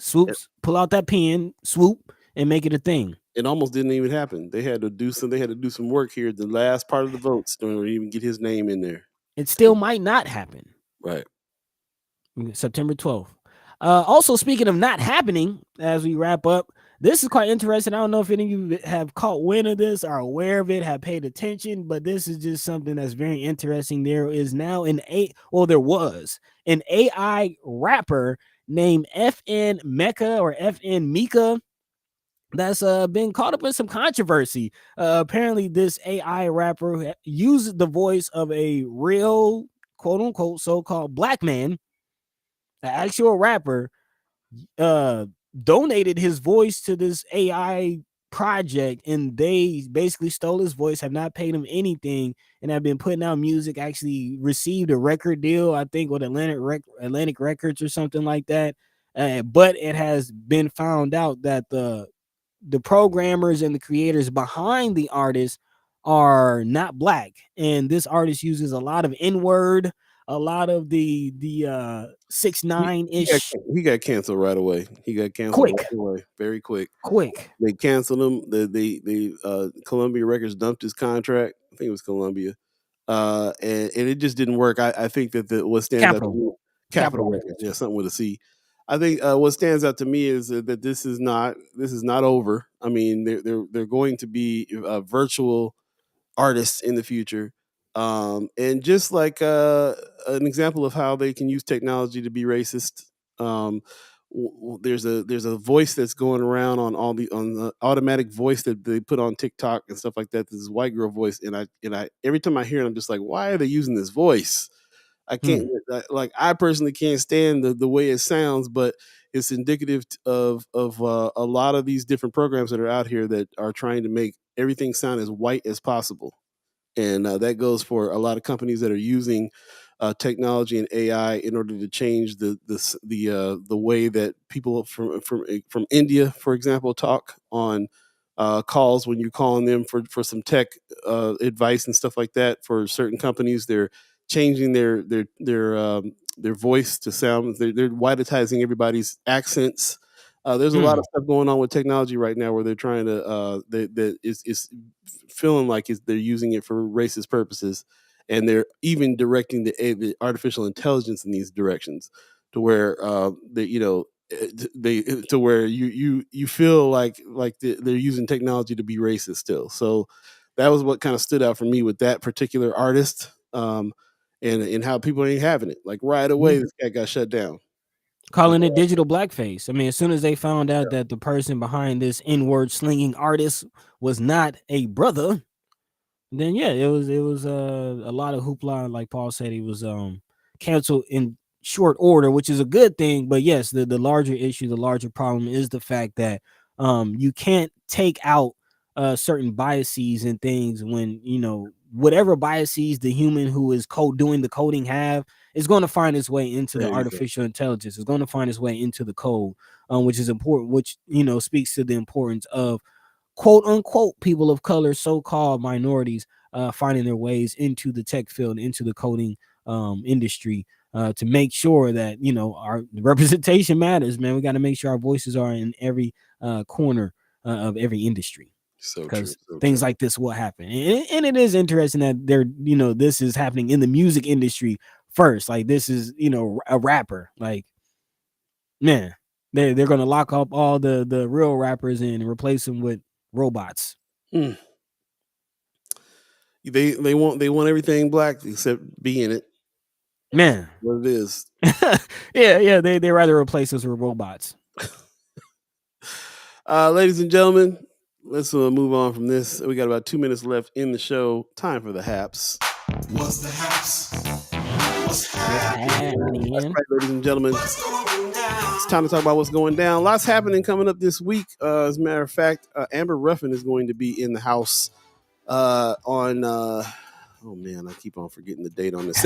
pull out that pen, swoop, and make it a thing. It almost didn't even happen. They had to do some work here. The last part of the votes don't even get his name in there. It still might not happen. Right. September 12th. Also, speaking of not happening, as we wrap up, this is quite interesting. I don't know if any of you have caught wind of this, are aware of it, have paid attention, but this is just something that's very interesting. There is now there was an AI rapper named FN Mecca or FN Mika that's been caught up in some controversy. Apparently, this AI rapper used the voice of a real, quote unquote, so-called black man, an actual rapper, donated his voice to this AI project, and they basically stole his voice, have not paid him anything, and have been putting out music. Actually received a record deal, I think, with Atlantic Records or something like that. But it has been found out that the programmers and the creators behind the artist are not black, and this artist uses a lot of N-word, a lot of the 6ix9ine ish. He got canceled right away. He got canceled Quick. right away, very quick. Quick. They canceled him. Columbia Records dumped his contract. I think it was Columbia, and it just didn't work. I think that what stands out to me, Capital Records, yeah, something with a C. I think what stands out to me is that this is not over. I mean, they're going to be virtual artists in the future, and just like an example of how they can use technology to be racist. There's a voice that's going around on the automatic voice that they put on TikTok and stuff like that. This is white girl voice, and I every time I hear it, I'm just like, why are they using this voice? I can't I personally can't stand the way it sounds, but it's indicative of a lot of these different programs that are out here that are trying to make everything sound as white as possible. And that goes for a lot of companies that are using technology and AI in order to change the way that people from India, for example, talk on calls when you're calling them for some tech advice and stuff like that. For certain companies, they're changing their voice to sound. They're whitizing everybody's accents. There's a lot of stuff going on with technology right now where they're trying to that is feeling like they're using it for racist purposes, and they're even directing the artificial intelligence in these directions to where they to where you feel like they're using technology to be racist still. So that was what kind of stood out for me with that particular artist, and how people ain't having it. Like right away, this guy got shut down. Calling it digital blackface. I mean, as soon as they found out that the person behind this N-word slinging artist was not a brother, then yeah, it was a lot of hoopla. Like Paul said, he was canceled in short order, which is a good thing. But yes, the larger issue, the larger problem is the fact that you can't take out certain biases and things when whatever biases the human who is doing the coding have is going to find its way into the artificial intelligence. It's going to find its way into the code, which is important, which speaks to the importance of quote unquote people of color, so-called minorities, finding their ways into the tech field, into the coding industry, to make sure that our representation matters, man. We got to make sure our voices are in every corner of every industry, because things like this will happen. And it is interesting that this is happening in the music industry first. Like, this is a rapper, like, man, they're gonna lock up all the real rappers and replace them with robots. They want everything black except Bee in it. Man, what it is. yeah, they rather replace us with robots. Ladies and gentlemen, let's move on from this. We got about 2 minutes left in the show. Time for the haps. What's the haps? What's happening? That's right, ladies and gentlemen. It's time to talk about what's going down. Lots happening coming up this week. As a matter of fact, Amber Ruffin is going to be in the house on oh man, I keep on forgetting the date on this.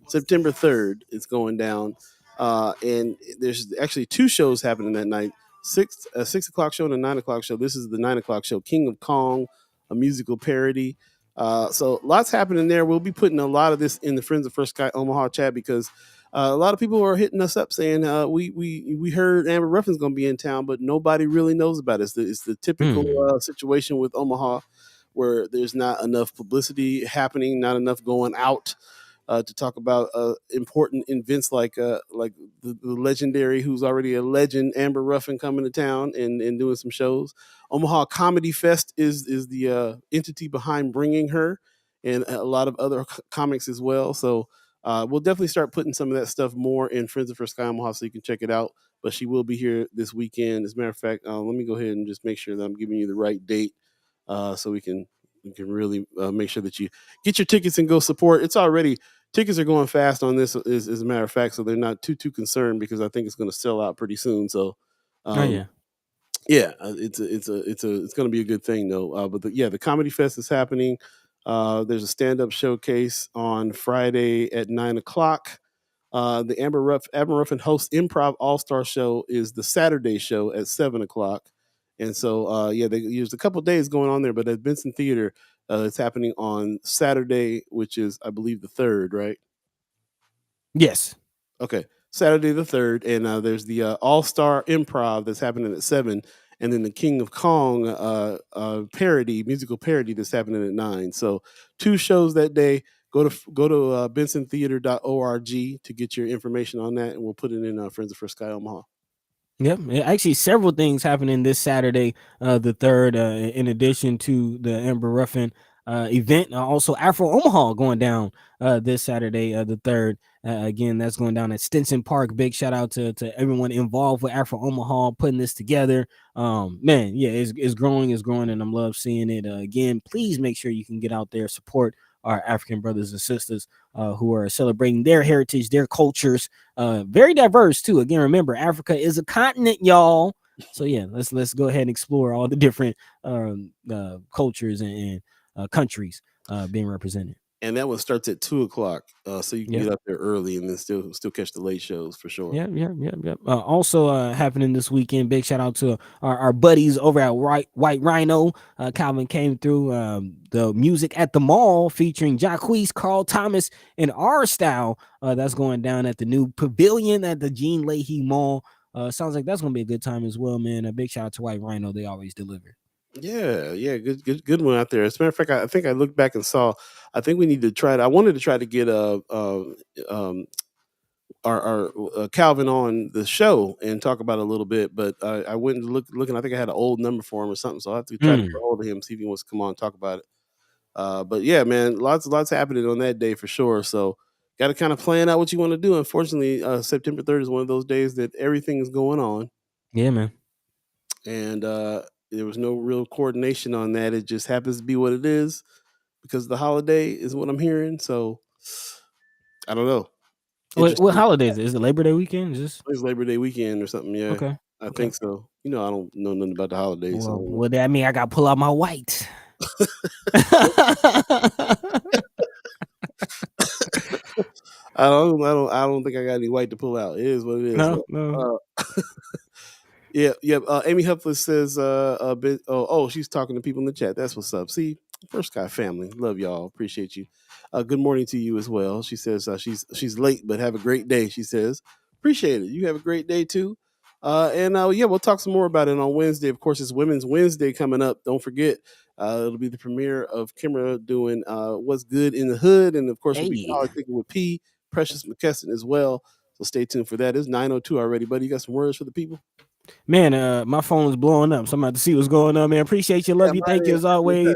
September 3rd, it's going down. And there's actually 2 shows happening that night. 6 o'clock show and a 9 o'clock show. This is the 9 o'clock show, King of Kong, a musical parody. So lots happening there. We'll be putting a lot of this in the Friends of First Sky Omaha chat, because a lot of people are hitting us up saying we heard Amber Ruffin's going to be in town, but nobody really knows about it. It's the typical situation with Omaha, where there's not enough publicity happening, not enough going out to talk about important events like the legendary, who's already a legend, Amber Ruffin, coming to town and doing some shows. Omaha Comedy Fest is the entity behind bringing her, and a lot of other comics as well. So we'll definitely start putting some of that stuff more in Friends of First Sky Omaha, so you can check it out. But she will be here this weekend. As a matter of fact, let me go ahead and just make sure that I'm giving you the right date, so we can really make sure that you get your tickets and go support. Tickets are going fast on this, as a matter of fact, so they're not too concerned, because I think it's going to sell out pretty soon. So Yeah, it's going to be a good thing though. But the Comedy Fest is happening. There's a stand-up showcase on Friday at 9 o'clock. The Amber Ruffin host Improv All Star Show is the Saturday show at 7 o'clock. And so there's a couple days going on there, but at Benson Theater, it's happening on Saturday, which is I believe the 3rd, right? Yes. Okay, Saturday the 3rd, and there's the All Star Improv that's happening at 7, and then the King of Kong musical parody that's happening at 9. So 2 shows that day. Go to bensontheater.org to get your information on that, and we'll put it in Friends of Sky Omaha. Yep. Actually, several things happening this Saturday, the 3rd, in addition to the Amber Ruffin event. Also, Afro Omaha going down this Saturday, the 3rd. Again, that's going down at Stinson Park. Big shout out to everyone involved with Afro Omaha putting this together. Man, yeah, it's growing, and I'm love seeing it. Again, please make sure you can get out there, support our African brothers and sisters who are celebrating their heritage, their cultures, very diverse too. Again, remember, Africa is a continent, y'all. So yeah, let's go ahead and explore all the different cultures and countries being represented. And that one starts at 2 o'clock, so you can get up there early and then still catch the late shows for sure. Yeah. Also happening this weekend. Big shout out to our buddies over at White Rhino. Calvin came through the music at the mall featuring Jacquees, Carl Thomas, and our style. That's going down at the new pavilion at the Jean Leahy Mall. Sounds like that's gonna be a good time as well, man. A big shout out to White Rhino. They always deliver. Yeah, good one out there. As a matter of fact, I think I looked back and saw. I think we need to try. I wanted to try to get our Calvin on the show and talk about it a little bit, but I went and looking. I think I had an old number for him or something, so I have to try to get hold of him, see if he wants to come on and talk about it. But yeah, man, lots happening on that day for sure. So got to kind of plan out what you want to do. Unfortunately, September 3rd is one of those days that everything is going on. Yeah, man. And there was no real coordination on that. It just happens to be what it is because the holiday is what I'm hearing. So I don't know. What holidays? Is it Labor Day weekend? It's Labor Day weekend or something. Yeah. Okay. I think so. I don't know nothing about the holidays. Well, that mean I got to pull out my white. I don't think I got any white to pull out. It is what it is. No. Yeah. Amy Huffless says she's talking to people in the chat. That's what's up. See, First Sky family, love y'all. Appreciate you. Good morning to you as well. She says she's late, but have a great day. She says, appreciate it. You have a great day too. We'll talk some more about it on Wednesday. Of course, it's Women's Wednesday coming up. Don't forget, it'll be the premiere of Kimra doing What's Good in the Hood, and of course, we'll be thinking with P. Precious McKesson as well. So stay tuned for that. It's 9:02 already, buddy. You got some words for the people? Man, my phone is blowing up, so I'm about to see what's going on, man. Appreciate you, love you, thank you as always.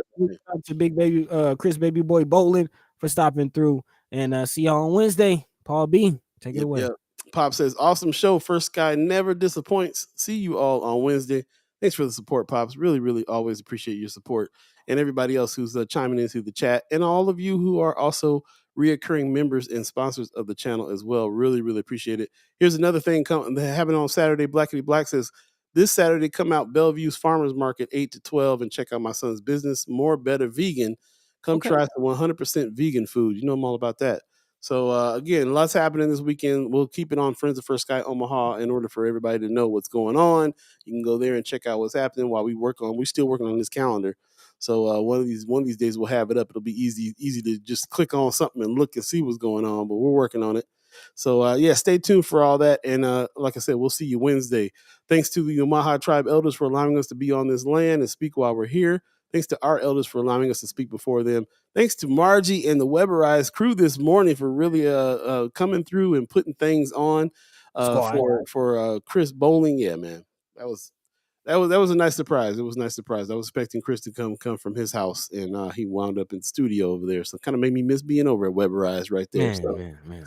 To Big Baby, Chris Baby Boy Bowling for stopping through, and see y'all on Wednesday. Paul B, take it away. Pop says, awesome show. First Sky never disappoints. See you all on Wednesday. Thanks for the support, Pops. Really, really always appreciate your support. And everybody else who's chiming into the chat. And all of you who are also reoccurring members and sponsors of the channel as well. Really, really appreciate it. Here's another thing happening on Saturday. Blackity Black says, this Saturday, come out Bellevue's Farmers Market 8 to 12 and check out my son's business, More Better Vegan. Come try some 100% vegan food. You know I'm all about that. So, again, lots happening this weekend. We'll keep it on Friends of First Sky Omaha in order for everybody to know what's going on. You can go there and check out what's happening while we're still working on this calendar. So one of these days we'll have it up. It'll be easy to just click on something and look and see what's going on, but we're working on it. So, stay tuned for all that. And like I said, we'll see you Wednesday. Thanks to the Omaha Tribe elders for allowing us to be on this land and speak while we're here. Thanks to our elders for allowing us to speak before them. Thanks to Margie and the Weberized crew this morning for really coming through and putting things on for Chris Bowling. Yeah, man, that was a nice surprise. It was a nice surprise. I was expecting Chris to come from his house, and he wound up in the studio over there. So it kind of made me miss being over at Weberized right there. Man.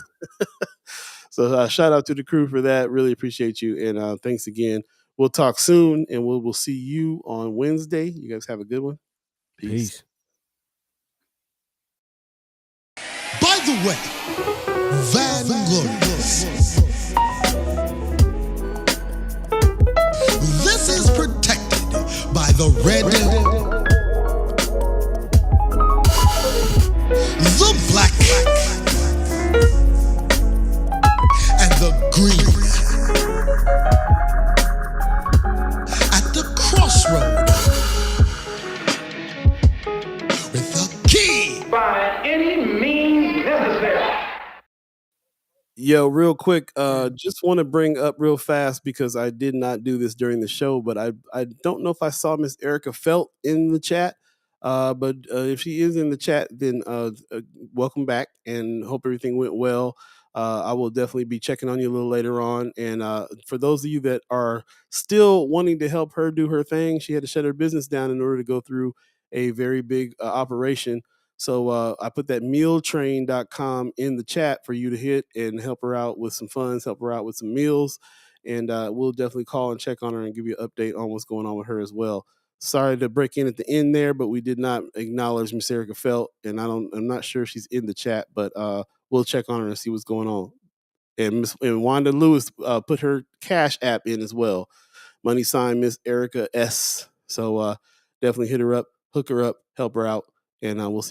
So shout out to the crew for that. Really appreciate you, and thanks again. We'll talk soon, and we'll see you on Wednesday. You guys have a good one. Peace. By the way, Vanglorious. This is protected. the red, the black, and the green. At the crossroad, with the key. By any means necessary. Yo, real quick, just want to bring up real fast because I did not do this during the show, but I don't know if I saw Miss Erica Felt in the chat. But if she is in the chat, then welcome back and hope everything went well. I will definitely be checking on you a little later on. And for those of you that are still wanting to help her do her thing, she had to shut her business down in order to go through a very big operation. So I put that mealtrain.com in the chat for you to hit and help her out with some funds, help her out with some meals. And we'll definitely call and check on her and give you an update on what's going on with her as well. Sorry to break in at the end there, but we did not acknowledge Miss Erica Felt, and I'm not sure she's in the chat, but we'll check on her and see what's going on. And Wanda Lewis put her Cash App in as well. Money sign Miss Erica S. So definitely hit her up, hook her up, help her out, and we'll see